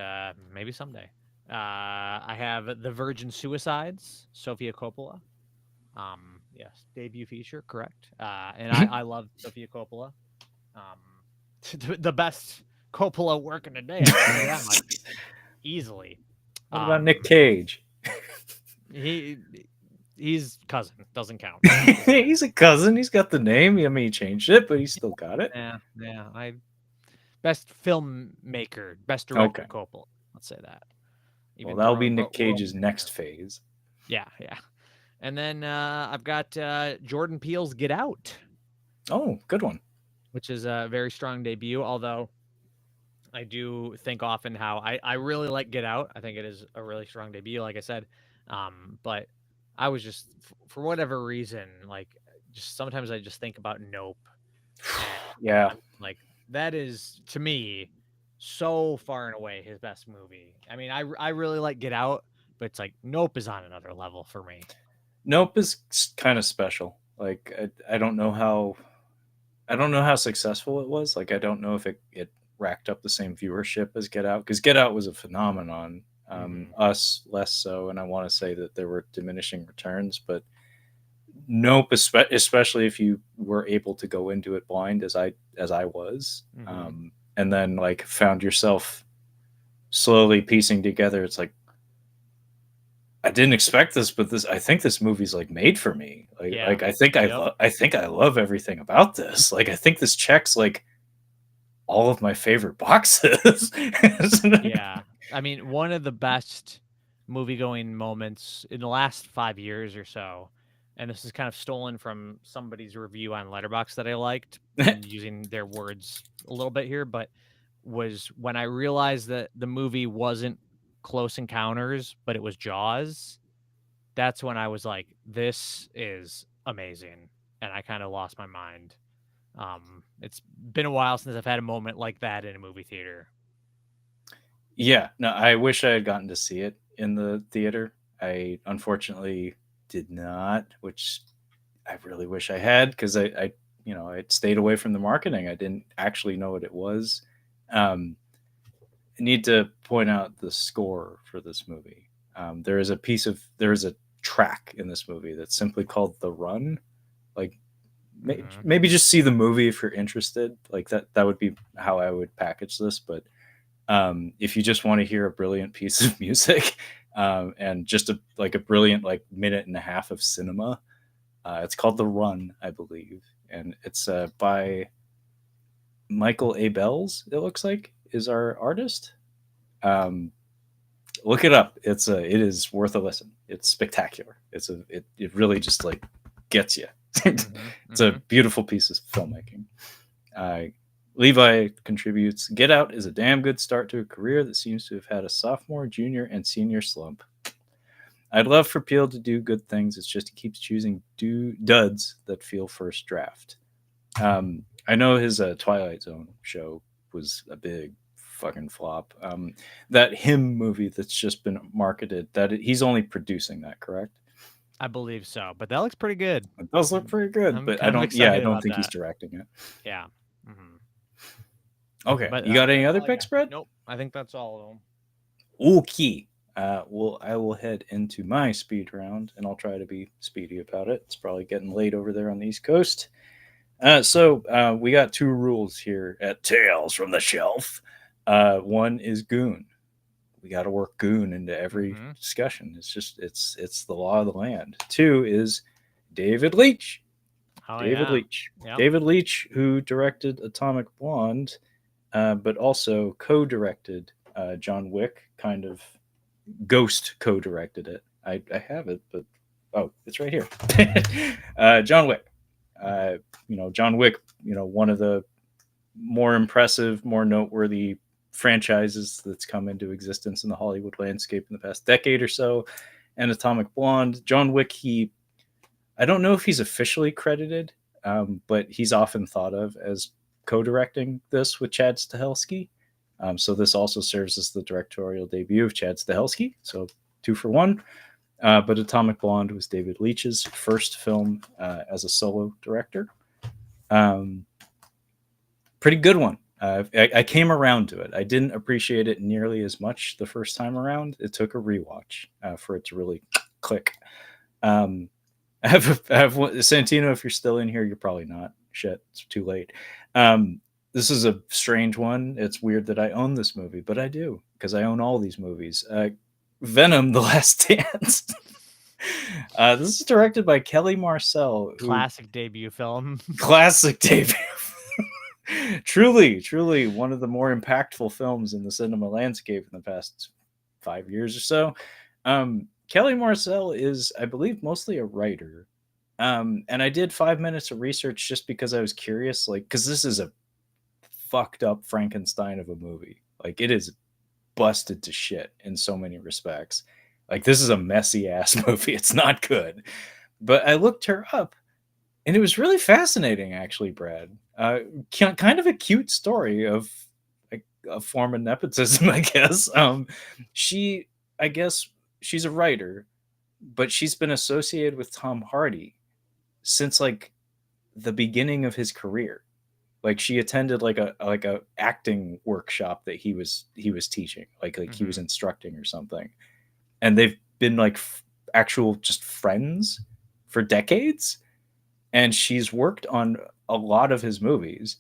B: maybe someday. I have The Virgin Suicides, Sofia Coppola. Yes, debut feature, correct. And I love Sofia Coppola. The best Coppola working today, I can say that much easily.
A: What about Nick
B: Um,
A: Cage?
B: he he's cousin, doesn't count.
A: He's a cousin. He's got the name. I mean, he changed it, but he still got it.
B: Yeah, yeah. I best filmmaker, best director
A: Okay.
B: Coppola. Let's say that.
A: Well,
B: Even
A: that'll be
B: throw
A: Nick
B: world
A: Cage's
B: premiere.
A: next phase.
B: Yeah, yeah. And then I've got Jordan Peele's Get Out,
A: Oh, good one.
B: which is a very strong debut. Although I do think often how I really like Get Out. I think it is a really strong debut, like I said. But I was just for whatever reason, like just sometimes I just think about Nope, and
A: Yeah.
B: I'm like that is to me so far and away his best movie. I mean, I really like Get Out, but it's like Nope is on another level for me.
A: Nope is kind of special. Like I don't know how successful it was. Like I don't know if it racked up the same viewership as Get Out because Get Out was a phenomenon.
B: Hmm.
A: Us less so, and I want to say that there were diminishing returns. But Nope, especially if you were able to go into it blind as I was,
B: Hmm.
A: and then like found yourself slowly piecing together. It's like I didn't expect this, but this I think this movie's like made for me.
B: Yeah. Yep.
A: I think I love everything about this. Like I think this checks like all of my favorite boxes.
B: Yeah. I mean, one of the best movie going moments in the last 5 years or so, and this is kind of stolen from somebody's review on Letterbox that I liked and using their words a little bit here, but was when I realized that the movie wasn't Close Encounters, but it was Jaws. That's when I was like, this is amazing. And I kind of lost my mind. It's been a while since I've had a moment like that in a movie theater.
A: Yeah, no, I wish I had gotten to see it in the theater. I unfortunately did not, which I really wish I had because I stayed away from the marketing. I didn't actually know what it was. I need to point out the score for this movie. There is a track in this movie that's simply called "The Run." Like
B: Hmm.
A: maybe just see the movie if you're interested. Like that would be how I would package this. But if you just want to hear a brilliant piece of music and just a brilliant like minute and a half of cinema, it's called The Run, I believe, and it's by Michael A. Bells. It looks like is our artist. Um, Look it up. It is worth a listen. It's spectacular. It really just like gets you.
B: Hmm.
A: It's a
B: Hmm.
A: beautiful piece of filmmaking. Uh, Levi contributes. Get Out is a damn good start to a career that seems to have had a sophomore, junior, and senior slump. I'd love for Peel to do good things. It's just he keeps choosing duds that feel first draft. I know his Twilight Zone show was a big fucking flop. That him movie that's just been marketed, he's only producing that, correct?
B: I believe so, but that looks pretty good.
A: It does look pretty good,
B: I'm
A: but
B: kind of
A: I
B: excited
A: don't
B: about
A: think he's
B: that.
A: directing it.
B: Yeah. Hmm.
A: Okay,
B: But
A: you got any
B: that's
A: other
B: all I
A: picks,
B: got.
A: Brad?
B: Nope. I think that's all of them.
A: Okay. Well, I will head into my speed round, and I'll try to be speedy about it. It's probably getting late over there on the East Coast. We got two rules here at Tales from the Shelf. One is Goon. We got to work Goon into every
B: Hmm.
A: discussion. It's the law of the land. Two is David Leitch.
B: Oh
A: David
B: yeah.
A: Leitch.
B: Yep.
A: David Leitch, who directed Atomic Blonde, but also co-directed John Wick. Kind of ghost co-directed it. I have it, but oh, it's right here. John Wick.
B: Hmm.
A: Uh, John Wick. One of the more impressive, more noteworthy franchises that's come into existence in the Hollywood landscape in the past decade or so. And Atomic Blonde, John Wick. I don't know if he's officially credited, but he's often thought of as co-directing this with Chad Stahelski. So this also serves as the directorial debut of Chad Stahelski. So 2 for 1. But Atomic Blonde was David Leitch's first film as a solo director. Um, Pretty good one. I came around to it. I didn't appreciate it nearly as much the first time around. It took a rewatch for it to really click. Um, I have Santino. If you're still in here, you're probably not. Shit, it's too late. This is a strange one. It's weird that I own this movie, but I do because I own all these movies. Venom: The Last Dance. This is directed by Kelly Marcel, who
B: Classic debut film.
A: classic debut. Truly one of the more impactful films in the cinema landscape in the past 5 years or so. Kelly Marcel is, I believe, mostly a writer. And I did 5 minutes of research just because I was curious, like, because this is a fucked up Frankenstein of a movie. Like, it is busted to shit in so many respects. Like, this is a messy ass movie. It's not good. But I looked her up, and it was really fascinating, actually, Brad. Kind of a cute story of a form of nepotism, I guess. She, I guess, she's a writer, but she's been associated with Tom Hardy since like the beginning of his career. Like she attended like a acting workshop that he was teaching, like he was
B: Mhm.
A: instructing or something, and they've been like actual just friends for decades. And she's worked on a lot of his movies,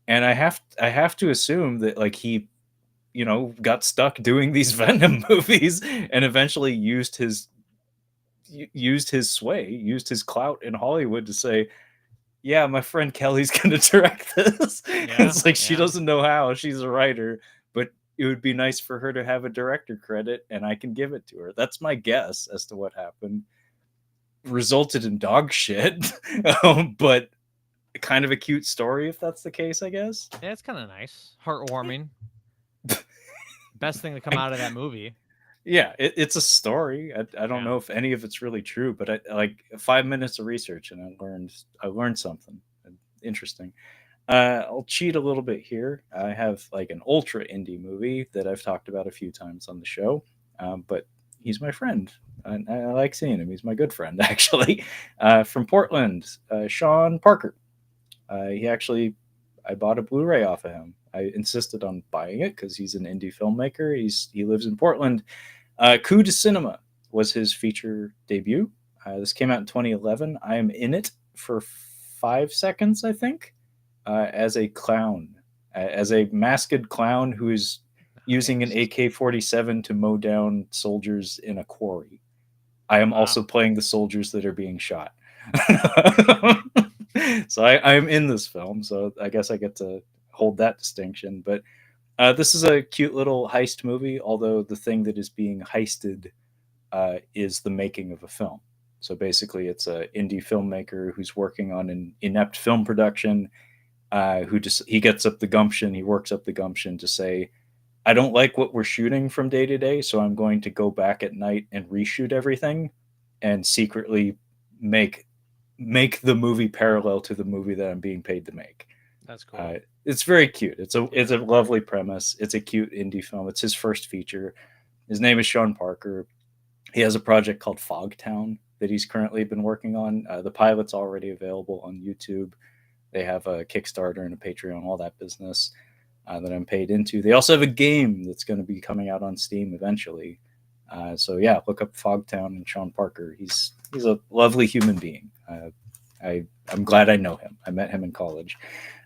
A: and I have to assume that like he got stuck doing these Venom movies and eventually used his sway, used his clout in Hollywood to say, yeah, my friend Kelly's going to direct this.
B: Yeah,
A: It's like she
B: yeah.
A: doesn't know how. She's a writer, but it would be nice for her to have a director credit, and I can give it to her. That's my guess as to what happened. Resulted in dog shit, but kind of a cute story if that's the case, I guess.
B: Yeah, it's kinda nice. Heartwarming. Best thing to come
A: I,
B: out of that movie.
A: yeah, it's a story. I don't
B: Yeah.
A: know if any of it's really true, but I like 5 minutes of research and I learned something interesting. I'll cheat a little bit here. I have like an ultra indie movie that I've talked about a few times on the show, but he's my friend. I like seeing him. He's my good friend, actually. From Portland, Sean Parker. He actually, I bought a Blu-ray off of him. I insisted on buying it because he's an indie filmmaker. He lives in Portland. Coup de Cinema was his feature debut. This came out in 2011. I am in it for 5 seconds, I think, as a clown, as a masked clown who is using an
B: Nice.
A: AK-47 to mow down soldiers in a quarry. I am
B: Wow.
A: also playing the soldiers that are being shot. So I'm in this film, so I guess I get to hold that distinction. But this is a cute little heist movie, although the thing that is being heisted is the making of a film. So basically, it's an indie filmmaker who's working on an inept film production. Who just he gets up the gumption, he works up the gumption to say, I don't like what we're shooting from day to day, so I'm going to go back at night and reshoot everything and secretly make make the movie parallel to the movie that I'm being paid to make.
B: That's cool.
A: It's very cute. It's
B: Yeah.
A: a lovely premise. It's a cute indie film. It's his first feature. His name is Sean Parker. He has a project called Fogtown that he's currently been working on. The pilot's already available on YouTube. They have a Kickstarter and a Patreon, all that business that I'm paid into. They also have a game that's going to be coming out on Steam eventually. So yeah, look up Fogtown and Sean Parker. He's a lovely human being. I'm glad I know him. I met him in college.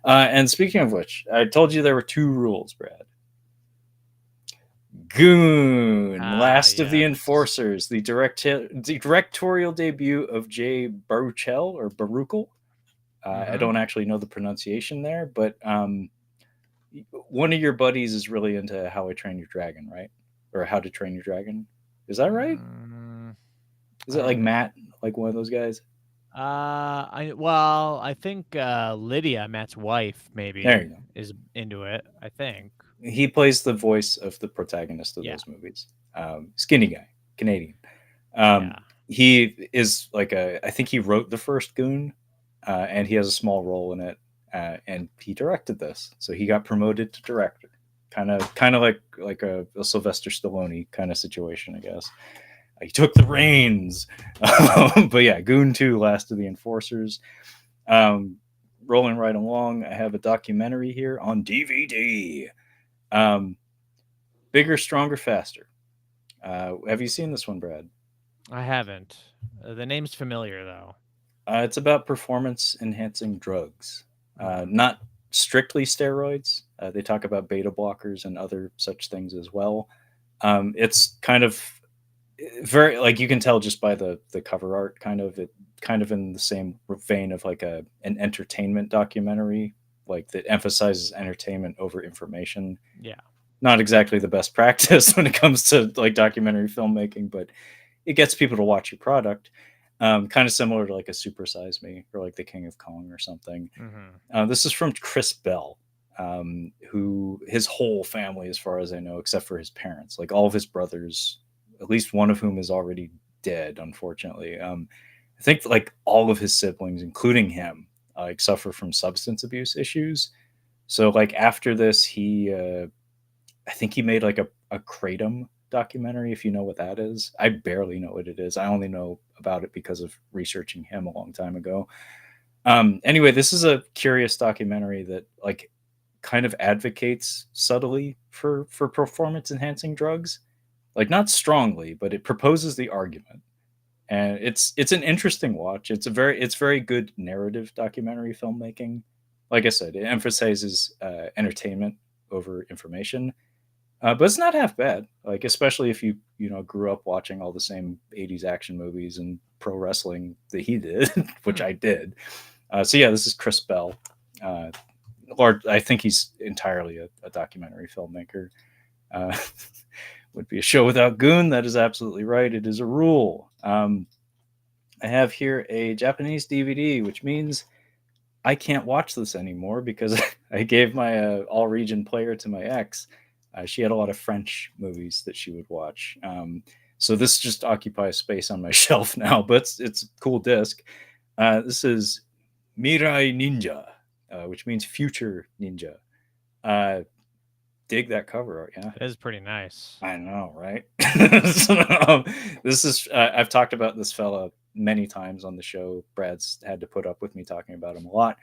A: And speaking of which, I told you there were 2 rules, Brad. Goon,
B: Ah,
A: Last of the
B: yes.
A: Enforcers, the directorial debut of Jay Baruchel or Baruchel. I
B: Mhm.
A: don't actually know the pronunciation there, but one of your buddies is really into How I Train Your Dragon, right? Or How to Train Your Dragon. Is that right?
B: Mm,
A: Is it
B: I
A: like
B: don't
A: Matt, like one of those guys?
B: I think, Lydia, Matt's wife,
A: There
B: maybe,
A: you go.
B: is into it, I think.
A: He plays the voice of the protagonist of
B: Yeah.
A: those movies. Skinny guy, Canadian.
B: Yeah.
A: He is like I think he wrote the first Goon, and he has a small role in it. And he directed this, so he got promoted to director. Kind of like a Sylvester Stallone kind of situation, I guess. He took the reins. But yeah, Goon 2, Last of the Enforcers. Um, Rolling right along, I have a documentary here on DVD. Um, Bigger, Stronger, Faster. Have you seen this one, Brad?
B: I haven't. The name's familiar though.
A: It's about performance enhancing drugs,
B: Mhm.
A: not strictly steroids. They talk about beta blockers and other such things as well. It's kind of very, like, you can tell just by the cover art, kind of in the same vein of like an entertainment documentary, like that emphasizes entertainment over information.
B: Yeah.
A: Not exactly the best practice when it comes to like documentary filmmaking, but it gets people to watch your product. Kind of similar to like a Super Size Me or like The King of Kong or something.
B: Mhm.
A: This is from Chris Bell, who his whole family, as far as I know, except for his parents, like all of his brothers, at least one of whom is already dead, unfortunately. I think like all of his siblings, including him, like suffer from substance abuse issues. So like after this, I think he made like a kratom documentary, if you know what that is. I barely know what it is. I only know about it because of researching him a long time ago. Anyway, this is a curious documentary that like kind of advocates subtly for performance enhancing drugs. Like not strongly, but it proposes the argument. And it's an interesting watch. It's very good narrative documentary filmmaking. Like I said, it emphasizes entertainment over information, but it's not half bad. Like especially if you know grew up watching all the same '80s action movies and pro wrestling that he did, which
B: Hmm.
A: I did. So yeah, this is Chris Bell. Uh, I think he's entirely a documentary filmmaker. Uh, would be a show without Goon. That is absolutely right. It is a rule. I have here a Japanese DVD, which means I can't watch this anymore because I gave my all region player to my ex. She had a lot of French movies that she would watch. So this just occupies space on my shelf now, but it's a cool disc. This is Mirai Ninja, which means future ninja. Uh, dig that cover art, yeah.
B: It is pretty nice.
A: I know, right? So, this is I've talked about this fella many times on the show. Brad's had to put up with me talking about him a lot.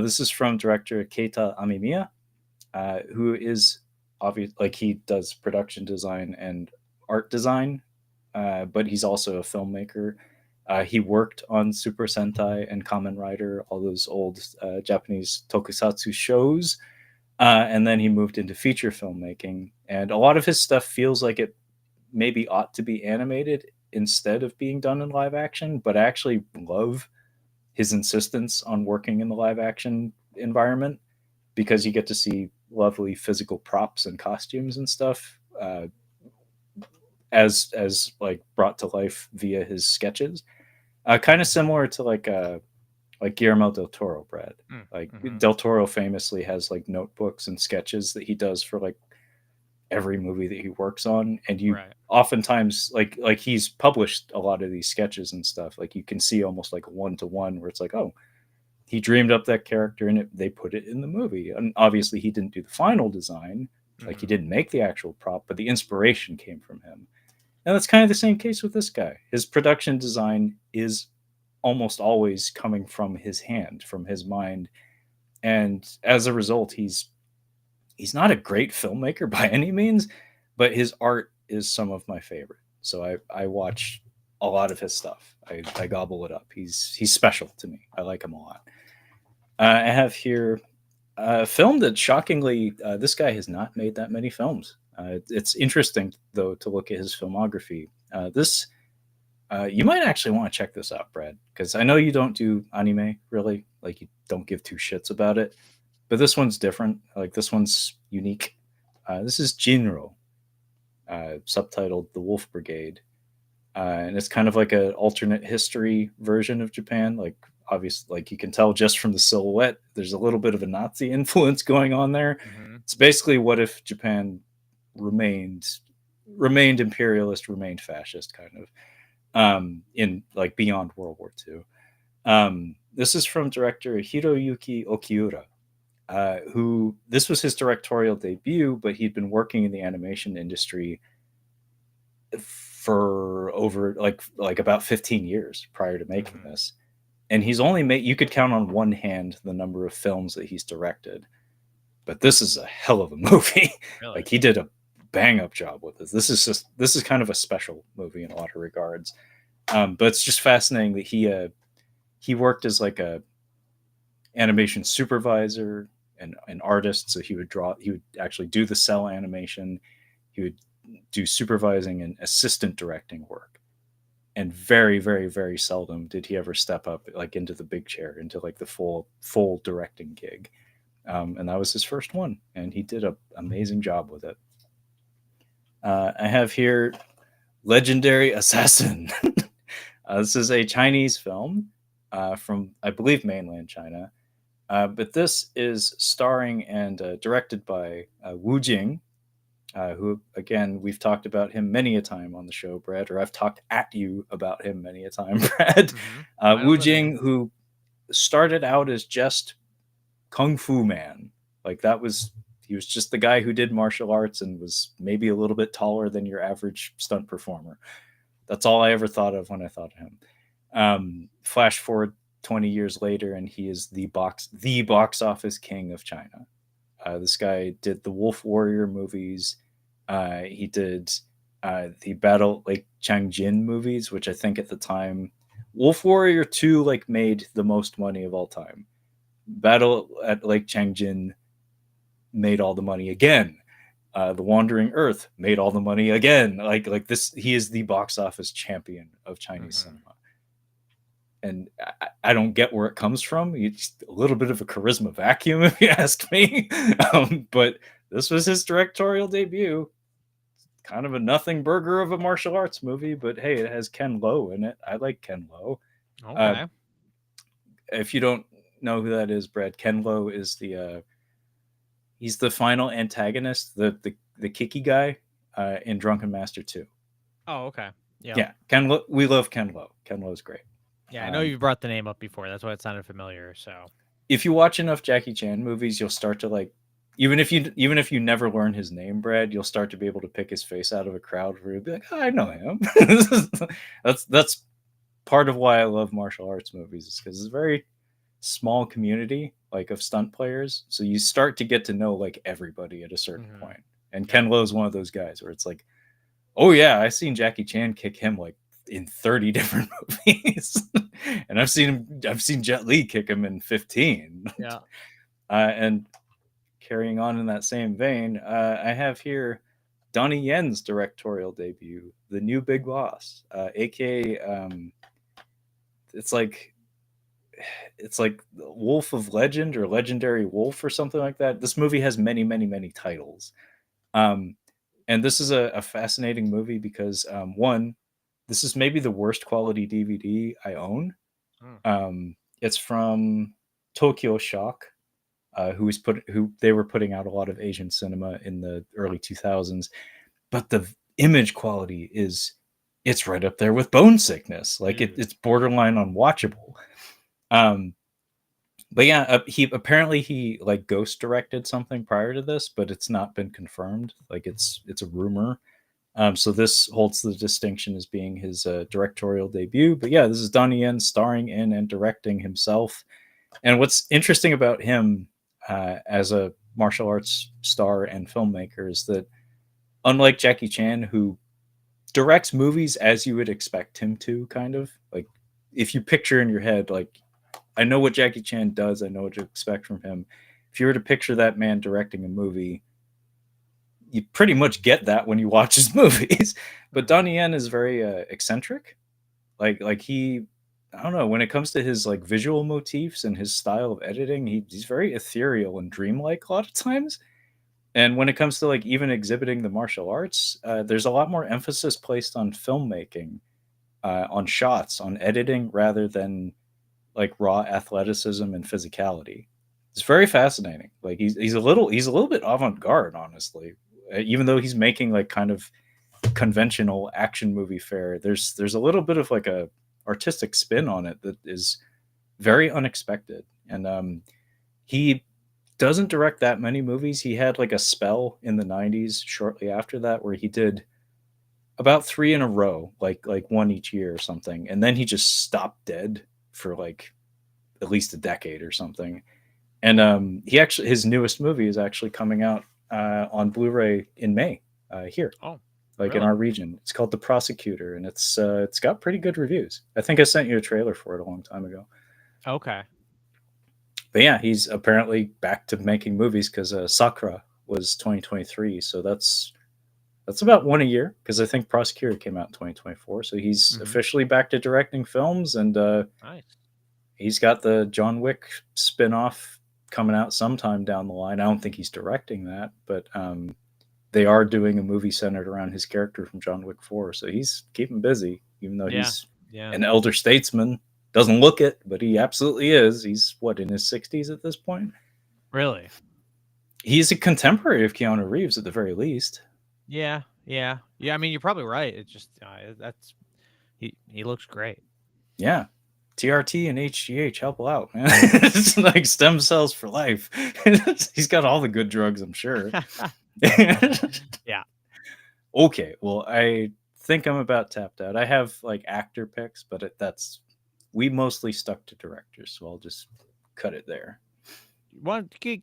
A: This is from director Keita Amemiya, who is obvious, like he does production design and art design, but he's also a filmmaker. He worked on Super Sentai and Kamen Rider, all those old Japanese tokusatsu shows, and then he moved into feature filmmaking. And a lot of his stuff feels like it maybe ought to be animated instead of being done in live action, but I actually love his insistence on working in the live action environment because you get to see lovely physical props and costumes and stuff, as like brought to life via his sketches. Kind of similar to like Guillermo del Toro, Brad. Like
B: Mm-hmm.
A: Del Toro famously has like notebooks and sketches that he does for like every movie that he works on, and you
B: Right.
A: oftentimes like he's published a lot of these sketches and stuff. Like you can see almost like one to one where it's like, oh, he dreamed up that character and they put it in the movie. And obviously, he didn't do the final design, like he
B: Mm-hmm.
A: didn't make the actual prop, but the inspiration came from him. And that's kind of the same case with this guy. His production design is almost always coming from his hand, from his mind, and as a result, he's not a great filmmaker by any means, but his art is some of my favorite. So I watch a lot of his stuff. I gobble it up. He's special to me. I like him a lot. I have here a film that shockingly, this guy has not made that many films. It's interesting though to look at his filmography. This You might actually want to check this out, Brad, because I know you don't do anime really. Like you don't give two shits about it, but this one's different. Like this one's unique. This is Jinro, subtitled "The Wolf Brigade," and it's kind of like an alternate history version of Japan. Like obviously, like you can tell just from the silhouette, there's a little bit of a Nazi influence going on there.
B: Mm-hmm.
A: It's basically what if Japan remained remained imperialist, remained fascist, kind of in like beyond World War II. This is from director Hiroyuki Okiura. who this was his directorial debut, but he'd been working in the animation industry for over like about 15 years prior to making
B: Mhm.
A: this. And he's only made, you could count on one hand the number of films that he's directed, but this is a hell of a movie.
B: Really?
A: Like he did a bang up job with this. This is kind of a special movie in a lot of regards. But it's just fascinating that he worked as like a animation supervisor and an artist. So he would actually do the cell animation. He would do supervising and assistant directing work. And very, very, very seldom did he ever step up like into the big chair, into like the full directing gig. And that was his first one, and he did an amazing job with it. I have here Legendary Assassin. This is a Chinese film from, I believe, mainland China. But this is starring and directed by Wu Jing, who, again, we've talked about him many a time on the show, Brad, or I've talked at you about him many a time, Brad.
B: Mhm. I know
A: Wu
B: the name.
A: Jing, who started out as just Kung Fu Man. Like that was, he was just the guy who did martial arts and was maybe a little bit taller than your average stunt performer. That's all I ever thought of when I thought of him. Flash forward 20 years later, and he is the box office king of China. This guy did the Wolf Warrior movies. He did the Battle Lake Changjin movies, which I think at the time, Wolf Warrior 2 like made the most money of all time. Battle at Lake Changjin made all the money again. The Wandering Earth made all the money again. Like this, he is the box office champion of Chinese
B: Mhm.
A: cinema, and I don't get where it comes from. It's a little bit of a charisma vacuum, if you ask me. But this was his directorial debut. Kind of a nothing burger of a martial arts movie, but hey, it has Ken Lo in it. I like Ken Lo. Uh,
B: Okay.
A: if you don't know who that is, Brad, Ken Lo is he's the final antagonist, the Kiki guy in Drunken Master 2.
B: Oh, okay. Yep.
A: Yeah, Ken Lo, we love Ken Lo. Ken Lo is great.
B: Yeah, I know
A: Um,
B: you've brought the name up before. That's why it sounded familiar. So.
A: if you watch enough Jackie Chan movies, you'll start to like, even if you never learn his name, Brad, you'll start to be able to pick his face out of a crowd where you'll be like, oh, I know him. That's part of why I love martial arts movies, is because it's a very small community like of stunt players. So you start to get to know like everybody at a certain
B: Mhm.
A: point. And
B: Yep.
A: Ken Lo is one of those guys where it's like, oh yeah, I've seen Jackie Chan kick him like in 30 different movies. And I've seen Jet Li kick him in 15.
B: Yeah.
A: And carrying on in that same vein, I have here Donnie Yen's directorial debut, The New Big Boss, aka it's like it's like Wolf of Legend or Legendary Wolf or something like that. This movie has many, many, many titles. Um, and this is a fascinating movie because one, this is maybe the worst quality DVD I own.
B: Mm.
A: It's from Tokyo Shock, who they were putting out a lot of Asian cinema in the early 2000s, but the image quality is, it's right up there with Bone Sickness. Like
B: Ew.
A: it's borderline unwatchable. Um, but yeah, he like ghost directed something prior to this, but it's not been confirmed. Like it's a rumor. So this holds the distinction as being his directorial debut. But yeah, this is Donnie Yen starring in and directing himself. And what's interesting about him as a martial arts star and filmmaker is that, unlike Jackie Chan, who directs movies as you would expect him to, kind of like, if you picture in your head, like, I know what Jackie Chan does, I know what to expect from him. If you were to picture that man directing a movie, you pretty much get that when you watch his movies. But
B: Mhm.
A: Donnie Yen is very eccentric. Like he, I don't know, when it comes to his like visual motifs and his style of editing, he's very ethereal and dreamlike a lot of times. And when it comes to like even exhibiting the martial arts, there's a lot more emphasis placed on filmmaking, on shots, on editing, rather than like raw athleticism and physicality. It's very fascinating. Like he's a little bit avant garde, honestly. Even though he's making like kind of conventional action movie fare, there's a little bit of like a artistic spin on it that is very unexpected. And he doesn't direct that many movies. He had like a spell in the 90s shortly after that where he did about 3 in a row, like one each year or something. And then he just stopped dead for like at least a decade or something. And he actually his newest movie is actually coming out on Blu-ray in May here,
B: Oh,
A: like in
B: really?
A: our region. It's called The Prosecutor, and it's got pretty good reviews. I think I sent you a trailer for it a long time ago.
B: Okay.
A: But yeah, he's apparently back to making movies because Sakura was 2023, so that's about one a year because I think Prosecutor came out in 2024. So he's
B: Hmm.
A: officially back to directing films, and
B: Nice.
A: he's got the John Wick spin-off coming out sometime down the line. I don't think he's directing that, but they are doing a movie centered around his character from John Wick 4. So he's keeping busy, even though
B: Yeah.
A: he's
B: Yeah.
A: an elder statesman. Doesn't look it, but he absolutely is. He's what, in his 60s at this point?
B: Really?
A: He's a contemporary of Keanu Reeves at the very least.
B: Yeah. Yeah. Yeah. I mean, you're probably right. It's just that's he looks great.
A: Yeah. TRT and HGH help out, man. It's like stem cells for life. He's got all the good drugs, I'm sure.
B: Yeah.
A: Okay, well, I think I'm about tapped out. I have like actor picks, but that's we mostly stuck to directors, so I'll just cut it there.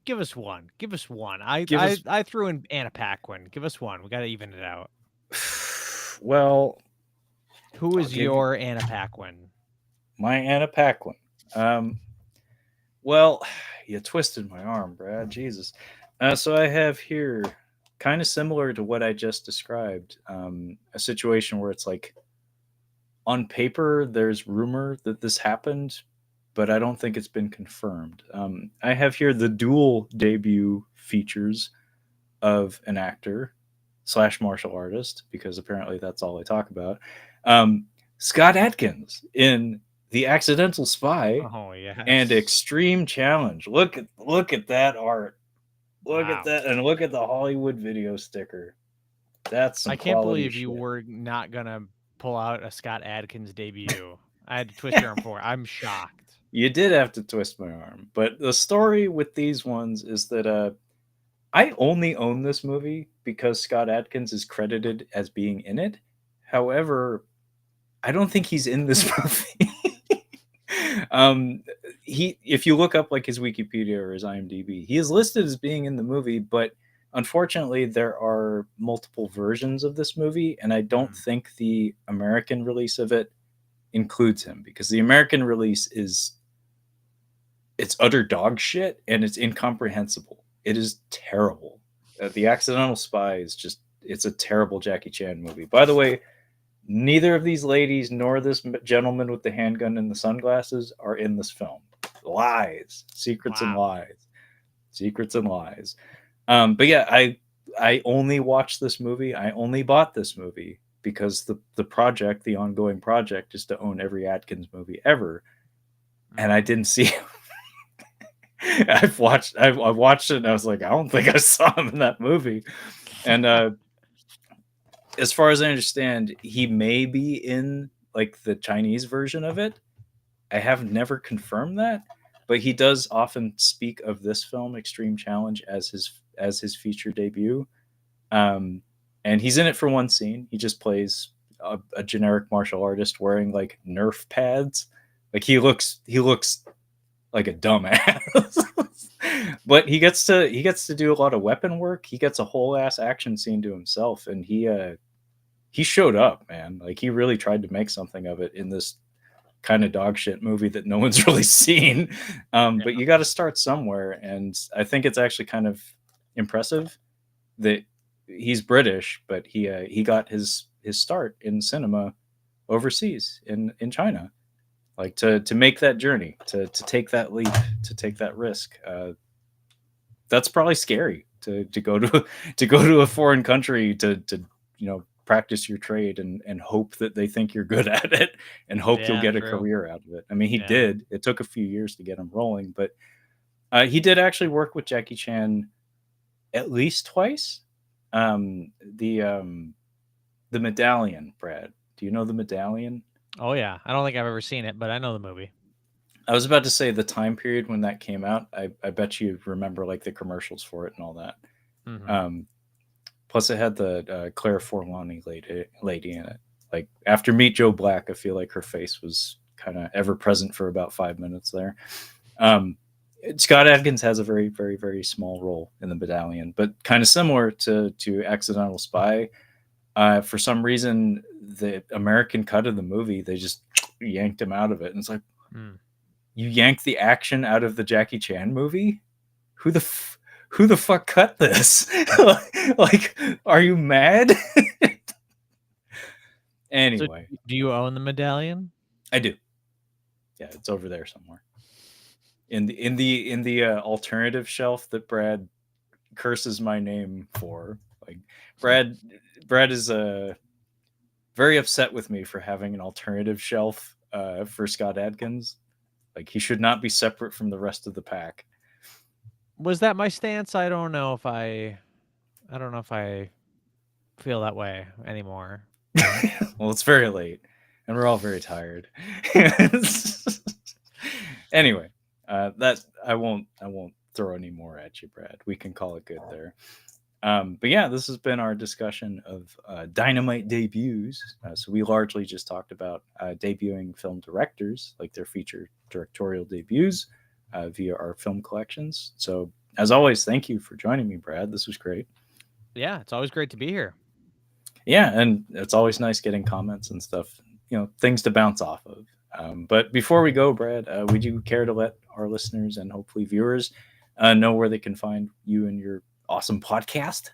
B: Give us one. Give us one. I
A: Give
B: I
A: us
B: I threw in Anna Paquin. Give us one. We got to even it out.
A: well,
B: Who
A: I'll
B: is
A: give you
B: your Anna Paquin?
A: my Anna Paquin. Um, well, you twisted my arm, Brad. Jesus. So I have here, kind of similar to what I just described, a situation where it's like on paper, there's rumor that this happened, but I don't think it's been confirmed. I have here the dual debut features of an actor slash martial artist, because apparently that's all they talk about. Um, Scott Adkins in The Accidental Spy
B: Oh
A: and
B: yes.
A: Extreme Challenge. Look at that art. Look at
B: Wow.
A: that, and look at the Hollywood video sticker. That's some
B: I can't
A: quality
B: believe you
A: shit.
B: were not gonna pull out a Scott Adkins debut. I had to twist your arm for it. I'm shocked.
A: You did have to twist my arm, but the story with these ones is that I only own this movie because Scott Adkins is credited as being in it. However, I don't think he's in this movie. um, he, if you look up like his Wikipedia or his IMDb, he is listed as being in the movie, but unfortunately, there are multiple versions of this movie, and I don't
B: Mm.
A: think the American release of it includes him because the American release is it's utter dog shit and it's incomprehensible. It is terrible. The Accidental Spy is just it's a terrible Jackie Chan movie. By the way, neither of these ladies nor this gentleman with the handgun and the sunglasses are in this film. Lies, secrets and
B: Wow.
A: lies, secrets and lies. But yeah, I only watched this movie. I only bought this movie because the project, the ongoing project, is to own every Atkins movie ever, and I
B: Hmm.
A: didn't see I watched it and I was like, I don't think I saw him in that movie. And as far as I understand, he may be in like the Chinese version of it. I have never confirmed that, but he does often speak of this film, Extreme Challenge, as his feature debut. Um, and he's in it for one scene. He just plays a generic martial artist wearing like Nerf pads. Like he looks like a dumbass. But he gets to do a lot of weapon work. He gets a whole ass action scene to himself, and he showed up, man. Like he really tried to make something of it in this kind of dog shit movie that no one's really seen. But
B: Yeah.
A: you got to start somewhere, and I think it's actually kind of impressive that he's British, but he got his start in cinema overseas in China, like to make that journey, to take that leap, to take that risk. That's probably scary to go to to go to a foreign country to practice your trade and hope that they think you're good at it and hope you'll
B: Yeah.
A: get a
B: True.
A: career out of it. I mean, he
B: Yeah.
A: did. It took a few years to get him rolling, but he did actually work with Jackie Chan at least twice. Um, the um, the Medallion, Brad. Do you know the Medallion?
B: Oh yeah. I don't think I've ever seen it, but I know the movie.
A: I was about to say the time period when that came out. I bet you remember like the commercials for it and all that.
B: Hmm.
A: Um, Plus, it had the Claire Forlani lady in it. Like after Meet Joe Black, I feel like her face was kind of ever present for about 5 minutes there. Um, Scott Adkins has a very, very, very small role in the Medallion, but kind of similar to Accidental Spy. For some reason, the American cut of the movie, they just yanked him out of it, and it's like,
B: Mm.
A: you yanked the action out of the Jackie Chan movie? Who the who the fuck cut this? Like, are you mad?
B: So,
A: Anyway,
B: do you own the medallion?
A: I do. Yeah, it's over there somewhere in the alternative shelf that Brad curses my name for. Like, Brad Brad is very upset with me for having an alternative shelf for Scott Adkins. Like, he should not be separate from the rest of the pack.
B: Was that my stance? I don't know if I don't know if I feel that way anymore.
A: Well, it's very late, and we're all very tired. Anyway, that I won't throw any more at you, Brad. We can call it good there. But yeah, this has been our discussion of Dynamite debuts. So we largely just talked about debuting film directors, like their feature directorial debuts, via our film collections. So as always, thank you for joining me, Brad. This was great.
B: Yeah, it's always great to be here.
A: Yeah, and it's always nice getting comments and stuff, things to bounce off of. But before we go, Brad, would you care to let our listeners and hopefully viewers know where they can find you and your awesome podcast?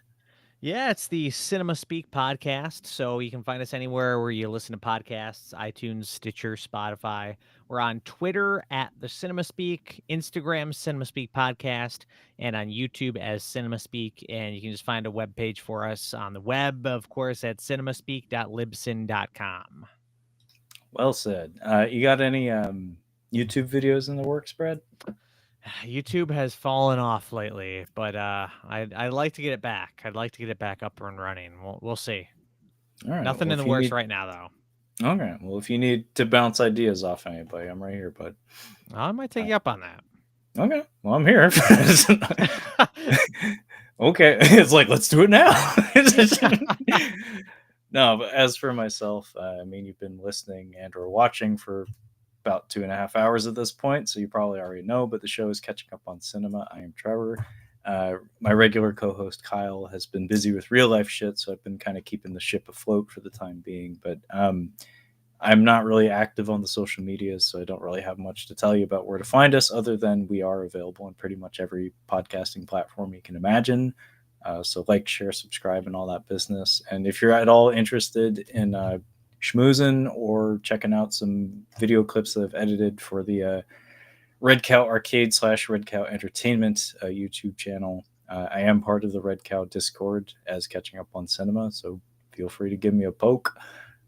B: Yeah, it's the Cinema Speak podcast. So you can find us anywhere where you listen to podcasts, iTunes, Stitcher, Spotify. We're on Twitter at the Cinema Speak, Instagram Cinema Speak Podcast, and on YouTube as Cinema Speak. And you can just find a webpage for us on the web, of course, at cinemaspeak.libsyn.com.
A: Well said. You got any YouTube videos in the works, Brad?
B: YouTube has fallen off lately, but I'd like to get it back. I'd like to get it back up and running. We'll see.
A: All right.
B: Nothing
A: Well,
B: in the
A: if you
B: works
A: need,
B: right now, though.
A: okay. Well, if you need to bounce ideas off anybody, I'm right here, bud.
B: I might take
A: Uh,
B: you up on that.
A: okay. Well, I'm here. Okay. It's like, let's do it now. No, but as for myself, I mean, you've been listening and or watching for about 2.5 hours at this point, so you probably already know, but the show is catching up on cinema. I am Trevor. My regular co-host Kyle has been busy with real life shit, so I've been kind of keeping the ship afloat for the time being. But I'm not really active on the social medias, so I don't really have much to tell you about where to find us, other than we are available on pretty much every podcasting platform you can imagine. So like, share, subscribe, and all that business. And if you're at all interested in schmoozing or checking out some video clips that I've edited for the Red Cow Arcade / Red Cow Entertainment YouTube channel, I am part of the Red Cow Discord as Catching Up on Cinema, so feel free to give me a poke.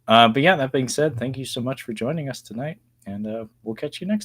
A: But yeah, that being said, thank you so much for joining us tonight, and we'll catch you next time.